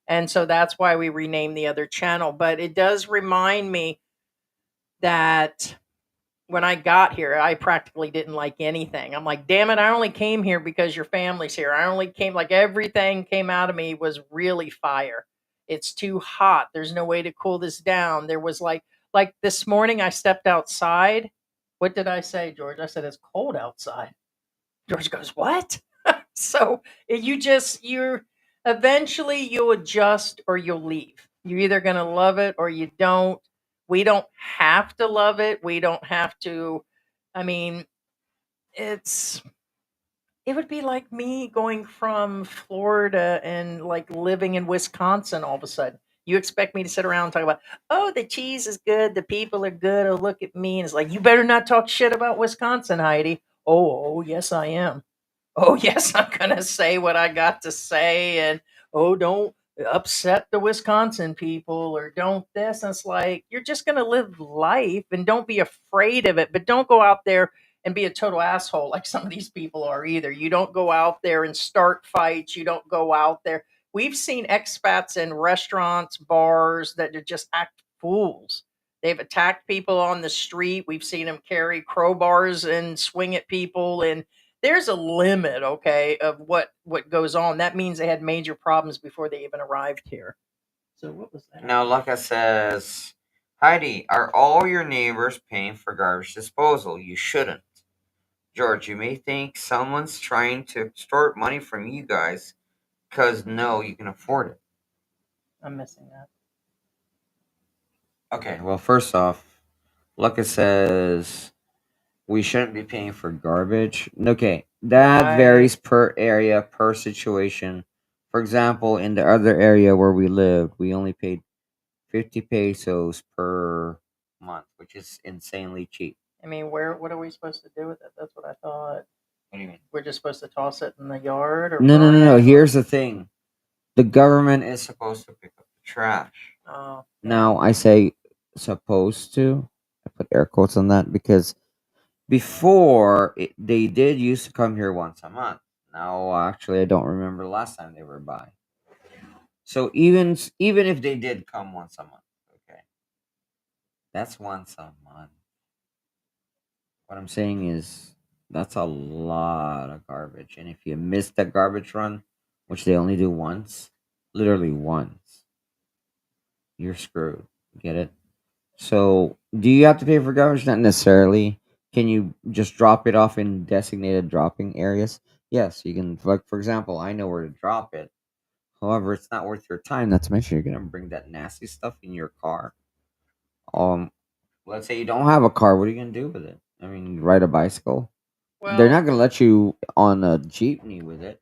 And so that's why we renamed the other channel. But it does remind me that when I got here, I practically didn't like anything. I'm like, damn it, I only came here because your family's here. I only came, like, everything came out of me was really fire. It's too hot. There's no way to cool this down. There was like this morning I stepped outside. What did I say, George? I said it's cold outside. George goes, what? So you're eventually you'll adjust or you'll leave. You're either going to love it or you don't. We don't have to love it. We don't have to. I mean, it would be like me going from Florida and like living in Wisconsin all of a sudden. You expect me to sit around and talk about, oh, the cheese is good, the people are good, oh, look at me. And it's like, you better not talk shit about Wisconsin, Heidi. Oh, yes, I am. Oh, yes, I'm going to say what I got to say. And, oh, don't upset the Wisconsin people or don't this. And it's like, you're just going to live life and don't be afraid of it. But don't go out there and be a total asshole like some of these people are either. You don't go out there and start fights. You don't go out there. We've seen expats in restaurants, bars that are just act fools. They've attacked people on the street. We've seen them carry crowbars and swing at people, and there's a limit, okay, of what goes on. That means they had major problems before they even arrived here. So what was that? Now, Luca says, Heidi, are all your neighbors paying for garbage disposal? You shouldn't. George, you may think someone's trying to extort money from you guys because no, you can afford it. I'm missing that. Okay, well, first off, Luca says we shouldn't be paying for garbage. Okay, that Right. varies per area, per situation. For example, in the other area where we lived, we only paid 50 pesos per month, which is insanely cheap. I mean, what are we supposed to do with it? That's what I thought. What do you mean? We're just supposed to toss it in the yard or No, no, burn no, no. it? Here's the thing: the government is supposed to pick up the trash. Oh, Now, I say supposed to. I put air quotes on that because before they did used to come here once a month. Now, actually, I don't remember the last time they were by. So even if they did come once a month, okay, that's once a month. What I'm saying is that's a lot of garbage, and if you miss the garbage run, which they only do once, literally once, you're screwed. Get it? So, do you have to pay for garbage? Not necessarily. Can you just drop it off in designated dropping areas? Yes, you can. Like, for example, I know where to drop it. However, it's not worth your time. Not to mention, you're gonna bring that nasty stuff in your car. Um, let's say you don't have a car. What are you gonna do with it? I mean, ride a bicycle. They're well, not gonna let you on a jeepney with it.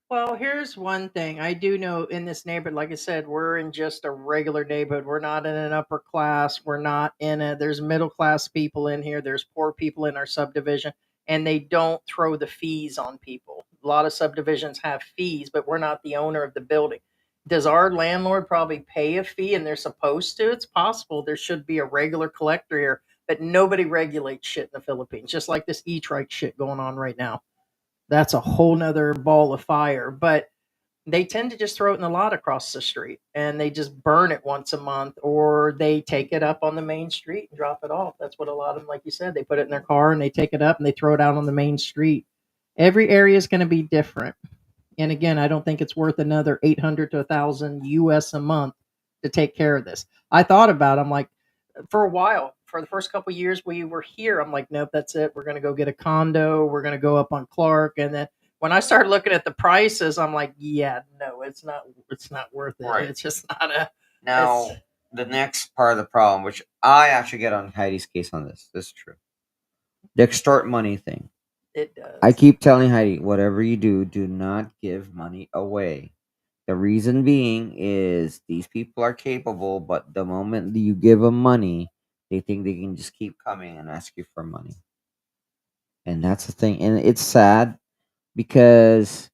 Well, here's one thing. I do know in this neighborhood, like I said, we're in just a regular neighborhood. We're not in an upper class. We're not in a, there's middle class people in here. There's poor people in our subdivision, and they don't throw the fees on people. A lot of subdivisions have fees, but we're not the owner of the building. Does our landlord probably pay a fee and they're supposed to? It's possible there should be a regular collector here, but nobody regulates shit in the Philippines, just like this e-trike shit going on right now. That's a whole nother ball of fire. But they tend to just throw it in the lot across the street and they just burn it once a month, or they take it up on the main street and drop it off. That's what a lot of them, like you said, they put it in their car and they take it up and they throw it out on the main street. Every area is going to be different. And again, I don't think it's worth another 800 to 1,000 US a month to take care of this. I thought about it. I'm like, for a while, for the first couple years we were here, I'm like, nope, that's it. We're gonna go get a condo. We're gonna go up on Clark, and then when I started looking at the prices, I'm like, yeah, no, it's not. It's not worth it. Right. It's just not a. Now, It's the next part of the problem, which I actually get on Heidi's case on this is true. The extort money thing. it I does. keep telling Heidi, whatever you do not give money away. The reason being is these people are capable, but the moment that you give them money, they think they can just keep coming and ask you for money. And that's the thing. And it's sad because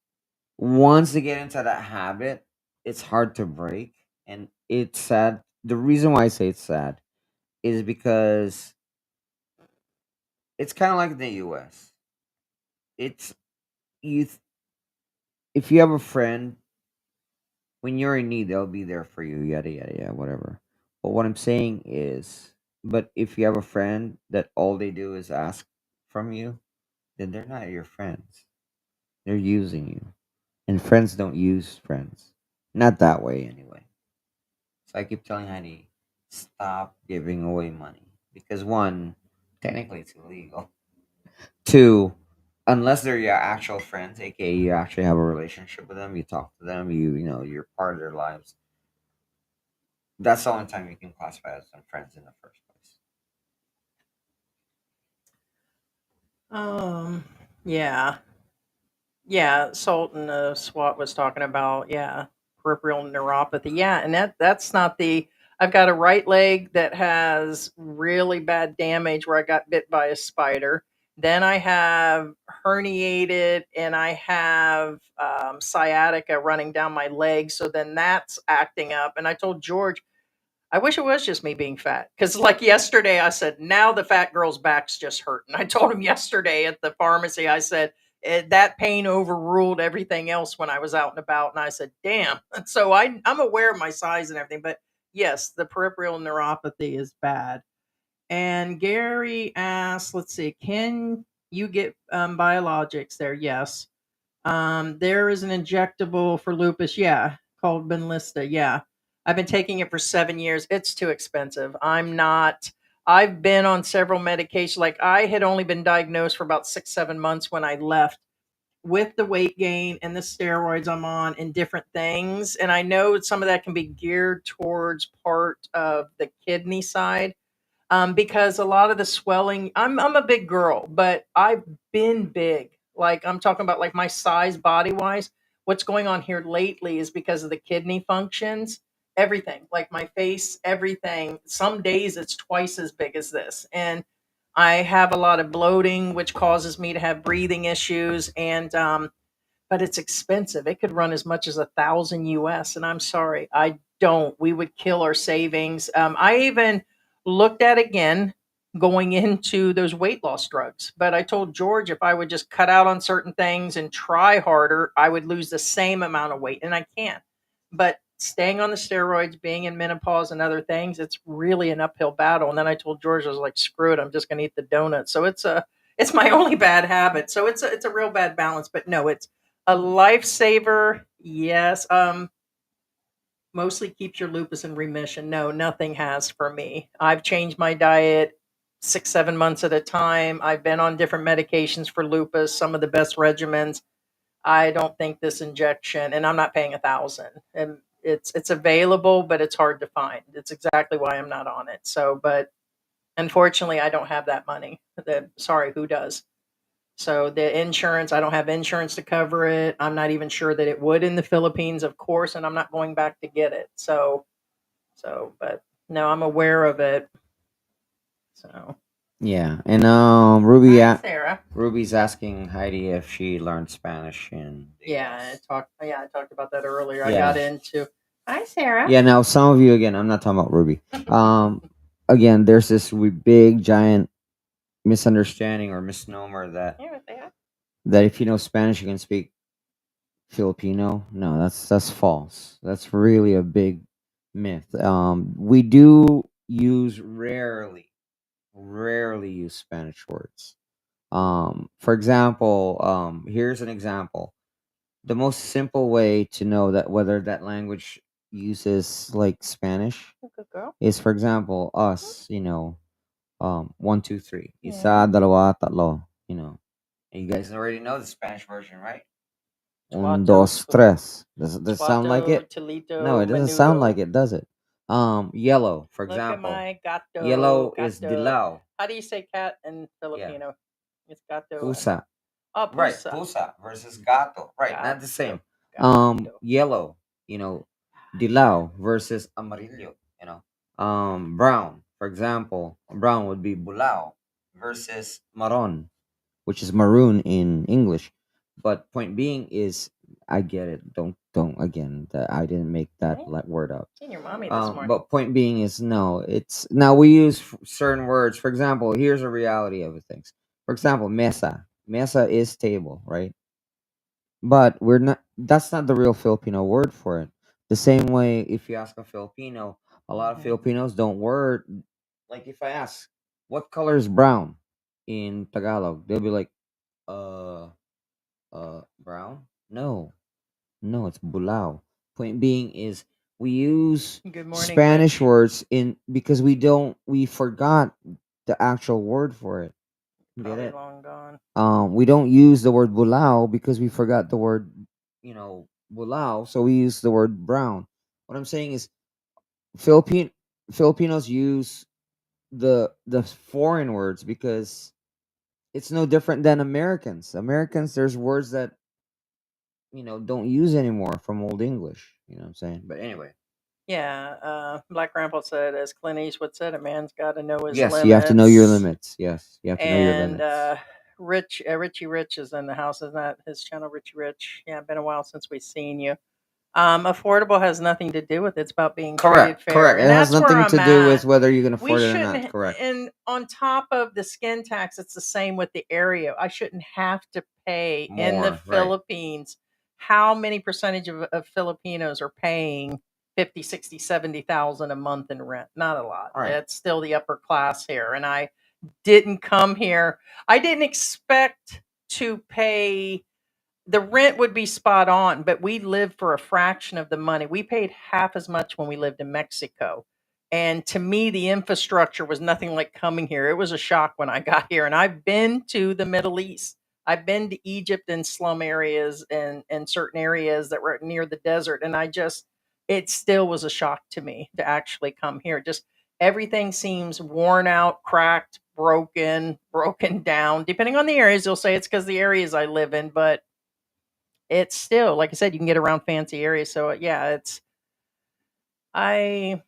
once they get into that habit, it's hard to break. And it's sad. The reason why I say it's sad is because it's kind of like the US. It's you. If you have a friend, when you're in need, they'll be there for you. Yada yada yada, whatever. But what I'm saying is, but if you have a friend that all they do is ask from you, then they're not your friends. They're using you, and friends don't use friends. Not that way, anyway. So I keep telling Heidi, stop giving away money because one, technically it's illegal. Two, unless they're your actual friends, aka you actually have a relationship with them, you talk to them, you're part of their lives. That's the only time you can classify as some friends in the first place. Um. Yeah. Yeah. Sultan SWAT was talking about. Yeah. Peripheral neuropathy. Yeah, and that's not the. I've got a right leg that has really bad damage where I got bit by a spider. Then I have herniated and I have sciatica running down my leg. So then that's acting up. And I told George, I wish it was just me being fat. Because, like yesterday, I said, now the fat girl's back's just hurting. I told him yesterday at the pharmacy, I said, that pain overruled everything else when I was out and about. And I said, damn. So I'm aware of my size and everything. But yes, the peripheral neuropathy is bad. And Gary asked, let's see, can you get biologics there? Yes. There is an injectable for lupus, yeah, called Benlysta. Yeah, I've been taking it for 7 years. It's too expensive. I'm not. I've been on several medications. Like I had only been diagnosed for about 6, 7 months when I left with the weight gain and the steroids I'm on and different things. And I know some of that can be geared towards part of the kidney side because a lot of the swelling. I'm a big girl, but I've been big. Like I'm talking about like my size body wise. What's going on here lately is because of the kidney functions. Everything, like my face, everything. Some days it's twice as big as this, and I have a lot of bloating, which causes me to have breathing issues. And but it's expensive. It could run as much as 1,000 US, and I'm sorry, I don't. We would kill our savings. I even looked at again going into those weight loss drugs, but I told George if I would just cut out on certain things and try harder, I would lose the same amount of weight, and I can't. But staying on the steroids, being in menopause, and other things, it's really an uphill battle. And then I told George, I was like, screw it, I'm just going to eat the donuts. So it's my only bad habit. So it's a real bad balance. But no, it's a lifesaver, yes. Mostly keeps your lupus in remission. No, nothing has for me. I've changed my diet 6, 7 months at a time. I've been on different medications for lupus, some of the best regimens. I don't think this injection, and I'm not paying 1,000. And it's available, but it's hard to find. It's exactly why I'm not on it. So, but unfortunately, I don't have that money. Sorry, who does? So the insurance, I don't have insurance to cover it. I'm not even sure that it would in the Philippines, of course, and I'm not going back to get it. But no, I'm aware of it. So Yeah, and Ruby, hi, Sarah. Ruby's asking Heidi if she learned Spanish in the Yeah, US. I talked about that earlier. I Yeah. got into. Hi, Sarah. Yeah, now some of you again, I'm not talking about Ruby. Again, there's this big giant misunderstanding or misnomer that Yeah, what they have. if you know Spanish, you can speak Filipino. No, that's false. That's really a big myth. We do use rarely use Spanish words. For example, here's an example. The most simple way to know that whether that language uses like Spanish Good girl. is, for example, us. 1, 2, 3. Yeah. Isa, dalawa, tatlo. You know, you guys already know the Spanish version, right? Un, Tuato, dos, tres. Does this sound like Tuato, it? No, Tolito, it doesn't sound like Menudo. it, does it? Yellow, for Look at example. my gato. Yellow is Gato. dilaw. How do you say cat in Yeah. Filipino? It's gato. Pusa. Oh, Right, pusa. pusa versus gato. Right, not the same. Gato. Yellow, you know, dilaw versus amarillo, you know. Brown, for example, brown would be bulao versus marron, which is maroon in English. But point being is, I get it. Don't again. That I didn't make that Hey, word up. seen your mommy this morning. But point being is, no. It's now we use certain words. For example, here's a reality of things. For example, mesa. Mesa is table, right? But we're not. That's not the real Filipino word for it. The same way, if you ask a Filipino, a lot of Mhm. Filipinos don't word like if I ask, what color is brown in Tagalog, they'll be like, uh, brown. No, no, it's bulao. Point being is, we use Good morning, Spanish Rich. words in because we forgot the actual word for it. Get Probably it? long gone. We don't use the word bulao because we forgot the word, bulao. So we use the word brown. What I'm saying is, Philippine Filipinos use the foreign words because it's no different than Americans. Americans, there's words that don't use anymore from Old English. You know what I'm saying? But anyway, Yeah, Black Grandpa said, as Clint Eastwood said, a man's got to know his yes, you have to know your limits. limits. Yes, you have to know your And limits. Richie Rich is in the house. Isn't that his channel, Richie Rich? Yeah, been a while since we've seen you. Affordable has nothing to do with it. It's about being treated Correct, fair, correct. It and has that's where nothing I'm to do with at. whether you can We afford it or not. shouldn't, Correct. and on top of the skin tax, it's the same with the area. I shouldn't have to pay in the More, right. Philippines. How many percentage of Filipinos are paying 50, 60, 70,000 a month in rent? Not a lot. All right. It's still the upper class here. And I didn't come here. I didn't expect to pay. The rent would be spot on, but we lived for a fraction of the money. We paid half as much when we lived in Mexico. And to me, the infrastructure was nothing like coming here. It was a shock when I got here. And I've been to the Middle East. I've been to Egypt and slum areas and certain areas that were near the desert. And it still was a shock to me to actually come here. Just everything seems worn out, cracked, broken down. Depending on the areas, they'll say it's because the areas I live in, but it's still, like I said, you can get around fancy areas. So yeah, I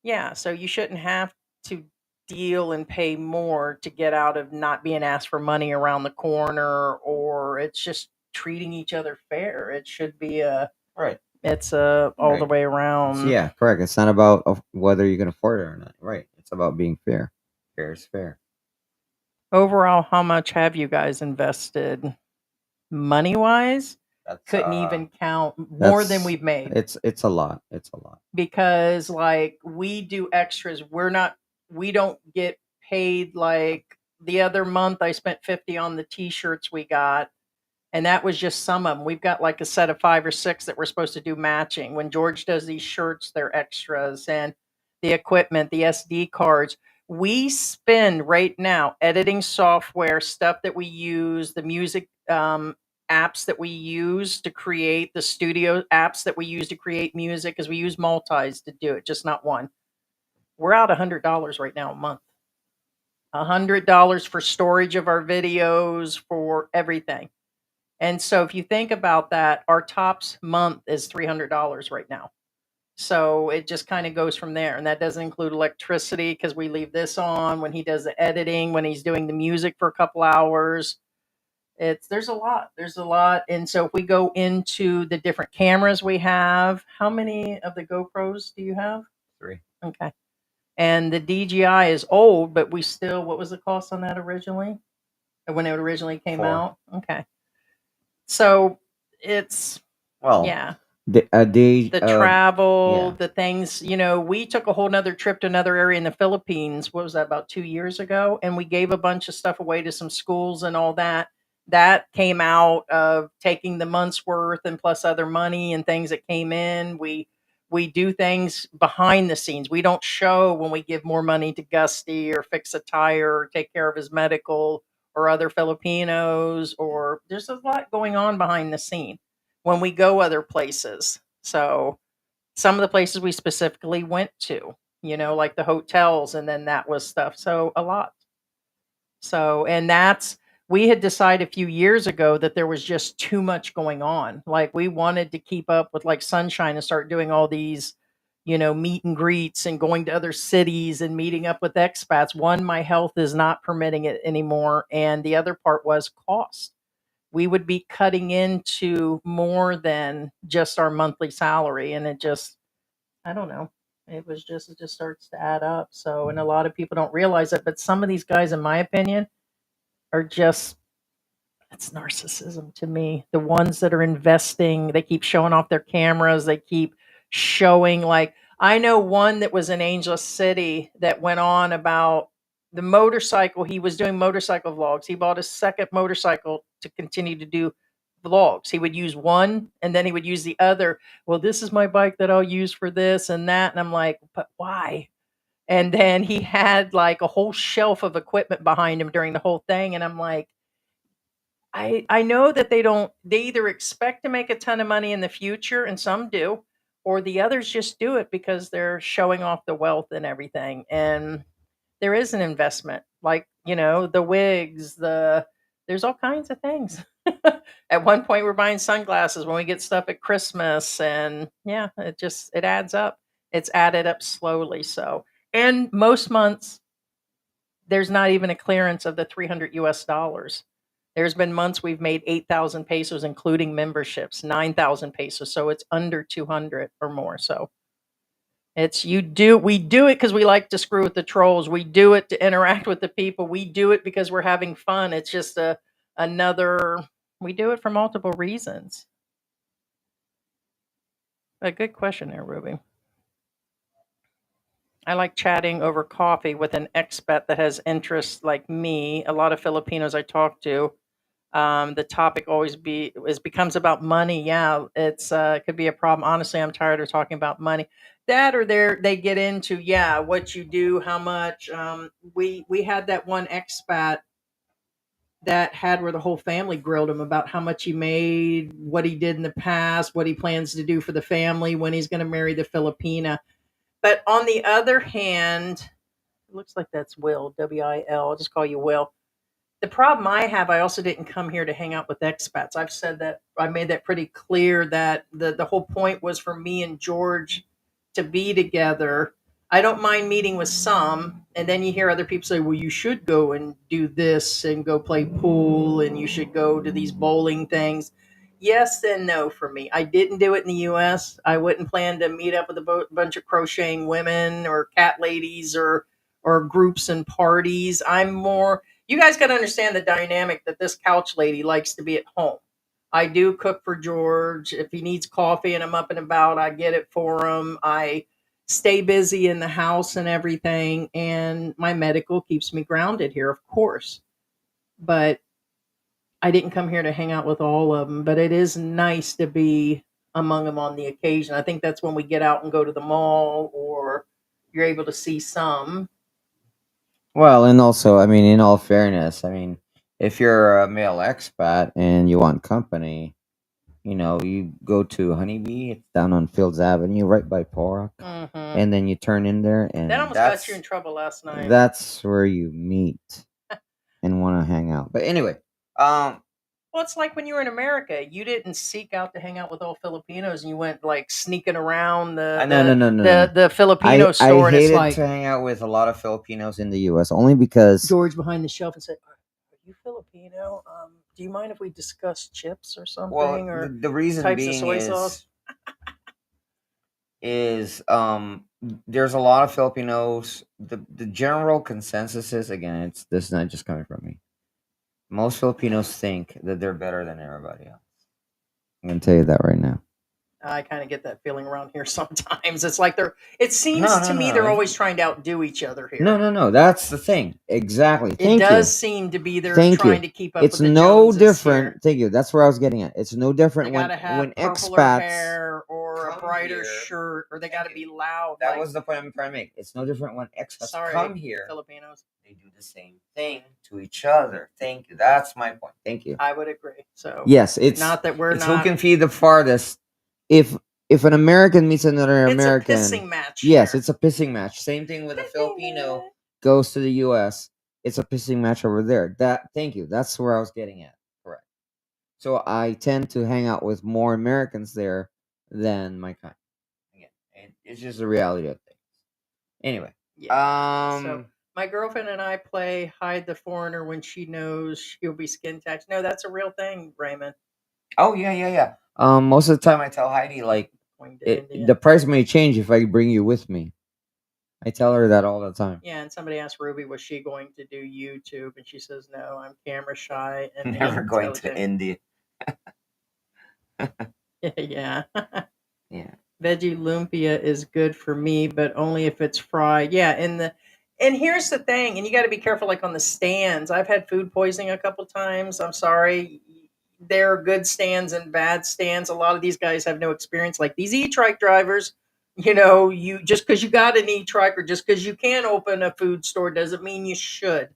yeah, so you shouldn't have to deal and pay more to get out of not being asked for money around the corner, or it's just treating each other fair. It should be Right. it's all the Right. way So around. yeah, correct. It's not about whether you can afford it or not. Right. It's about being fair. Fair is fair. Overall, how much have you guys invested money wise? That's Couldn't even count more than we've made. it's a lot. It's a lot. Because like we do extras. We don't get paid like the other month I spent 50 on the t-shirts we got, and that was just some of them. We've got like a set of 5 or 6 that we're supposed to do matching. When George does these shirts, they're extras, and the equipment, the SD cards. We spend right now editing software, stuff that we use, the music apps that we use to create, the studio apps that we use to create music, because we use multis to do it, just not one. We're out $100 right now a month. $100 for storage of our videos, for everything. And so if you think about that, our tops month is $300 right now. So it just kind of goes from there. And that doesn't include electricity because we leave this on when he does the editing, when he's doing the music for a couple hours. There's a lot. There's a lot. And so if we go into the different cameras we have, how many of the GoPros do you have? 3. Okay. And the DJI is old, but we still, what was the cost on that originally? When it originally came 4. out? Okay. So it's, Well, yeah, the the travel, yeah. the things, we took a whole nother trip to another area in the Philippines. What was that, about 2 years ago? And we gave a bunch of stuff away to some schools and all that. That came out of taking the month's worth and plus other money and things that came in. We We do things behind the scenes. We don't show when we give more money to Gusty or fix a tire or take care of his medical or other Filipinos, or there's a lot going on behind the scene when we go other places. So some of the places we specifically went to, like the hotels, and then that was stuff. So a lot. So, and that's, we had decided a few years ago that there was just too much going on. Like we wanted to keep up with like Sunshine and start doing all these, meet and greets and going to other cities and meeting up with expats. One, my health is not permitting it anymore. And the other part was cost. We would be cutting into more than just our monthly salary. And it just, I don't know. It just starts to add up. So, and a lot of people don't realize it, but some of these guys, in my opinion, are just, it's narcissism to me. The ones that are investing, they keep showing off their cameras, they keep showing, like, I know one that was in Angel City that went on about the motorcycle. He was doing motorcycle vlogs. He bought a second motorcycle to continue to do vlogs. He would use one and then he would use the other. Well, this is my bike that I'll use for this and that. And I'm like, but why? And then he had like a whole shelf of equipment behind him during the whole thing. And I'm like, I know that they either expect to make a ton of money in the future, and some do, or the others just do it because they're showing off the wealth and everything. And there is an investment, like, the wigs, there's all kinds of things. At one point we're buying sunglasses when we get stuff at Christmas, and yeah, it adds up. It's added up slowly. So, and most months there's not even a clearance of the 300 US dollars. There's been months we've made 8,000 pesos, including memberships, 9,000 pesos. So it's under 200 or more. So we do it because we like to screw with the trolls. We do it to interact with the people. We do it because we're having fun. It's just we do it for multiple reasons. A good question there, Ruby. I like chatting over coffee with an expat that has interests like me. A lot of Filipinos I talk to, the topic always becomes about money. Yeah, it could be a problem. Honestly, I'm tired of talking about money. That or they get into, yeah, what you do, how much. We had that one expat that had where the whole family grilled him about how much he made, what he did in the past, what he plans to do for the family, when he's going to marry the Filipina. But on the other hand, it looks like that's Will, Will. I'll just call you Will. The problem I have, I also didn't come here to hang out with expats. I've said that, I made that pretty clear, that the whole point was for me and George to be together. I don't mind meeting with some, and then you hear other people say, well, you should go and do this and go play pool and you should go to these bowling things. Yes and no for me. I didn't do it in the US. I wouldn't plan to meet up with a bunch of crocheting women or cat ladies or groups and parties. I'm more, you guys got to understand the dynamic that this couch lady likes to be at home. I do cook for George. If he needs coffee and I'm up and about, I get it for him. I stay busy in the house and everything. And my medical keeps me grounded here, of course. But I didn't come here to hang out with all of them. But it is nice to be among them on the occasion. I think that's when we get out and go to the mall, or you're able to see some. Well, and also, I mean, in all fairness, I mean, if you're a male expat and you want company, you go to Honeybee. It's down on Fields Avenue, right by Pork, Mm-hmm. and then you turn in there, and That almost got you in trouble last night. that's where you meet and want to hang out. But anyway, well, it's like when you were in America, you didn't seek out to hang out with all Filipinos, and you went like sneaking around the Filipino store. I And it's hated like to hang out with a lot of Filipinos in the U.S. only because George behind the shelf and said, "Are you Filipino? Do you mind if we discuss chips or something?" well, or the reason types of being soy sauce? is there's a lot of Filipinos. The general consensus is, again, this is not just coming from me. Most Filipinos think that they're better than everybody else. I'm gonna tell you that right now. I kind of get that feeling around here sometimes. It's like it seems to me they're always trying to outdo each other here. No. That's the thing. Exactly. It does seem to be they're trying to keep up It's with the no Joneses different. here. Thank you. That's where I was getting at. It's no different They when gotta have when purpler expats hair or or a come brighter here. shirt, or they Thank got to you. be loud. That like, was the point I'm trying to make. It's no different when expats sorry, come here. Filipinos. They do the same thing to each other. Thank you. That's my point. Thank you. I would agree. So Yes, it's not that we're it's who not. can feed the farthest. If an American meets another It's American, a pissing match. yes, here. it's a pissing match. Same thing with a Pissing Filipino match. goes to the U.S. It's a pissing match over there. Thank you. That's where I was getting at. Correct. So I tend to hang out with more Americans there than my kind. Again, it's just the reality of things. Anyway, Yeah. So my girlfriend and I play hide the foreigner when she knows she'll be skin taxed. No, that's a real thing, Raymond. oh yeah. Most of the time I tell Heidi like Going to India. the price may change if I bring you with me. I tell her that all the time. Yeah, and somebody asked Ruby, was she going to do YouTube? And she says, no, I'm camera shy and Never going to intelligent. India. Yeah. Yeah. Veggie lumpia is good for me, but only if it's fried. Yeah, and here's the thing, and you got to be careful. Like on the stands, I've had food poisoning a couple times. I'm sorry. There are good stands and bad stands. A lot of these guys have no experience. Like these e-trike drivers, you just because you got an e-trike or just because you can open a food store doesn't mean you should.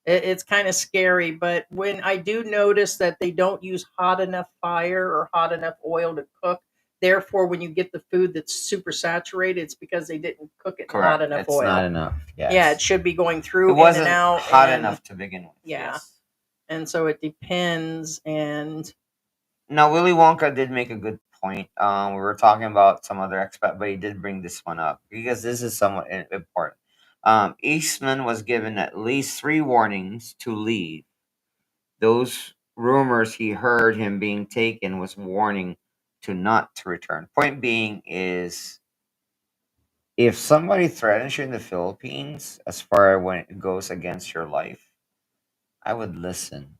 It's kind of scary, but when I do notice that they don't use hot enough fire or hot enough oil to cook, therefore, when you get the food that's super saturated, it's because they didn't cook it in hot Correct. enough It's oil. not enough. Yes. Yeah, it should be going It through in wasn't and out. hot and- enough to begin with. Yeah. Yes. And so it depends. And Now Willy Wonka did make a good point. We were talking about some other expat, but he did bring this one up because this is somewhat important. Eastman was given at least 3 warnings to leave. Those rumors he heard him being taken was warning to not to return. Point being is if somebody threatens you in the Philippines, as far as when it goes against your life, I would listen.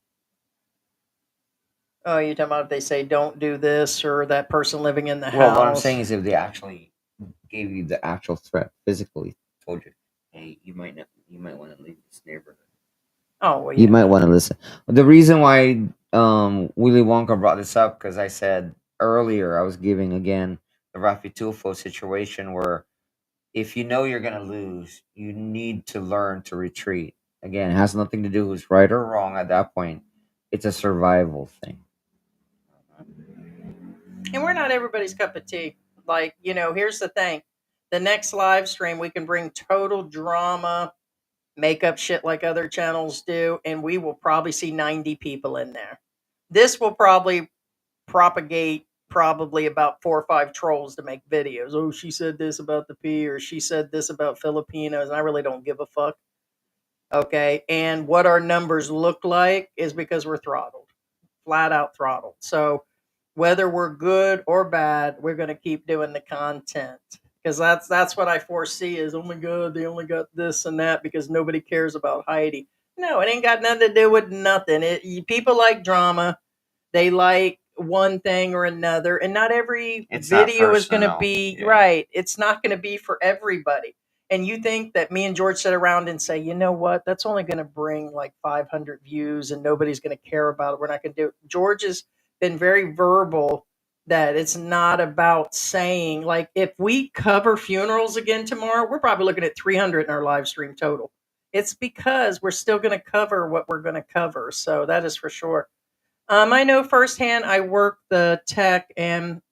oh, you're talking about if they say don't do this or that person living in the Well, house. what I'm saying is if they actually gave you the actual threat, physically told you, hey, you might want to leave this neighborhood. Oh, well, You yeah. might want to listen. The reason why Willy Wonka brought this up because I said earlier I was giving again the Rafi Tulfo situation where if you know you're gonna lose, you need to learn to retreat. Again, it has nothing to do with right or wrong at that point. It's a survival thing. And we're not everybody's cup of tea. Like, here's the thing. The next live stream, we can bring total drama, make up shit like other channels do, and we will probably see 90 people in there. This will probably propagate probably about 4 or 5 trolls to make videos. Oh, she said this about the P, or she said this about Filipinos, and I really don't give a fuck. Okay. And what our numbers look like is because we're throttled, flat out throttled. So whether we're good or bad, we're going to keep doing the content because that's what I foresee is, oh my God, they only got this and that because nobody cares about Heidi. No, it ain't got nothing to do with nothing. People like drama. They like one thing or another, and not every It's not video is going to personal. be Yeah. right. It's not going to be for everybody. And you think that me and George sit around and say, you know what? That's only going to bring like 500 views and nobody's going to care about it. We're not going to do it. George has been very verbal that it's not about saying, like, if we cover funerals again tomorrow, we're probably looking at 300 in our live stream total. It's because we're still going to cover what we're going to cover. So that is for sure. I know firsthand. I work the tech,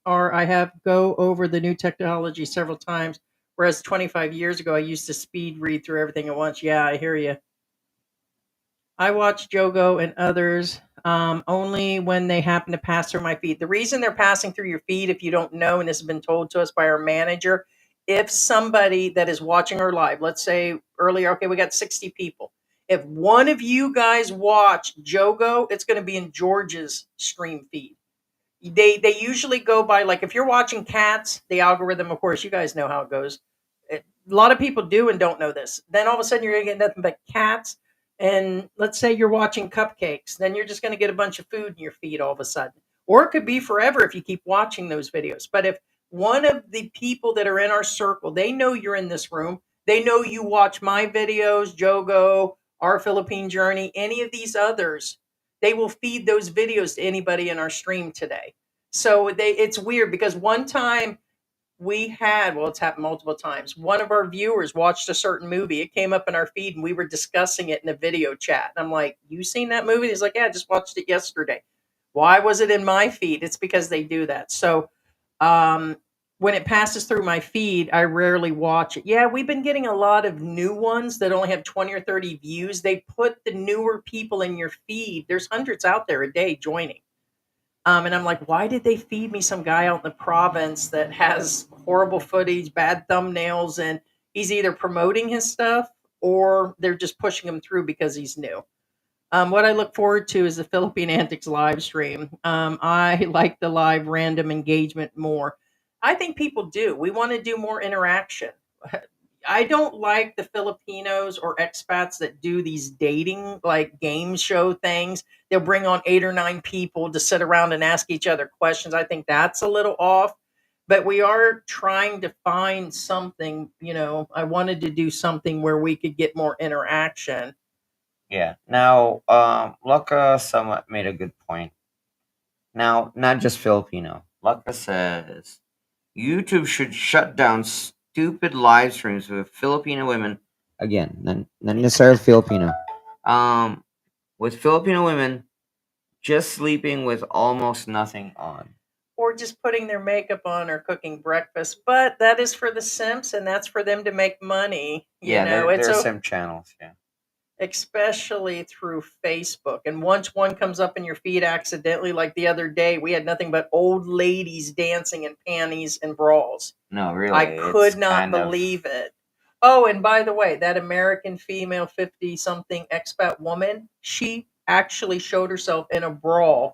or I have go over the new technology several times. Whereas 25 years ago, I used to speed read through everything at once. Yeah, I hear you. I watch Jogo and others only when they happen to pass through my feed. The reason they're passing through your feed, if you don't know, and this has been told to us by our manager, if somebody that is watching our live, let's say earlier, okay, we got 60 people. If one of you guys watch Jogo, it's going to be in George's stream feed. They usually go by, like, if you're watching cats, the algorithm, of course, you guys know how it goes. A lot of people do and don't know this. Then all of a sudden you're going to get nothing but cats. And let's say you're watching cupcakes, then you're just going to get a bunch of food in your feed all of a sudden. Or it could be forever if you keep watching those videos. But if one of the people that are in our circle, they know you're in this room, they know you watch my videos, Jogo, Our Philippine Journey, any of these others, they will feed those videos to anybody in our stream today. So it's weird because one time we had, well, it's happened multiple times. One of our viewers watched a certain movie. It came up in our feed and we were discussing it in a video chat. And I'm like, you seen that movie? He's like, yeah, I just watched it yesterday. Why was it in my feed? It's because they do that. So um, when it passes through my feed, I rarely watch it. Yeah, we've been getting a lot of new ones that only have 20 or 30 views. They put the newer people in your feed. There's hundreds out there a day joining. And I'm like, why did they feed me some guy out in the province that has horrible footage, bad thumbnails, and he's either promoting his stuff or they're just pushing him through because he's new. What I look forward to is the Philippine Antics live stream. I like the live random engagement more. I think people do. We want to do more interaction. I don't like the Filipinos or expats that do these dating like game show things. They'll bring on 8 or 9 people to sit around and ask each other questions. I think that's a little off. But we are trying to find something, I wanted to do something where we could get more interaction. Yeah. Now, Luca somewhat made a good point. Now, not just Filipino. Luca says YouTube should shut down stupid live streams with Filipino women. Again, not necessarily Filipino. Um, with Filipino women just sleeping with almost nothing on. Or just putting their makeup on or cooking breakfast. But that is for the simps and that's for them to make money. Yeah, It's there are some channels. Yeah. especially through Facebook. And once one comes up in your feed accidentally, like the other day, we had nothing but old ladies dancing in panties and bras. No, really, I it's could not kind of. believe it. Oh, and by the way, that American female 50 something expat woman, she actually showed herself in a bra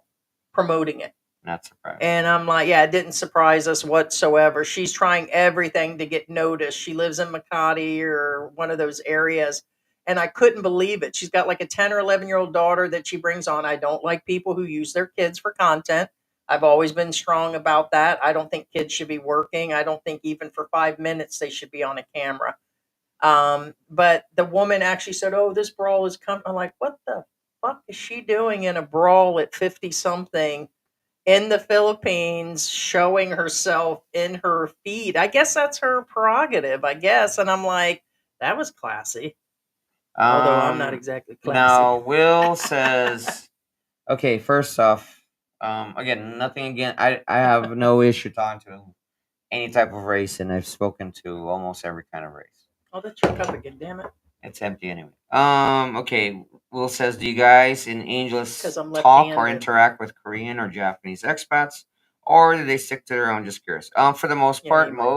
promoting it. Not surprised. And I'm like, yeah, it didn't surprise us whatsoever. She's trying everything to get noticed. She lives in Makati or one of those areas. And I couldn't believe it. She's got like a 10 or 11-year-old daughter that she brings on. I don't like people who use their kids for content. I've always been strong about that. I don't think kids should be working. I don't think even for 5 minutes they should be on a camera. But the woman actually said, oh, this brawl is coming. I'm like, what the fuck is she doing in a brawl at 50 something? In the Philippines showing herself in her feed. I guess that's her prerogative, I guess. And I'm like, that was classy. Although I'm not exactly classy. Now, Will says, okay, first off, again, nothing again. I have no issue talking to any type of race, and I've spoken to almost every kind of race. Oh, that's your cup again, damn it. It's empty anyway. Okay. Will says, do you guys in Angelus 'Cause I'm talk or left-handed. interact with Korean or Japanese expats, or do they stick to their own? Just curious. For the most Yeah, part, you might know.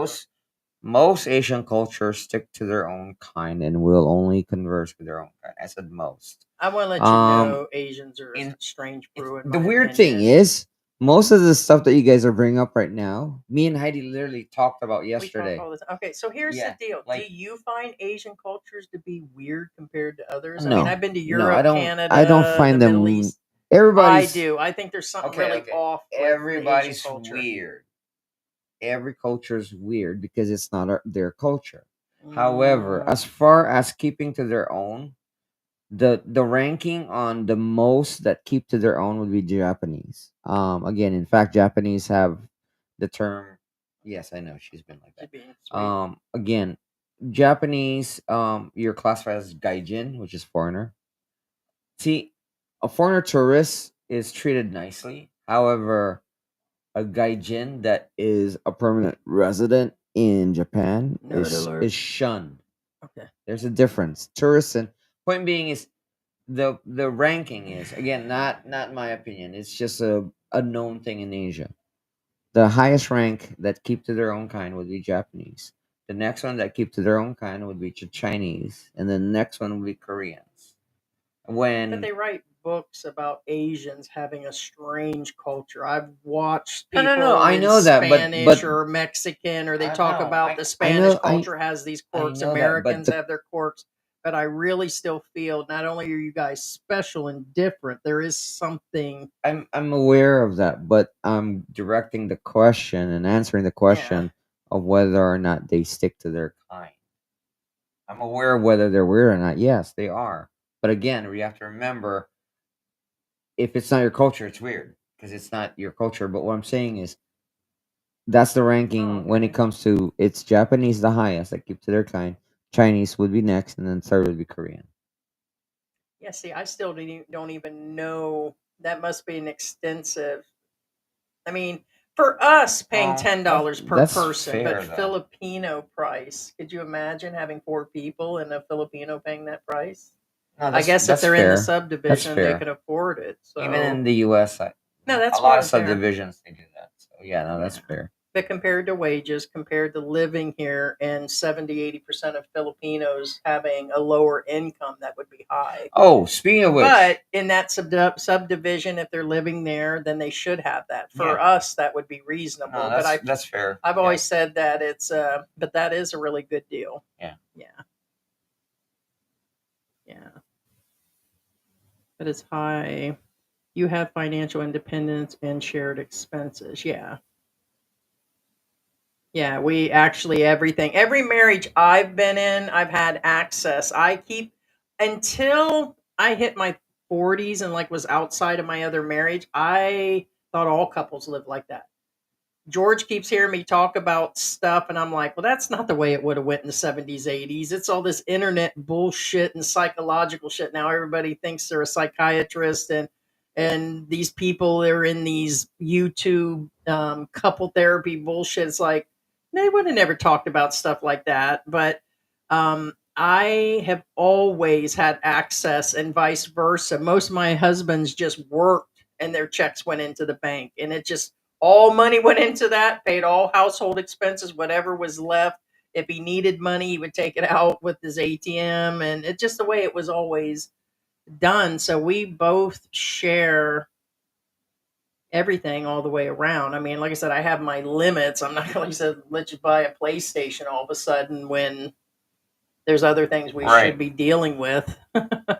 most Asian cultures stick to their own kind and will only converse with their own kind. I said most. I want to let you Um, know Asians are a in- strange brew. In The my weird thing opinion. is, most of the stuff that you guys are bringing up right now, me and Heidi literally talked about We talk yesterday. all the time. Okay, so here's Yeah, the deal. like- Do you find Asian cultures to be weird compared to others? I No, mean, I've been to no, Europe, I don't. Canada, I don't find the them. Middle East. Everybody's I do. I think there's something okay. really Okay, off with the Asian everybody's culture. weird. Every culture is weird because it's not their culture. However, Mm. as far as keeping to their own, the ranking on the most that keep to their own would be Japanese. Again, in fact, Japanese have the term. Yes, I know she's been like She's that. being sweet. Again, Japanese. You're classified as gaijin, which is foreigner. See, a foreigner tourist is treated nicely. However, a gaijin that is a permanent resident in Japan Nerd alert. is shunned. Okay. There's a difference. Tourists and point being is the ranking is again not my opinion. It's just a known thing in Asia. The highest rank that keep to their own kind would be Japanese. The next one that keep to their own kind would be Chinese, and then the next one would be Koreans. But When they write books about Asians having a strange culture. I've watched No, people no, I in know that, Spanish but or Mexican, or they I talk know, about the I Spanish know, culture has these I quirks. know that, but Americans have their quirks. But I really still feel not only are you guys special and different, there is something. I'm aware of that, but I'm directing the question and answering the question of whether or not they stick to their kind. I'm aware of whether they're weird or not. Yes, they are. But again, we have to remember, if it's not your culture, it's weird because it's not your culture. But what I'm saying is, That's the ranking when it okay. comes to it's Japanese the highest, like keep to their kind. Chinese would be next, and then third would be Korean. Yeah, see, I still don't even know. That must be an extensive. I mean, for us, paying $10 per That's person, but fair though. Filipino price. Could you imagine having four people and a Filipino paying that price? No, I guess if that's they're in the fair. That's subdivision, they fair. can afford it. Even in So the U.S., no, a that's lot of fine there. subdivisions they do that. So yeah, no, that's Yeah. fair. But compared to wages, compared to living here, and 70-80% of Filipinos having a lower income, that would be high. Oh, speaking of which, But in that subdivision, if they're living there, then they should have that. For yeah, us, that would be no, reasonable. But that's fair. I've Yeah, always said that but that is a really good deal. yeah. Yeah, yeah. But it's high. You have financial independence and shared expenses. Yeah. Yeah, we actually every marriage I've been in, I've had access. I keep until I hit my 40s and like was outside of my other marriage, I thought all couples lived like that. George keeps hearing me talk about stuff, and I'm like, well, that's not the way it would have went in the 70s, 80s. It's all this internet bullshit and psychological shit. Now everybody thinks they're a psychiatrist, and these people are in these YouTube couple therapy bullshit. It's like they would have never talked about stuff like that. But I have always had access, and vice versa. Most of my husbands just worked, and their checks went into the bank, and it just all money went into that, paid all household expenses, whatever was left. If he needed money, he would take it out with his ATM. And it's just the way it was always done. So we both share everything all the way around. I mean, like I said, I have my limits. I'm not going to let you buy a PlayStation all of a sudden when there's other things we should Right. be dealing with.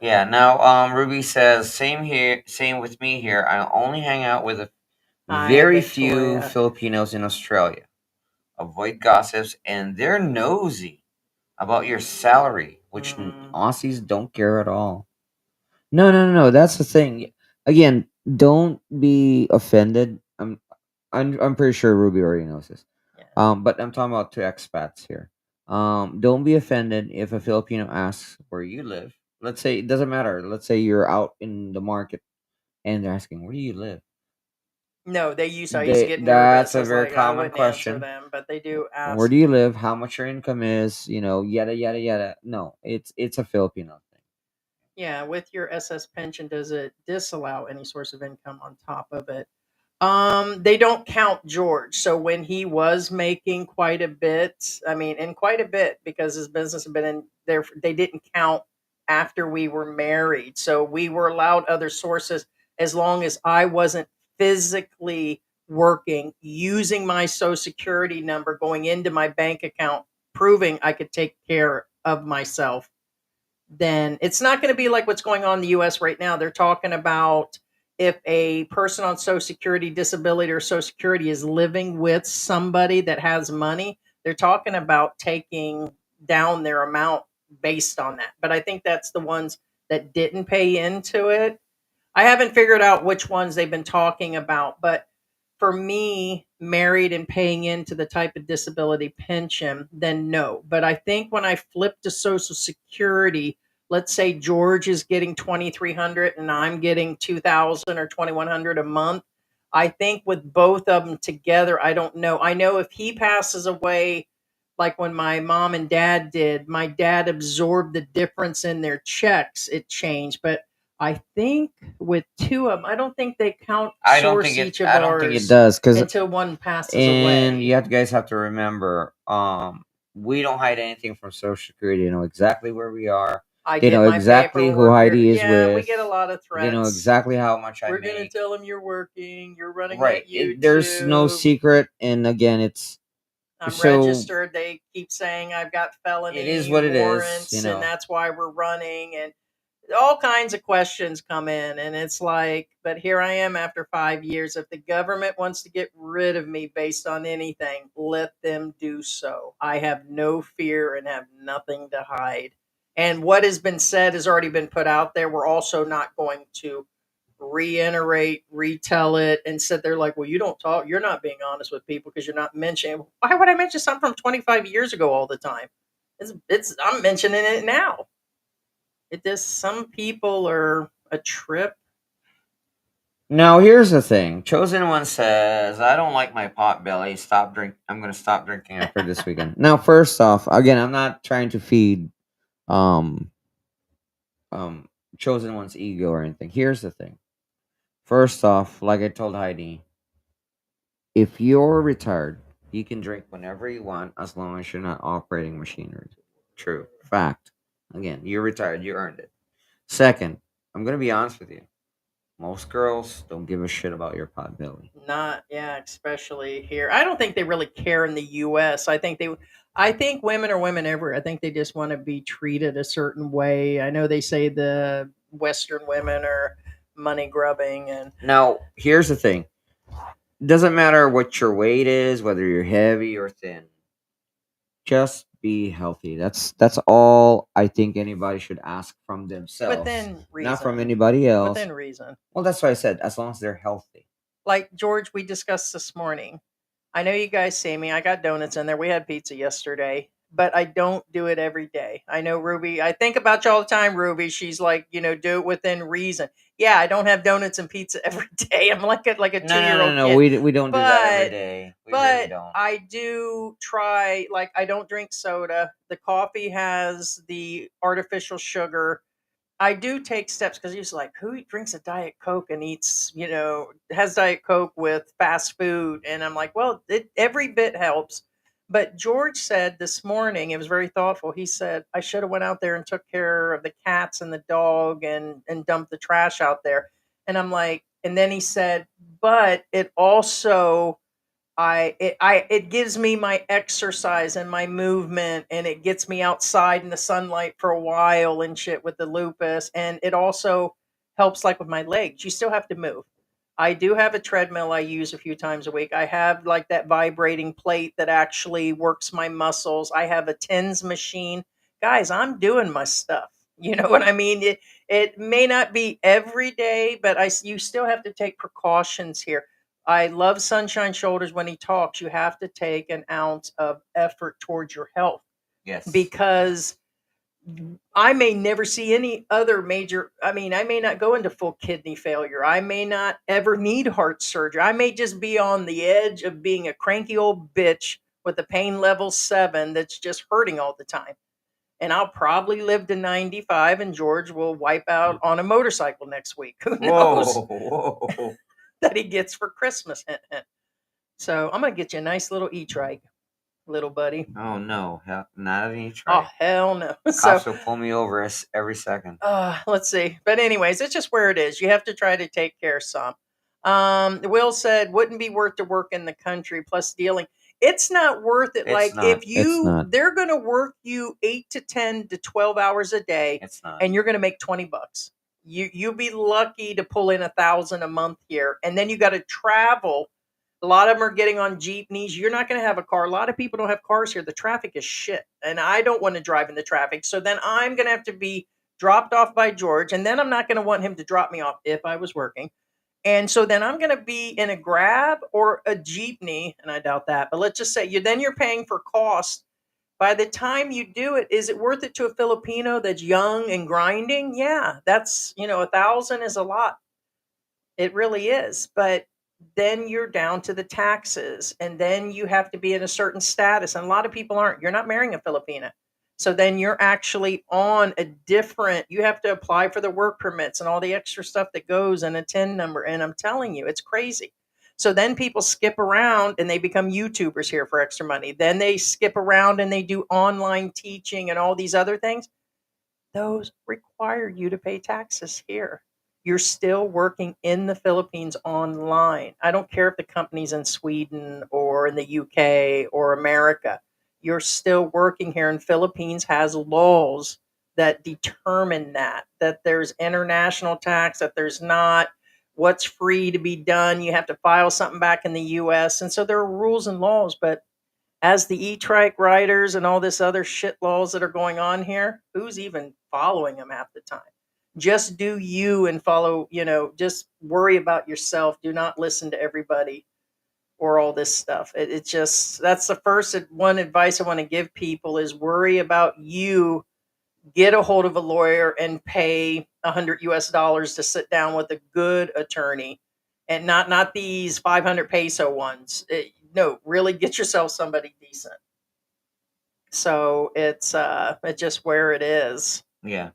Yeah. Now, Ruby says same here. Same with me here. I only hang out with a Hi, very few Victoria. Filipinos in Australia. Avoid gossips, and they're nosy about your salary, which Mm, Aussies don't care at all. No, no, no, no. That's the thing. Again, don't be offended. I'm pretty sure Ruby already knows this. yeah. But I'm talking about to expats here. Don't be offended if a Filipino asks where you live. Let's say it doesn't matter. Let's say you're out in the market and they're asking where do you live. No, I used to get That's nervous. I a was very like, I common wouldn't answer question. them, but they do Where ask. do you live? How much your income is? Yada yada yada. No, it's a Filipino thing. Yeah, with your SS pension, does it disallow any source of income on top of it? They don't count George. So when he was making quite a bit, I mean, and quite a bit because his business had been in there, they didn't count after we were married. So we were allowed other sources as long as I wasn't physically working, using my social security number, going into my bank account, proving I could take care of myself. Then it's not going to be like what's going on in the US right now. They're talking about if a person on Social Security, disability, or Social Security is living with somebody that has money, they're talking about taking down their amount based on that. But I think that's the ones that didn't pay into it. I haven't figured out which ones they've been talking about, but for me, married and paying into the type of disability pension, then no. But I think when I flip to Social Security, let's say George is getting 2,300 and I'm getting 2,000 or 2,100 a month. I think with both of them together, I don't know. I know if he passes away, like when my mom and dad did, my dad absorbed the difference in their checks. It changed, but I think with two of them, I don't think they count source each of I don't think it ours does because until one passes and away. guys have to remember we don't hide anything from Social Security. They know exactly where we are. I They get know my exactly who paperwork. Heidi is Yeah, we with. get a lot of They know threats. exactly how much I We're going to make. tell them you're working, you're running Right. that There's no YouTube. secret, and again, it's I'm so registered. They keep saying I've got it is felony what it is. warrants, and that's why we're running. And all kinds of questions come in, and it's like, but here I am after 5 years. If the government wants to get rid of me based on anything, let them do so. I have no fear and have nothing to hide. And what has been said has already been put out there. We're also not going to reiterate, retell it, and sit there like, well, you don't talk, you're not being honest with people because you're not mentioning. Why would I mention something from 25 years ago all the time? I'm mentioning it now. It just some people are a trip. Now, here's the thing. Chosen One says, I don't like my pot belly. I'm going to stop drinking after this weekend. Now, first off, again, I'm not trying to feed um um Chosen One's ego or anything. Here's the thing. First off, like I told Heidi, if you're retired, you can drink whenever you want as long as you're not operating machinery. True. Fact. Again, you're retired, you earned it. Second, I'm going to be honest with you. Most girls don't give a shit about your pot belly. Not, yeah, especially here. I don't think they really care in the US. I think women are women everywhere. I think they just want to be treated a certain way. I know they say the Western women are money grubbing and Now, here's the thing. Doesn't matter what your weight is, whether you're heavy or thin. Just be healthy. That's all I think anybody should ask from themselves, within not from reason. anybody else. Within reason. Well, that's why I said as long as they're healthy. Like George, we discussed this morning. I know you guys see me. I got donuts in there. We had pizza yesterday, but I don't do it every day. I know Ruby. I think about you all the time, Ruby. She's like, do it within reason. Yeah, I don't have donuts and pizza every day. I'm like a No, no, 2-year-old no, no. kid. We don't do that every But day. We really but don't. I do try. Like I don't drink soda. The coffee has the artificial sugar. I do take steps because he's like, who drinks a Diet Coke and eats, has Diet Coke with fast food? And I'm like, well, every bit helps. But George said this morning, it was very thoughtful. He said, I should have went out there and took care of the cats and the dog and dumped the trash out there. And I'm like, and then he said, but it also it gives me my exercise and my movement, and it gets me outside in the sunlight for a while and shit with the lupus, and it also helps like with my legs. You still have to move. I do have a treadmill I use a few times a week. I have like that vibrating plate that actually works my muscles. I have a tens machine. Guys, I'm doing my stuff. You know what I mean? It may not be every day, but you still have to take precautions here. I love Sunshine Shoulders when he talks. You have to take an ounce of effort towards your health Yes. because I may never see any other major. I mean, I may not go into full kidney failure. I may not ever need heart surgery. I may just be on the edge of being a cranky old bitch with a pain level 7 that's just hurting all the time. And I'll probably live to 95, and George will wipe out on a motorcycle next week. Who knows Whoa. that he gets for Christmas? Hint, hint. So I'm gonna get you a nice little e-trike, little buddy. Oh no, not an each Oh right. hell no! Cops So will pull me over every second. let's see. But anyways, it's just where it is. You have to try to take care of some. Will said wouldn't be worth to work in the country plus dealing. It's not worth it. It's Like not. if It's not. they're gonna work you 8 to 10 to 12 hours a day, It's not. and you're gonna make $20. You'll be lucky to pull in 1,000 a month here, and then you got to travel. A lot of them are getting on jeepneys. You're not going to have a car. A lot of people don't have cars here. The traffic is shit. And I don't want to drive in the traffic. So then I'm going to have to be dropped off by George. And then I'm not going to want him to drop me off if I was working. And so then I'm going to be in a Grab or a jeepney. And I doubt that. But let's just say you're paying for cost. By the time you do it, is it worth it to a Filipino that's young and grinding? Yeah, that's, 1,000 is a lot. It really is. But then you're down to the taxes, and then you have to be in a certain status. And a lot of people aren't. You're not marrying a Filipina. So then you're actually on a different, you have to apply for the work permits and all the extra stuff that goes in a TIN number. And I'm telling you, it's crazy. So then people skip around and they become YouTubers here for extra money. Then they skip around and they do online teaching and all these other things. Those require you to pay taxes here. You're still working in the Philippines online. I don't care if the company's in Sweden or in the UK or America. You're still working here, and Philippines has laws that determine that there's international tax, that there's not what's free to be done. You have to file something back in the US. And so there are rules and laws, but as the e-trike riders and all this other shit laws that are going on here, who's even following them half the time? Just do you and follow, just worry about yourself. Do not listen to everybody or all this stuff. It just, that's the first one advice I want to give people is worry about you. Get a hold of a lawyer and pay $100 to sit down with a good attorney, and not these 500 peso ones. No, really get yourself somebody decent. So it's just where it is. Yeah.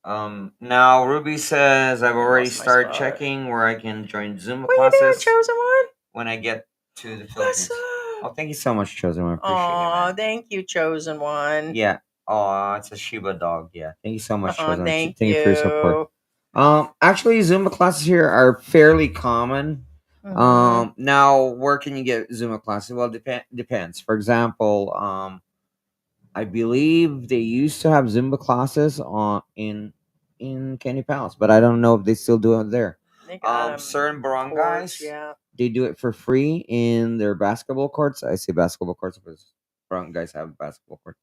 Now Ruby says I've I already lost my started spot. checking where I can join Zumba What are you doing, classes chosen one? when I get to the What's Philippines. up? Oh, thank you so much, Chosen One. I appreciate it, Aw, man. thank you, chosen one. Yeah. Oh, it's a Shiba dog. Yeah. Thank you so much, Chosen One. Thank Thank you for your support. you. Actually, Zumba classes here are fairly common. Hmm. Now where can you get Zumba classes? Well, depends. For example, I believe they used to have Zumba classes in Candy Palace, but I don't know if they still do it there. They got Certain courts, barangays yeah. they do it for free in their basketball courts. I say basketball courts because barangays have basketball courts.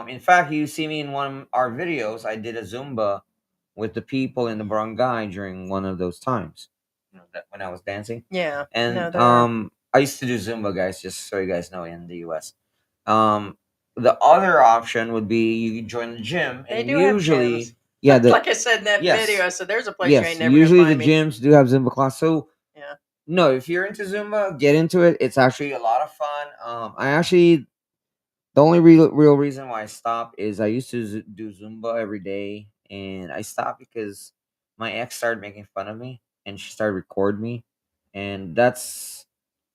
In fact, you see me in one of our videos. I did a Zumba with the people in the barangay during one of those times. When I was dancing, Yeah. No, and they're I used to do Zumba, guys. Just so you guys know, in the U.S. Um, the other option would be you join the gym, they and do have gyms. usually, yeah, Like I said in that video, yes, I said there's a place you yes, ain't never gonna usually the find me. gyms do have Zumba class. So Yeah. no, if you're into Zumba, get into it. It's actually a lot of fun. I actually the only real reason why I stopped is I used to do Zumba every day, and I stopped because my ex started making fun of me, and she started recording me, and that's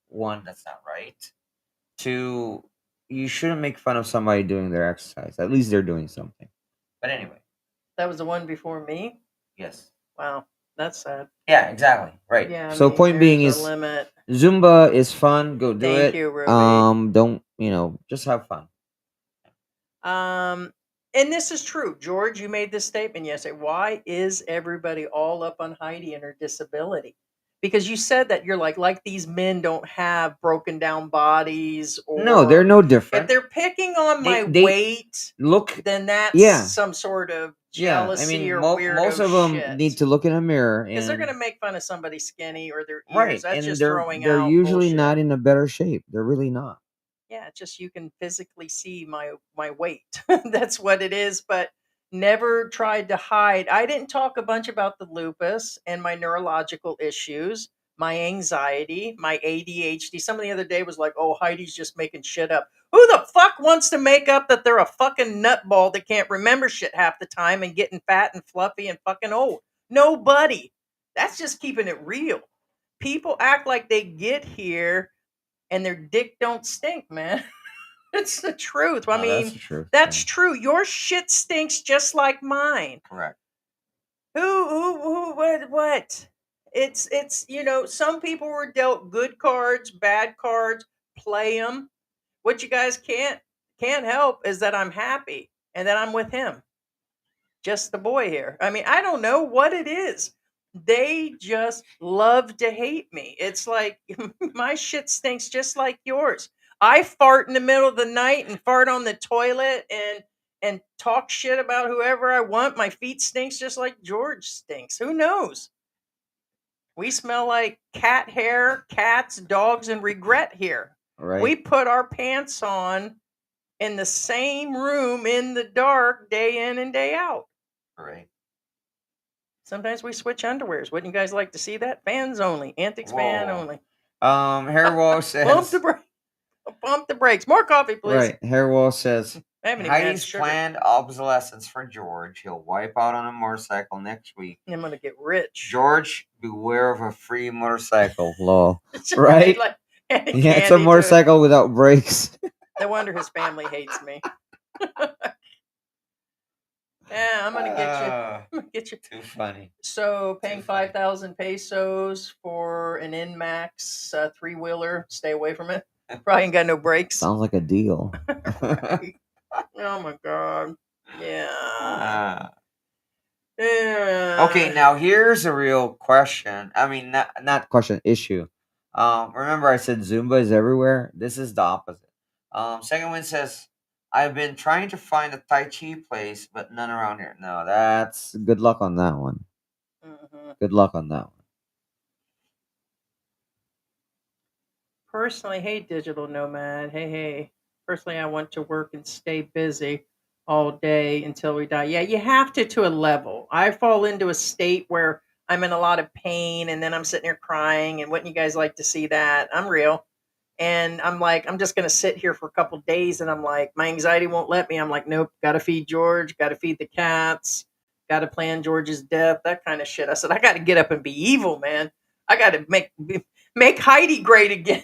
one that's not right. Two, you shouldn't make fun of somebody doing their exercise. At least they're doing something. But anyway, That was the one before me. yes, Wow, that's sad. yeah, exactly, right. Yeah, I So mean, point being there's a is limit. Zumba is fun. Go do Thank it. you, Ruby. Don't just have fun. Um, and this is true. George, you made this statement yesterday. Why is everybody all up on Heidi and her disability? Because you said that you're like these men don't have broken down bodies, No, they're or no if different. they're picking on my They weight, look. then that's Yeah, some sort of yeah. I jealousy mean, or most weirdo of them need shit. to look in a mirror Because they're and gonna make fun of somebody skinny or their ears. right, That's and just throwing they're out usually bullshit. not in a better shape. They're really not. Yeah, it's just you can physically see my weight. That's what it is, but never tried to hide. I didn't talk a bunch about the lupus and my neurological issues, my anxiety, my ADHD. Somebody the other day was like, "Oh, Heidi's just making shit up." Who the fuck wants to make up that they're a fucking nutball that can't remember shit half the time and getting fat and fluffy and fucking old? Nobody. That's just keeping it real. People act like they get here and their dick don't stink, man. It's the truth. I No, that's mean, the truth. that's Yeah, true. Your shit stinks just like mine. correct. What? It's some people were dealt good cards, bad cards, play them. What you guys can't help is that I'm happy and that I'm with him. Just the boy here. I mean, I don't know what it is. They just love to hate me. It's like my shit stinks just like yours. I fart in the middle of the night and fart on the toilet and talk shit about whoever I want. My feet stinks just like George stinks. Who knows? We smell like cat hair, cats, dogs, and regret here. We Right. put our pants on in the same room in the dark day in and day out. Right. Sometimes we switch underwears. Wouldn't you guys like to see that? Fans only. Antics fan Whoa. only. Hairwall Bump the says brake. Bump the brakes. More coffee, please. right. Hairwall says I haven't even had Heidi's sugar. planned obsolescence for George. He'll wipe out on a motorcycle next week. I'm gonna get rich. George, beware of a free motorcycle. Lol. It's Right? like handing Yeah, it's a candy to it. motorcycle without brakes. No wonder his family hates me. Yeah, I'm gonna get you. I'm gonna get you. Too funny. So paying Too funny. 5,000 pesos for an Inmax 3-wheeler. Stay away from it. Probably ain't got no brakes. Sounds like a deal. Oh my god. Yeah. Ah. Yeah. Okay, now here's a real question. I mean, not question, issue. Remember I said Zumba is everywhere. This is the opposite. Second one says I've been trying to find a Tai Chi place, but none around here. No, that's good luck on that one. Hmm. Good luck on that one. Personally, hey, digital nomad. Hey. Personally, I want to work and stay busy all day until we die. Yeah, you have to a level. I fall into a state where I'm in a lot of pain and then I'm sitting here crying. And wouldn't you guys like to see that? I'm real. And I'm like, I'm just going to sit here for a couple days. And I'm like, my anxiety won't let me. I'm like, nope, got to feed George, got to feed the cats, got to plan George's death, that kind of shit. I said, I got to get up and be evil, man. I got to make Heidi great again.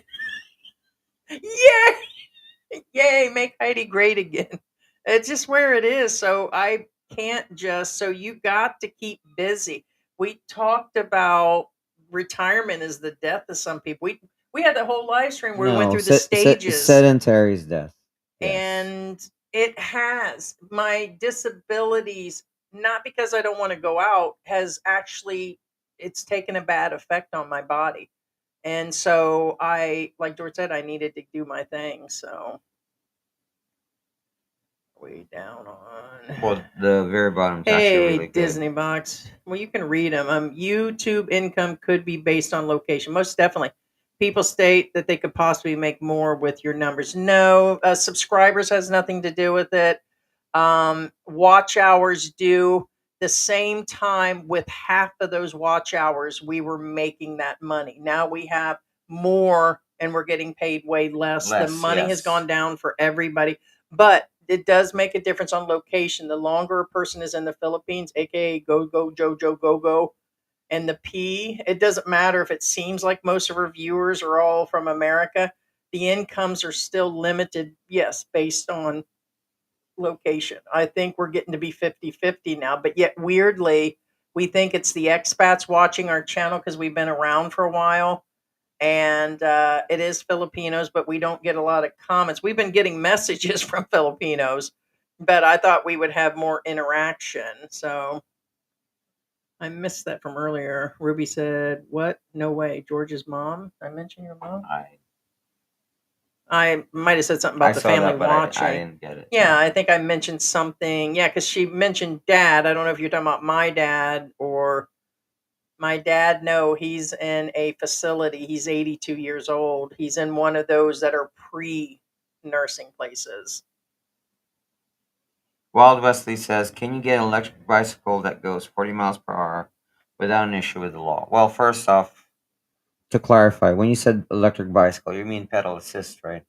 Yay! Yay! Make Heidi great again. It's just where it is. So I can't just. So you got to keep busy. We talked about retirement is the death of some people. We had the whole live stream where we went No, through the stages, sedentary is death. Yes. and it has my disabilities. Not because I don't want to go out, has actually it's taken a bad effect on my body. And so like George said, I needed to do my thing. So way down on. Well, the very bottom's actually Hey, really good. Disney Box. Well, you can read them. YouTube income could be based on location. Most definitely. People state that they could possibly make more with your numbers. No, subscribers has nothing to do with it. Watch hours do. The same time with half of those watch hours, we were making that money. Now we have more and we're getting paid way less. The Less, money has yes. gone down for everybody, but it does make a difference on location. The longer a person is in the Philippines, aka go go Jojo go go, and the P, it doesn't matter if it seems like most of our viewers are all from America. The incomes are still limited, yes, based on location. I think we're getting to be 50-50 now, but yet weirdly, we think it's the expats watching our channel because we've been around for a while. And it is Filipinos, but we don't get a lot of comments. We've been getting messages from Filipinos, but I thought we would have more interaction. So I missed that from earlier. Ruby said, "What? No way. George's mom? Did I mention your mom? I might have said something I about the saw family that, but I watching. didn't get it. Yeah, I think I mentioned something. Yeah, because she mentioned dad. I don't know if you're talking about my dad or my dad. No, he's in a facility. He's 82 years old. He's in one of those that are pre nursing places. Wild Wesley says, "Can you get an electric bicycle that goes 40 miles per hour without an issue with the law?" Well, first off, to clarify, when you said electric bicycle, you mean pedal assist, right?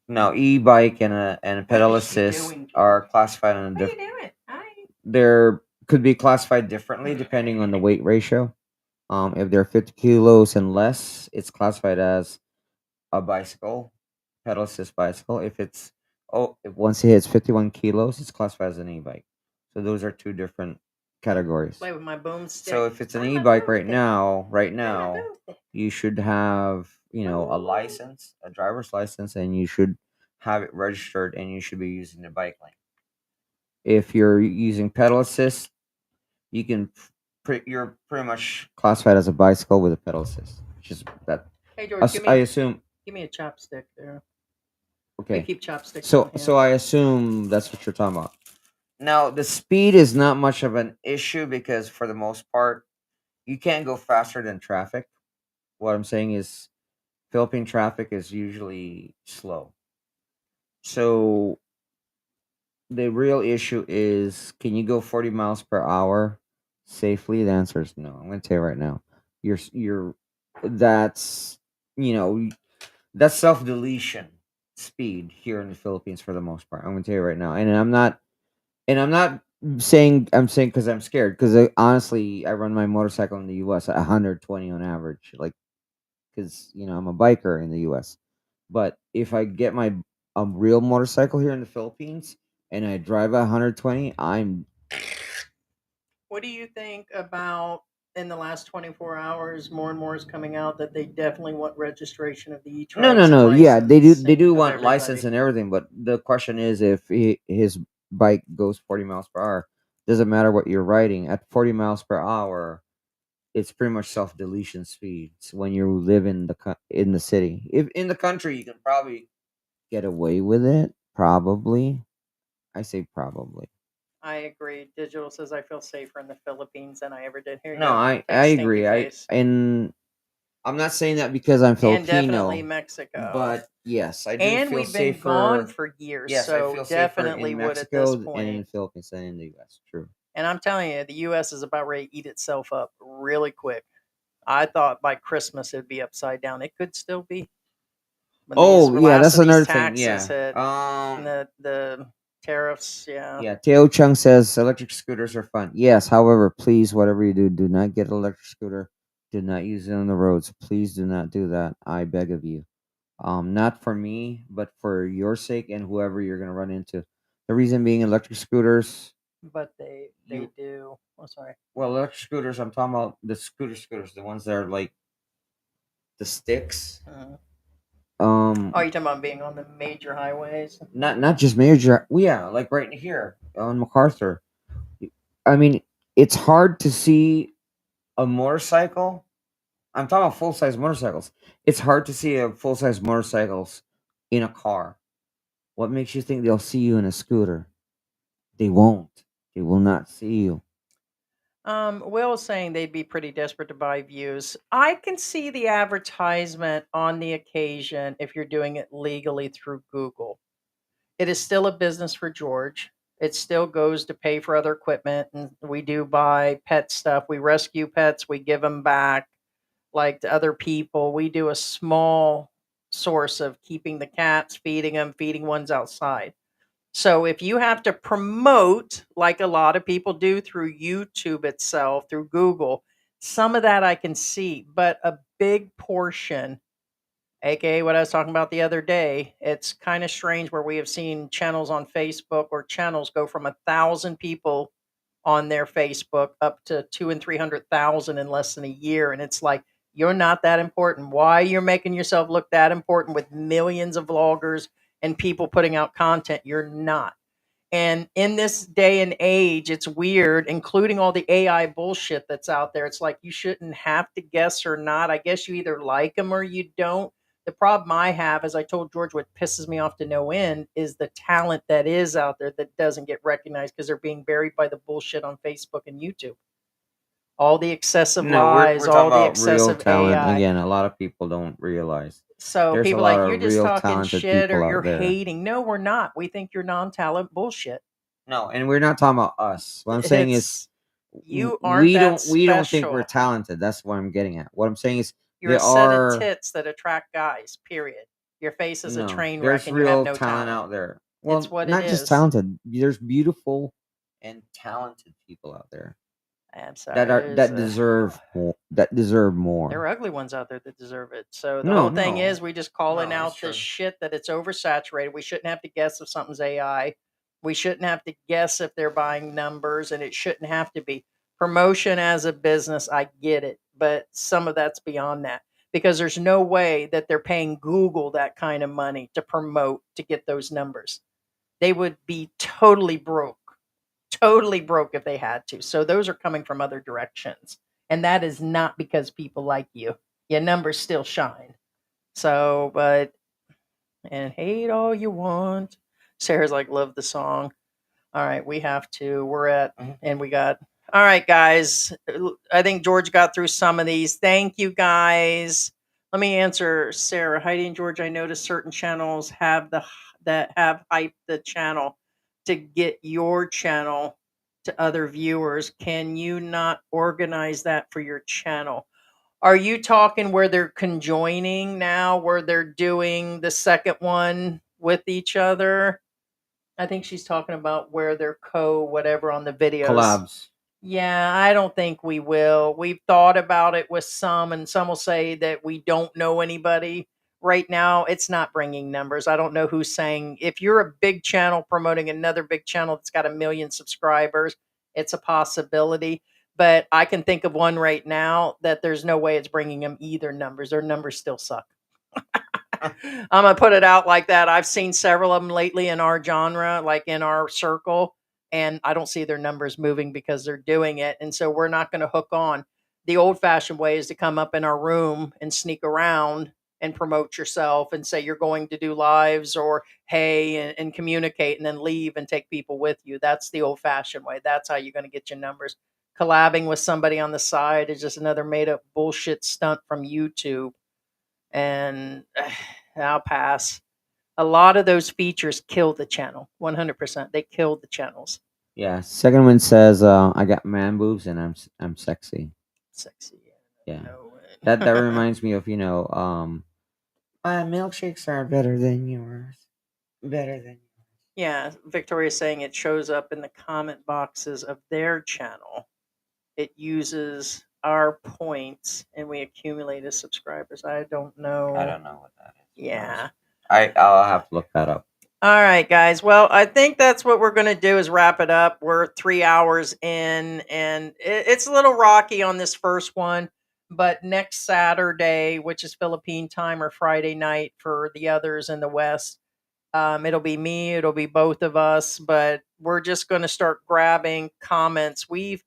No, e-bike and pedal is she assist doing, are George? classified on a What are you different. doing? Hi. They're could be classified differently depending on the weight ratio. If they're 50 kilos and less, it's classified as a bicycle, pedal assist bicycle. If once it hits 51 kilos, it's classified as an e-bike. So those are two different categories. Play with my boomstick. So if it's an On my e-bike right boomstick. now, On my boomstick. you should have, a license, a driver's license, and you should have it registered, and you should be using the bike lane. If you're using pedal assist, you can you're pretty much classified as a bicycle with a pedal assist. Which is that. Hey George, I assume. give me a chopstick there. Okay. We keep chopsticks. So I assume that's what you're talking about. Now the speed is not much of an issue because for the most part, you can't go faster than traffic. What I'm saying is, Philippine traffic is usually slow. So the real issue is, can you go 40 miles per hour safely? The answer is no. I'm going to tell you right now. You're that's you know that's self deletion speed here in the Philippines for the most part. I'm going to tell you right now, and I'm not saying because I'm scared because honestly I run my motorcycle in the U.S. at 120 on average, like because I'm a biker in the U.S. But if I get my real motorcycle here in the Philippines and I drive at 120, I'm What do you think about in the last 24 hours? More and more is coming out that they definitely want registration of the e-trikes. no. Yeah, they do of want license everybody. and everything, but the question is if his bike goes 40 miles per hour, doesn't matter what you're riding at 40 miles per hour. It's pretty much self deletion speeds when you live in the city. If in the country, you can probably get away with it. Probably. I say probably. I agree. Digital says I feel safer in the Philippines than I ever did. Here you No, go. I Thanks, Stinky agree. Face. And I'm not saying that because I'm And definitely Filipino, Mexico. but yes, I do And feel we've been gone safer. for years, Yes, I so feel safer definitely in would at this Mexico and point. in Philippines than in the U.S. True. And I'm telling you, the U.S. is about ready to eat itself up really quick. I thought by Christmas it'd be upside down. It could still be when these Oh yeah, last that's of these another thing. taxes Yeah. hit and the tariffs. Yeah, Yeah. Teo Chung says electric scooters are fun. Yes. However, please, whatever you do, do not get an electric scooter. Do not use it on the roads. Please do not do that. I beg of you. Not for me, but for your sake and whoever you're gonna run into. The reason being, electric scooters. but they You do. Oh, sorry. Well, electric scooters. I'm talking about the scooters, the ones that are like the sticks. Uh, Um, oh, you talking about being on the major highways? not just major. Well, yeah, like right here on MacArthur. I mean, it's hard to see a motorcycle. I'm talking about full size motorcycles. It's hard to see a full size motorcycles in a car. What makes you think they'll see you in a scooter? They won't. They will not see you. Will was saying they'd be pretty desperate to buy views. I can see the advertisement on the occasion if you're doing it legally through Google. It is still a business for George. It still goes to pay for other equipment, and we do buy pet stuff. We rescue pets, we give them back like to other people. We do a small source of keeping the cats, feeding them, feeding ones outside. So if you have to promote, like a lot of people do through YouTube itself, through Google, some of that I can see, but a big portion, aka what I was talking about the other day, it's kind of strange where we have seen channels on Facebook or channels go from 1,000 people on their Facebook up to 200 and 300,000 in less than a year, and it's like you're not that important. Why you're making yourself look that important with millions of vloggers and people putting out content? You're not. And in this day and age, it's weird, including all the AI bullshit that's out there. It's like you shouldn't have to guess or not. I guess you either like them or you don't. The problem I have, as I told George, what pisses me off to no end is the talent that is out there that doesn't get recognized because they're being buried by the bullshit on Facebook and YouTube. All the excessive No, we're lies, talking all the about real excessive talent. AI. Again, a lot of people don't realize So there's a people lot like, you're of just real talking talented shit or people you're out there. hating. No, we're not. We think you're non-talent bullshit. No, and we're not talking about us. What I'm saying is It's you aren't that we don't think we're special. talented. That's what I'm getting at. What I'm saying is You're a there set of are tits that attract guys, period. Your face is a no, train wreck there's and you have real no talent talent. out there. It's Well, what it not just is. talented. There's beautiful and talented people out there I'm sorry. that deserve more. That deserve There more. are ugly ones out there that deserve it. So the No, whole thing no, is we just calling no. That's out this true. shit that it's oversaturated. We shouldn't have to guess if something's AI. We shouldn't have to guess if they're buying numbers, and it shouldn't have to be. Promotion as a business, I get it, but some of that's beyond that because there's no way that they're paying Google that kind of money to promote to get those numbers. They would be totally broke if they had to. So those are coming from other directions. And that is not because people like you. Your numbers still shine. So, but, and hate all you want. Sarah's like, love the song. All right, we have to. We're at, and we got, all right, guys. I think George got through some of these. Thank you, guys. Let me answer Sarah. Heidi and George, I noticed certain channels have that have hyped the channel to get your channel to other viewers. Can you not organize that for your channel? Are you talking where they're conjoining now, where they're doing the second one with each other? I think she's talking about where they're whatever on the videos. Collabs. Yeah, I don't think we will. We've thought about it with some, and some will say that we don't know anybody. Right now, it's not bringing numbers. I don't know who's saying if you're a big channel promoting another big channel that's got 1 million subscribers, it's a possibility. But I can think of one right now that there's no way it's bringing them either numbers. Their numbers still suck. I'm gonna put it out like that. I've seen several of them lately in our genre, like in our circle, and I don't see their numbers moving because they're doing it. And so we're not going to hook on. The old fashioned way is to come up in our room and sneak around and promote yourself and say you're going to do lives or hey and communicate and then leave and take people with you. That's the old fashioned way. That's how you're going to get your numbers. Collabing with somebody on the side is just another made up bullshit stunt from YouTube. And I'll pass. A lot of those features killed the channel. 100%. They killed the channels. Yeah. Second one says, "I got man boobs and I'm sexy." Sexy. Yeah. No. That reminds me of milkshakes are better than yours. Better than. Yeah, Victoria's saying it shows up in the comment boxes of their channel. It uses our points and we accumulate as subscribers. I don't know. I don't know what that is. Yeah. I'll have to look that up. All right, guys. Well, I think that's what we're going to do is wrap it up. We're 3 hours in, and it's a little rocky on this first one. But next Saturday, which is Philippine time, or Friday night for the others in the West, it'll be me. It'll be both of us. But we're just going to start grabbing comments. We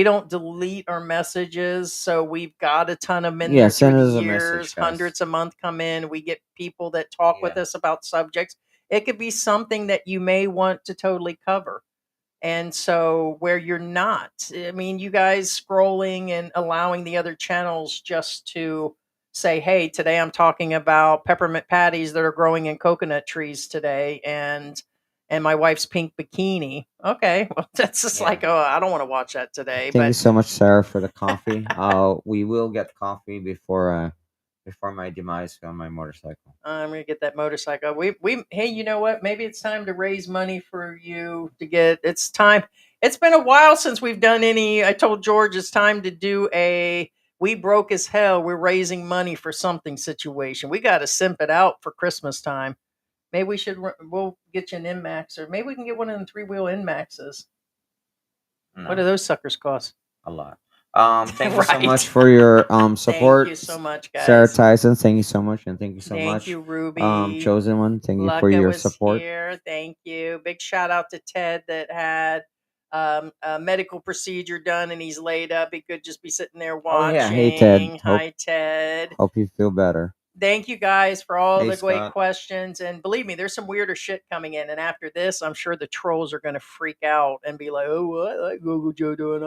don't delete our messages, so we've got a ton of them in there send through us the a years. message, guys. Hundreds a month come in. We get people that talk with Yeah. us about subjects. It could be something that you may want to totally cover. And so where you're not, I mean, you guys scrolling and allowing the other channels just to say, hey, today I'm talking about peppermint patties that are growing in coconut trees today and my wife's pink bikini. Okay, well that's just Yeah. like, oh, I don't want to watch that today. Thank you But so much, Sarah, for the coffee. We will get coffee before my demise on my motorcycle. I'm gonna get that motorcycle. We hey, you know what? Maybe it's time to raise money for you to get. It's time. It's been a while since we've done any. I told George it's time to do a. We broke as hell. We're raising money for something situation. We got to simp it out for Christmas time. Maybe we should. We'll get you an Inmax, or maybe we can get one of them 3-wheel Inmaxes. No, What do those suckers cost? a lot. Thank you so Right. much for your support. Thank you so much, Sarah guys. Tyson, thank you so much, and thank you so Thank much. you, Ruby. Chosen One, thank you Luck for that your was support. here. Thank you. Big shout out to Ted that had a medical procedure done and he's laid up. He could just be sitting there Oh watching. yeah, hey Ted. Hi, Ted. Hope you feel better. Thank you guys for all Hey, the great Scott. questions. And believe me, there's some weirder shit coming in. And after this, I'm sure the trolls are going to freak out and be like, oh, what? I like Google Joe doing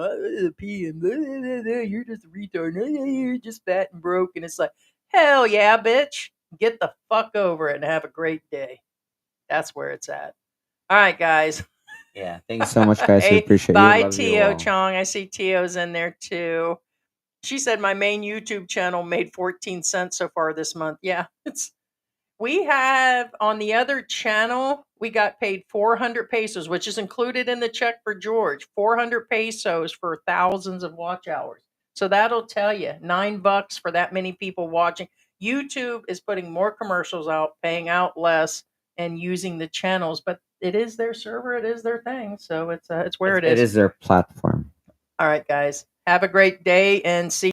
pee and blah, blah, blah, blah. You're just a retard. You're just fat and broke. And it's like, hell yeah, bitch. Get the fuck over it and have a great day. That's where it's at. All right, guys. Yeah, thank you so much, guys. We Hey, appreciate you. bye, Love you Tio all. Chong. I see Tio's in there too. She said my main YouTube channel made 14 cents so far this month. Yeah, we have on the other channel, we got paid 400 pesos, which is included in the check for George. 400 pesos for thousands of watch hours. So that'll tell you $9 for that many people watching. YouTube is putting more commercials out, paying out less, and using the channels, but it is their server, it is their thing, so it's where it is. It is their platform. All right, guys, have a great day and see.